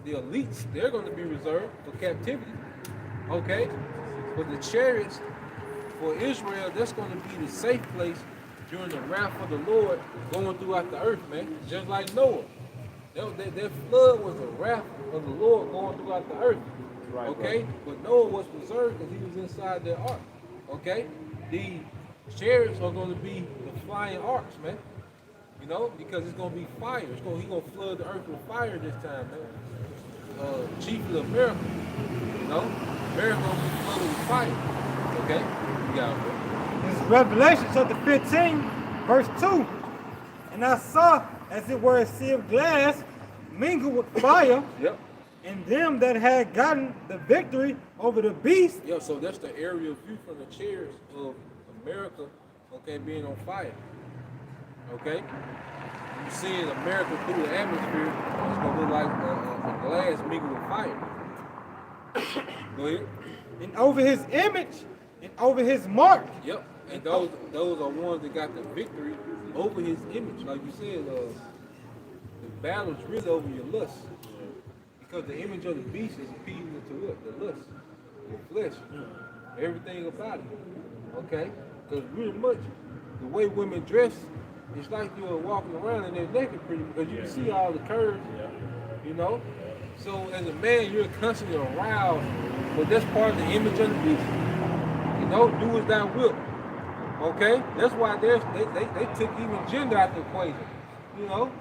B: elites, they're going to be reserved for captivity. Okay? But the chariots for Israel, that's going to be the safe place during the wrath of the Lord going throughout the earth, man. Just like Noah. That flood was the wrath of the Lord going throughout the earth.
G: Right,
B: Okay?
G: right.
B: But Noah was preserved because he was inside the ark. Okay? The chariots are going to be the flying arcs, man. You know, because it's going to be fire. He's going to flood the earth with fire this time, man. Chiefly America. You know? America going to be flooded with fire. Okay? You got it, bro.
E: This is Revelation chapter 15, verse 2. And I saw, as it were, a sea of glass mingled with fire,
B: Yep.
E: and them that had gotten the victory over the beast.
B: Yeah, so that's the aerial view from the chariots of America, okay, being on fire. Okay? You see in America through the atmosphere, it's gonna look like a glass mingled with fire. Go ahead.
E: And over his image, and over his mark.
B: Yep. And those are ones that got the victory over his image. Like you said, the battle's really over your lust. Because the image of the beast is appealing to what? The lust, the flesh, everything about it. Okay? Because really much, the way women dress, it's like you're walking around and they're naked pretty, because you can see all the curves, you know? So as a man, you're constantly aroused, but that's part of the image of the beast. You know, do as thou wilt. Okay? That's why they took even gender out the equation. You know?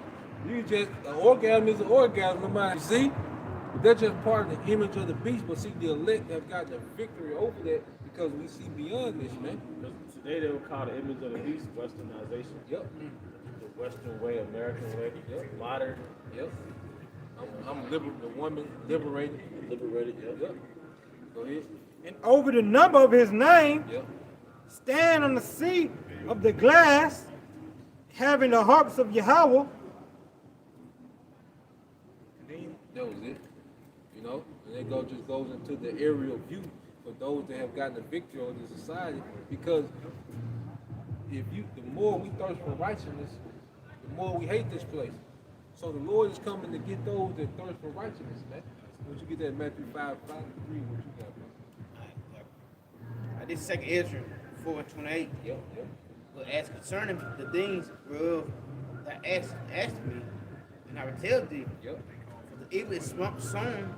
B: You just, an orgasm is an orgasm, no matter, you see? But that's just part of the image of the beast. But see, the elect have gotten a victory over that because we see beyond this, man.
G: Today they would call the image of the beast westernization.
B: Yep.
G: The Western way, American way, modern.
B: Yep. I'm the woman liberated.
G: Liberated,
B: Yep. Go ahead.
E: And over the number of his name,
B: Yep.
E: stand on the sea of the glass, having the harps of Yahweh.
B: That was it. You know? And it just goes into the aerial view for those that have gotten a victory over the society. Because the more we thirst for righteousness, the more we hate this place. So the Lord is coming to get those that thirst for righteousness, man. Once you get that Matthew 5:3, what you got, man?
D: This is 2 Ezra 4:28.
B: Yep.
D: But as concerning the things whereof thou asked me, and I will tell thee,
B: Yep.
D: for the evil is sown,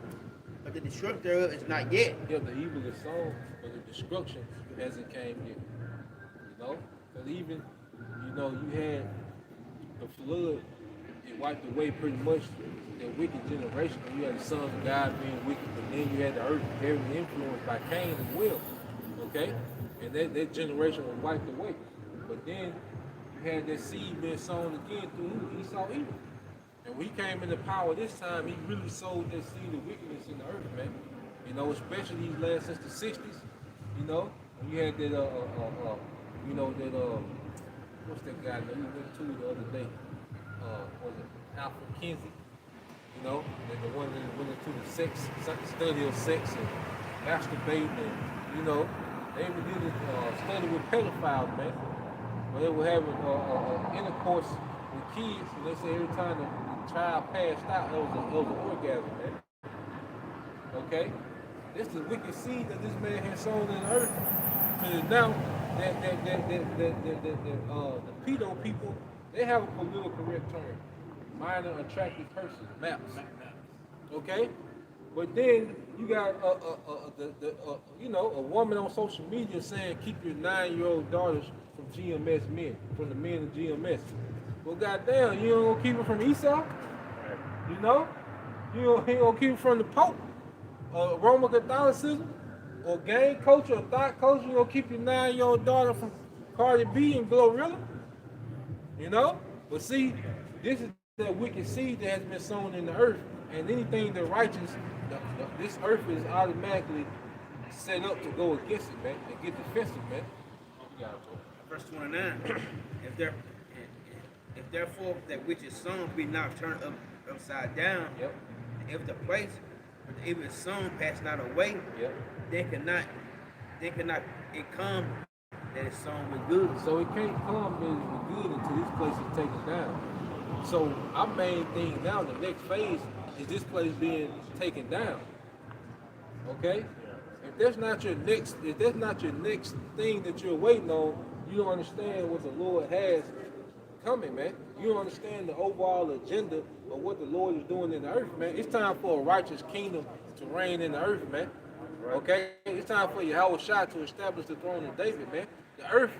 D: but the destruction thereof is not yet.
B: Yeah, the evil is sown, but the destruction hasn't came yet. You know? Because even, you had the flood, it wiped away pretty much that wicked generation. You had the sons of God being wicked, but then you had the earth heavily influenced by Cain as well. Okay? And that generation was wiped away. But then you had that seed being sown again through Esau Edom. And when he came into power this time, he really sowed that seed of wickedness in the earth, man. You know, especially these last since the 60s. You know, you had that you know that what's that guy that we went to the other day? Was it Alpha Kinsey? You know, and the one that went into the study of sex and masturbating, and you know, they even did a study with pedophiles, man. Where they were having intercourse with kids, and they say every time the child passed out, it was an orgasm, man. Okay? This is the wicked seed that this man has sown in the earth. And now the pedo people, they have a political correct term. Minor attracted persons, MAPS. Okay? But then you got you know, a woman on social media saying keep your 9-year-old daughters from GMS men, from the men of GMS. Well, goddamn, you don't gonna keep it from Esau? You know? You ain't gonna keep it from the Pope? Or Roman Catholicism? Or gang culture, or thought culture? You gonna keep your 9-year-old daughter from Cardi B and Glorilla? You know? But see, this is that wicked seed that has been sown in the earth, and anything that righteous, this earth is automatically set up to go against it, man, and get defensive, man.
D: Verse 29. If therefore that which is sown be not turned upside down,
B: Yep.
D: if the place where the evil is sown pass not away,
B: Yep.
D: then cannot it come that is sown with good.
B: So it can't come with good until this place is taken down. So our main thing now, the next phase, is this place being taken down. Okay? If that's not your next thing that you're waiting on, you don't understand what the Lord has coming, man. You don't understand the overall agenda of what the Lord is doing in the earth, man. It's time for a righteous kingdom to reign in the earth, man. Okay? It's time for Yahweh Shah to establish the throne of David, man. The earth,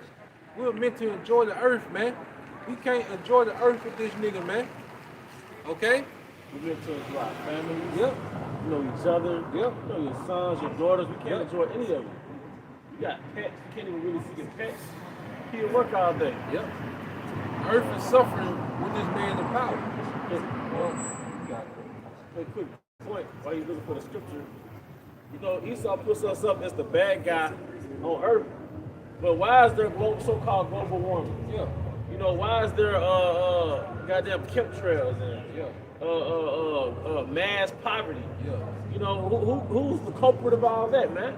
B: we're meant to enjoy the earth, man. We can't enjoy the earth with this nigga, man. Okay?
G: We live to enjoy our families.
B: Yep.
G: You know each other.
B: Yep.
G: You know your sons, your daughters. We can't
B: Yep.
G: enjoy any of it. You got pets. You can't even really see your pets. He at work all day.
B: Yep. The earth is suffering with this man in power.
G: A quick point while you're looking for the scripture. You know, Esau puts us up as the bad guy on earth. But why is there so-called global warming?
B: Yeah.
G: You know, why is there goddamn chemtrails and mass poverty?
B: Yeah.
G: You know, who's the culprit of all that, man?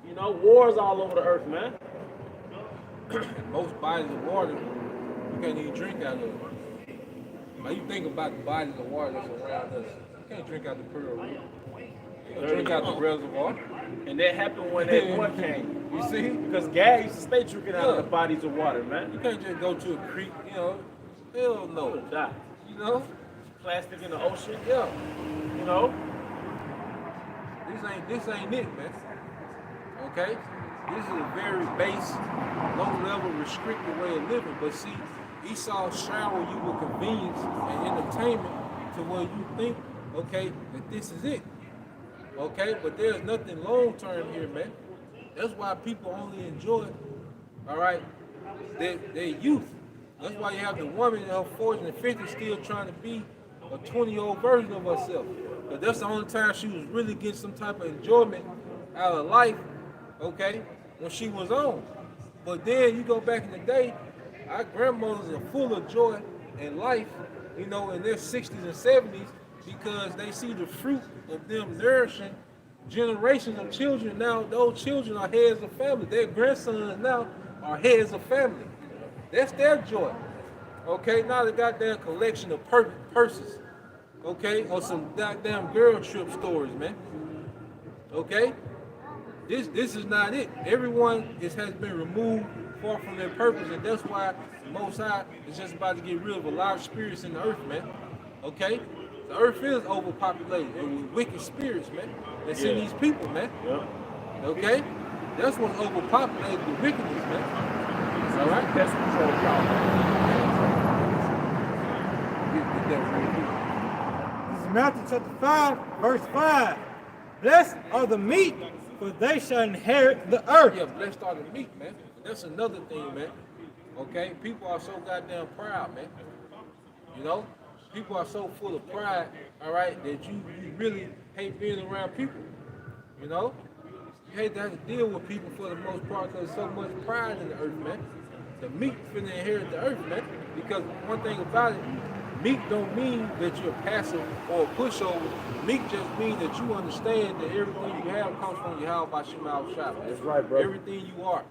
G: You know, wars all over the earth, man.
B: And most bodies of water, you can't even drink out of it. Now you think about the bodies of water that's around us. You can't drink out the Pearl River. You can drink out the reservoir.
G: And that happened when that war came.
B: You see?
G: Because gas used to stay drinking out of the bodies of water, man.
B: You can't just go to a creek, you know. Hell no.
G: Die.
B: You know?
G: Plastic in the ocean.
B: Yeah.
G: You know?
B: This ain't it, man. Okay? This is a very base, low-level, restricted way of living. But see, Esau shower you with convenience and entertainment to where you think, okay, that this is it. Okay? But there's nothing long-term here, man. That's why people only enjoy, all right, their youth. That's why you have the woman in her 40s and 50s still trying to be a 20-year-old version of herself. But that's the only time she was really getting some type of enjoyment out of life, okay, when she was on. But then you go back in the day, our grandmothers are full of joy and life, you know, in their 60s and 70s because they see the fruit of them nourishing generations of children. Now those children are heads of family. Their grandsons now are heads of family. That's their joy. Okay, not a goddamn collection of purses. Okay, or some goddamn girl trip stories, man. Okay, this is not it. Everyone has been removed far from their purpose, and that's why the Most High is just about to get rid of a lot of spirits in the earth, man. Okay, the earth is overpopulated and with wicked spirits, man. That's in these people, man.
G: Yeah.
B: Okay, that's what's overpopulated, the wickedness, man. All right,
G: That's control
B: get that right here.
E: This is Matthew chapter 5, verse 5. Blessed are the meek, for they shall inherit the earth.
B: Yeah, blessed are the meek, man. That's another thing, man. Okay, people are so goddamn proud, man. You know, people are so full of pride, all right, that you really hate being around people. You know, You hate to have to deal with people for the most part because there's so much pride in the earth, man. The meek finna inherit the earth, man. Because one thing about it, meek don't mean that you're passive or a pushover. Meek just means that you understand that everything you have comes from Yahweh by Shema Shah.
G: That's right, bro.
B: Everything you are.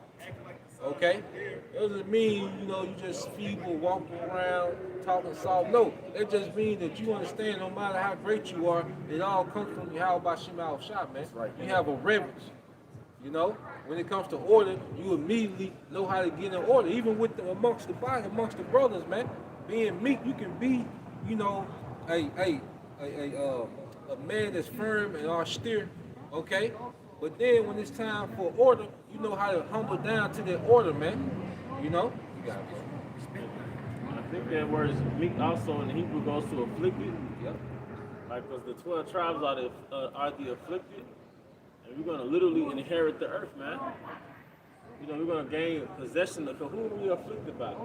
B: Okay? It doesn't mean, you just feeble, walking around, talking soft. No, it just means that you understand no matter how great you are, it all comes from Yahweh by Shema Shah, man.
G: right.
B: You have a reverence. When it comes to order, you immediately know how to get in order. Even amongst the body, amongst the brothers, man. Being meek, you can be, a man that's firm and austere, okay? But then when it's time for order, you know how to humble down to that order, man. You got to
G: I think that word meek also in Hebrew goes to afflicted.
B: Yep.
G: Like, because the 12 tribes are the afflicted. And we're going to literally inherit the earth, man. We're going to gain possession of who are we afflicted by?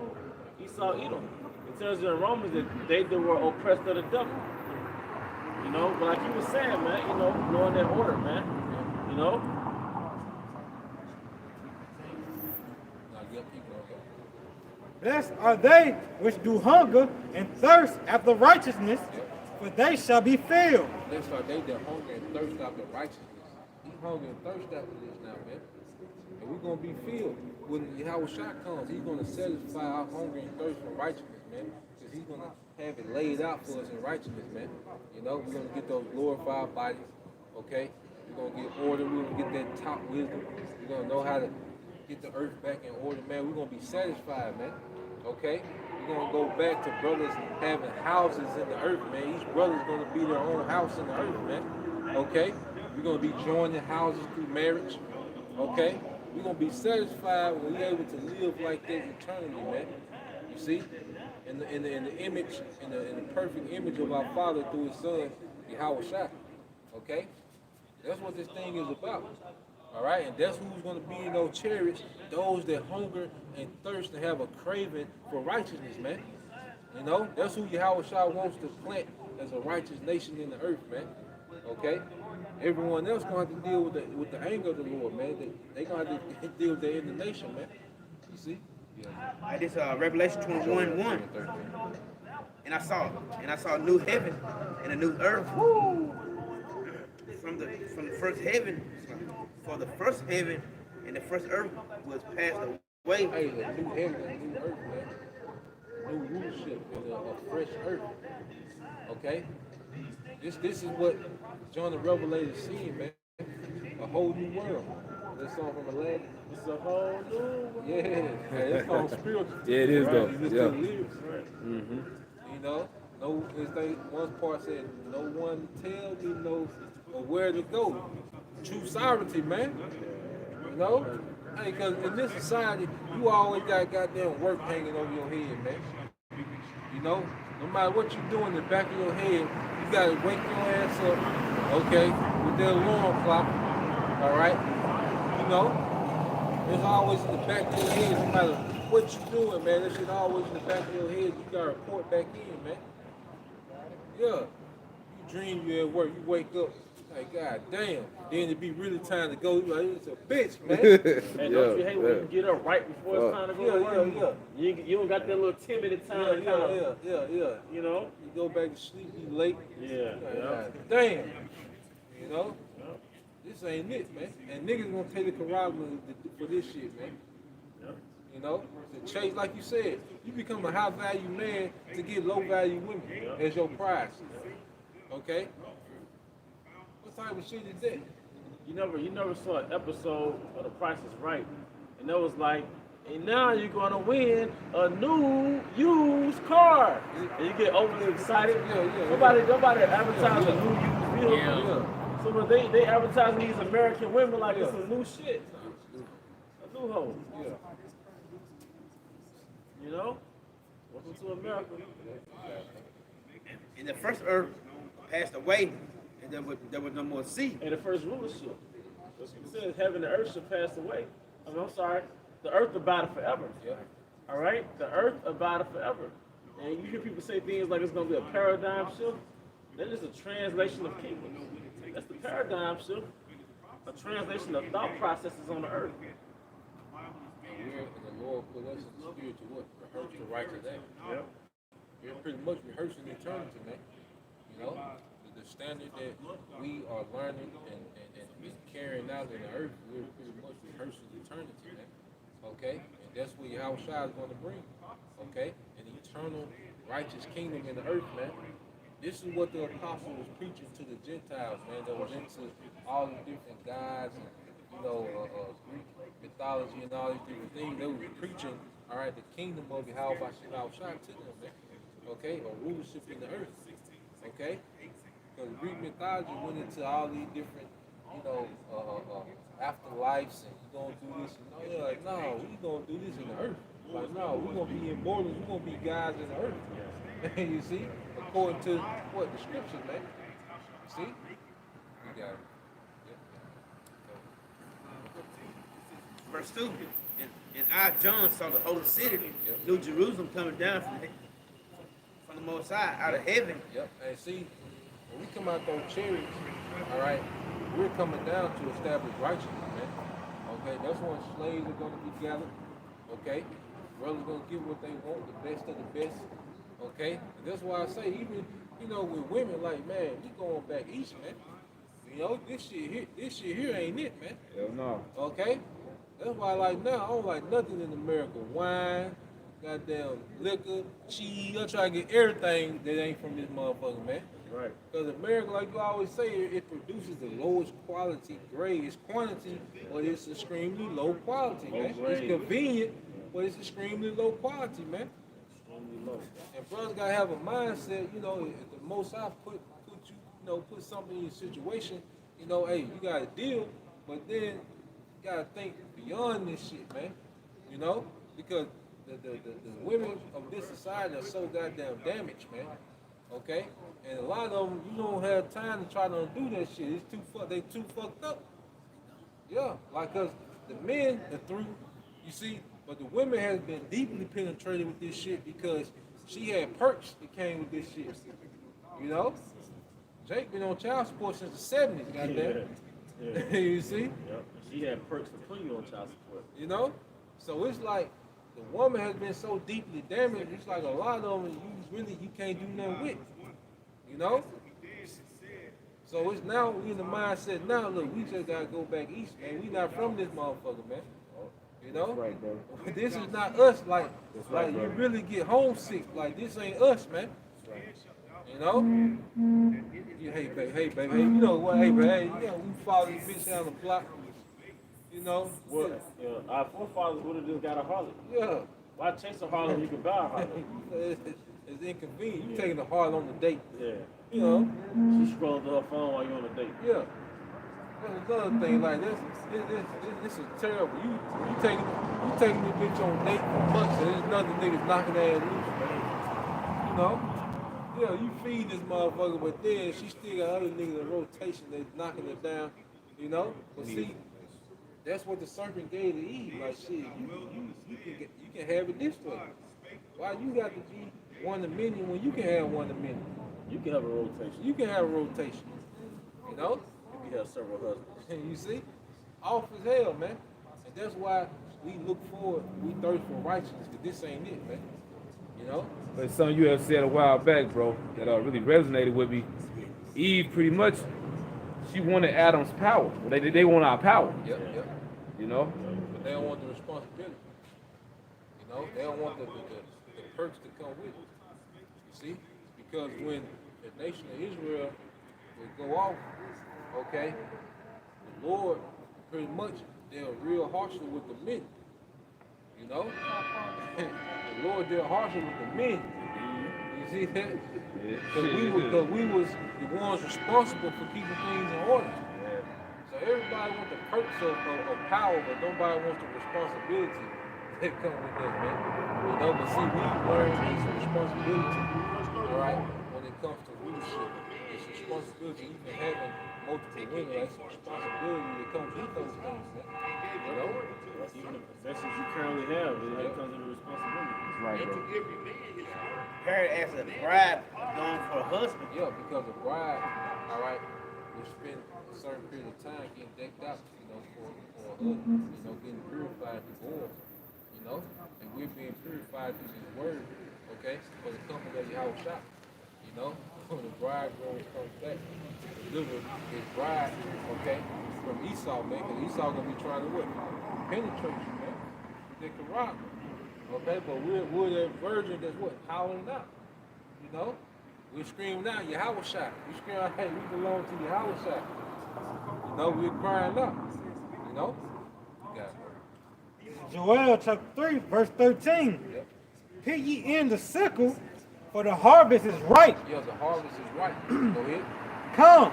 G: Esau, Edom. It tells you in Romans that they that were oppressed of the devil. But like you were saying, man, knowing that order, man.
E: Blessed are they which do hunger and thirst after righteousness, for they shall be filled.
B: Blessed are they that hunger and thirst after righteousness. We hunger and thirst after this now, man. And we're going to be filled. When Yahweh Shah comes, he's going to satisfy our hunger and thirst for righteousness, man. Because he's going to have it laid out for us in righteousness, man. We're going to get those glorified bodies, okay? We're going to get order. We're going to get that top wisdom. We're going to know how to get the earth back in order, man. We're going to be satisfied, man, okay? We're going to go back to brothers having houses in the earth, man. Each brother's going to be their own house in the earth, man, okay? We're going to be joining houses through marriage, okay? We're going to be satisfied when we're able to live like that eternally, man. You see? In the image, in the perfect image of our Father through His Son, Yahweh Shah. Okay? That's what this thing is about. All right? And that's who's going to be in those chariots, those that hunger and thirst and have a craving for righteousness, man. That's who Yahweh Shah wants to plant as a righteous nation in the earth, man. Okay? Everyone else going to have to deal with the anger of the Lord, man. They're going to have to deal with the indignation, man. You see?
D: Yeah. This Revelation 21:1. And I saw a new heaven and a new earth. Woo! From the first heaven, for the first heaven and the first earth was passed away.
B: Hey, a new heaven and a new earth, man. New rulership and a fresh earth. Okay? This is what John the Revelator is seeing, man. A whole new world. That song from Amalek. It's a whole new world. Yeah, that song's spiritual.
J: Yeah, it is,
B: right?
J: though.
B: You listen
J: Yeah.
B: to the lyrics, right? One part said, no one tell me where to go. True sovereignty, man. Hey, because in this society, you always got goddamn work hanging over your head, man. No matter what you do in the back of your head, you gotta wake your ass up, okay, with that alarm clock, all right? It's always in the back of your head, no matter what you doing, man. That shit always in the back of your head. You gotta report back in, man. Yeah. You dream you at work, you wake up, like, God damn. Then it be really time to go, you like, it's a bitch, man.
G: Hey, don't you hate when you get up right before it's time to go to work? You don't got that little 10-minute time.
B: Yeah. You go back to sleep, you late.
G: Yeah.
B: God damn. This ain't it, man. And niggas gonna pay the corrallment for this shit, man. To chase, like you said, you become a high value man to get low value women as your prize. Okay? What type of shit is that?
G: You never saw an episode of The Price is Right, and that was like, and now you're gonna win a new used car, and you get overly excited. Nobody advertises a new used vehicle. So when they advertising these American women like it's a new shit, a new hoe. Welcome to America.
D: And the first earth passed away, and there was no more sea.
G: And the first rulership. It says heaven and earth shall pass away. I'm sorry. The earth abideth forever. All right? The earth abideth forever. And you hear people say things like it's going to be a paradigm shift. That is a translation of kingdoms. That's the paradigm shift. a translation of thought processes on the earth.
B: And the Lord put us in the spirit to what? Rehearse the righteous act.
G: Yep.
B: We're pretty much rehearsing eternity, man. You know, the standard that we are learning and carrying out in the earth, we're pretty much rehearsing eternity, man. Okay? And that's what Yahushua is going to bring. Okay? An eternal righteous kingdom in the earth, man. This is what the apostle was preaching to the Gentiles, man, that was into all the different gods and, Greek mythology and all these different things. They were preaching, all right, the kingdom of Yahushua to them, man. Okay? Or rulership in the earth. Okay? Because Greek mythology went into all these different, afterlives and you're going to do this. And they're like, no, we're going to do this in the earth. Like, no, we're going to be immortals. We're going to be gods in the earth. You see? According to what? The scriptures, man. You see? You got it. Yep.
D: Verse 2. And I, John, saw the holy city, New Jerusalem, coming down from the Most High, out of heaven.
B: Yep. And see, when we come out those chariots, all right, we're coming down to establish righteousness, man. Okay, that's when slaves are going to be gathered. Okay, brothers going to get what they want, the best of the best. Okay, and that's why I say, even with women, like, man, we going back east, man. This shit here ain't it, man.
F: Hell no.
B: Okay, that's why, like, now I don't like nothing in America. Wine, goddamn liquor, cheese. I try to get everything that ain't from this motherfucker, man.
F: Right.
B: Because America, like you always say, it produces the lowest quality grade. It's quantity, but it's extremely low quality, man. It's convenient, but it's extremely low quality, man.
G: Extremely low.
B: And brothers gotta have a mindset, if the Most High put you, put something in your situation, hey, you gotta deal, but then you gotta think beyond this shit, man. Because the women of this society are so goddamn damaged, man. Okay? And a lot of them, you don't have time to try to undo that shit. They too fucked up. Yeah, like, cause the men are through, you see, but the women has been deeply penetrated with this shit because she had perks that came with this shit. Jake been on child support since the 70s, goddamn.
G: Yeah.
B: You see?
G: Yep. She had perks to put you on child support.
B: So it's like the woman has been so deeply damaged, it's like a lot of them you can't do nothing with. So it's now we in the mindset now, look, we just gotta go back east, man. We not from this motherfucker, man.
F: That's right, bro.
B: This is not us, like
F: right,
B: you
F: brother.
B: really get homesick. Like, this ain't us, man. Hey, baby, hey, hey, what, hey, baby, hey, we follow this bitch down the block.
G: Well, our forefathers would have just got a Harley.
B: Yeah.
G: Why chase a Harley when you can buy a Harley?
B: It's inconvenient. You taking the Harley on the date.
G: Yeah.
B: She
G: scrolls to her phone while you're on a date.
B: Yeah. That's another thing, like this is terrible. You taking this bitch on a date for months and there's another niggas knocking her ass loose, man. Yeah, you feed this motherfucker, but then she still got other niggas in rotation that's knocking it down, But see, that's what the serpent gave to Eve. Like, shit, you can have it this way. Why you got to be one of many when you can have one of many?
G: You can have a rotation.
B: You can have a rotation.
G: You can have several husbands.
B: You see? Off as hell, man. And that's why we look forward, we thirst for righteousness, because this ain't it, man.
J: But something you have said a while back, bro, that really resonated with me. Eve pretty much, she wanted Adam's power. They want our power.
B: Yep. But they don't want the responsibility. They don't want the perks to come with it. You see? Because when the nation of Israel would go off, okay, the Lord pretty much, they're real harsh with the men. The Lord dealt harsher with the men. You see that? Because we was the ones responsible for keeping things in order. So everybody wants the perks of power, but nobody wants the responsibility that come with that, man. But see, we learn it's a responsibility, all right, when it comes to leadership. It's a responsibility, even having multiple women, it's a responsibility that comes with those things, man.
G: Even the possessions you currently have, it comes with a responsibility.
J: That's right, bro.
D: Her as a bride going for a husband.
B: Yeah, because a bride, all right, will spend a certain period of time getting decked out, for a husband, getting purified through oil, and we're being purified through His word, okay, for the coming of Yahweh Shah, when the bridegroom comes back to deliver his bride, okay, from Esau, man, because Esau gonna be trying to what? Penetrate you, man, with their Quran, okay, but we're the virgin that's what? Howling out, we're screaming out, Yahweh Shah. We scream out, hey, we belong to Yahweh Shah. We're crying out, You got it.
E: Joel chapter 3, verse 13.
B: Yep.
E: Pick ye in the sickle, for the harvest is ripe.
B: Yeah, the harvest is ripe. Go ahead.
E: Come,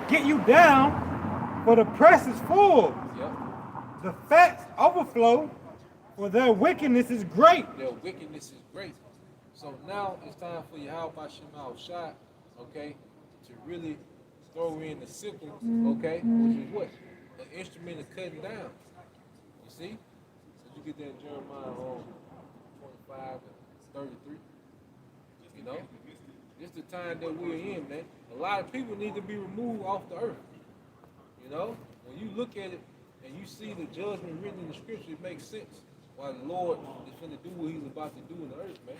E: get you down, for the press is full.
B: Yep.
E: The fats overflow, for their wickedness is great.
B: Their wickedness is great. So now it's time for Yahweh Shema Shai, okay, to really throw in the sickle, okay, which is what? An instrument of cutting down. You see? So you get that in Jeremiah 25 and 33. It's the time that we're in, man. A lot of people need to be removed off the earth. When you look at it and you see the judgment written in the scripture, it makes sense why the Lord is going to do what He's about to do in the earth, man.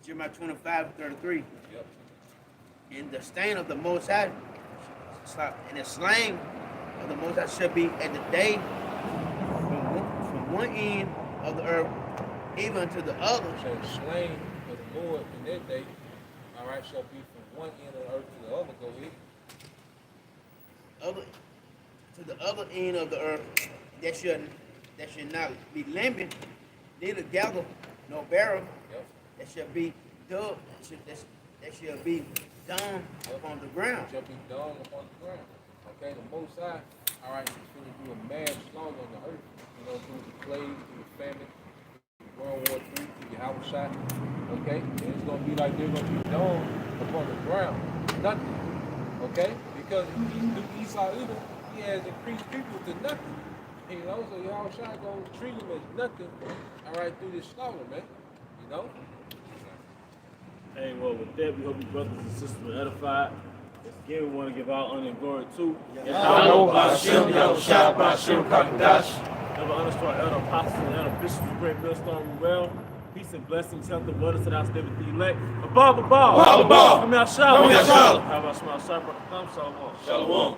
D: Jeremiah 25:33.
B: Yep.
D: And the stain of the Most High, and the slain of the Most High shall be at the day from one end of the earth even to the other.
B: So the slain of the Lord in that day, all right, shall be from one end of the earth to the other. Go ahead.
D: To the other end of the earth, that shall not be lambent, neither gather nor barrel.
B: Yep.
D: That shall be dug. That shall be done upon the ground.
B: Shall be done upon the ground. Okay, the Most High, all right, is going to do a mass slaughter on the earth. Through the plague, through the famine, World War III, through Yahweh Shai. Okay, and it's going to be like they're going to be done upon the ground. Nothing. Okay, because through Esau Edom, he has increased people to nothing. So Yahweh Shai going to treat them as nothing. All right, through this slaughter, man.
G: Hey, well, with that, we hope you brothers and sisters were edified. Again, we want to give our honor and glory to
D: Yahweh Ba'ashem, Yahweh Shai, Ba'ashem, Kakadash.
G: Never understood elder apostles and elder bishops of great millstone well. Peace and blessings, health and brothers to the house, David the elect. Above.
D: Above.
G: Come out, shalom.
D: Come out, shalom.
G: How about Shema Shabbat? Shalom.
D: Shalom.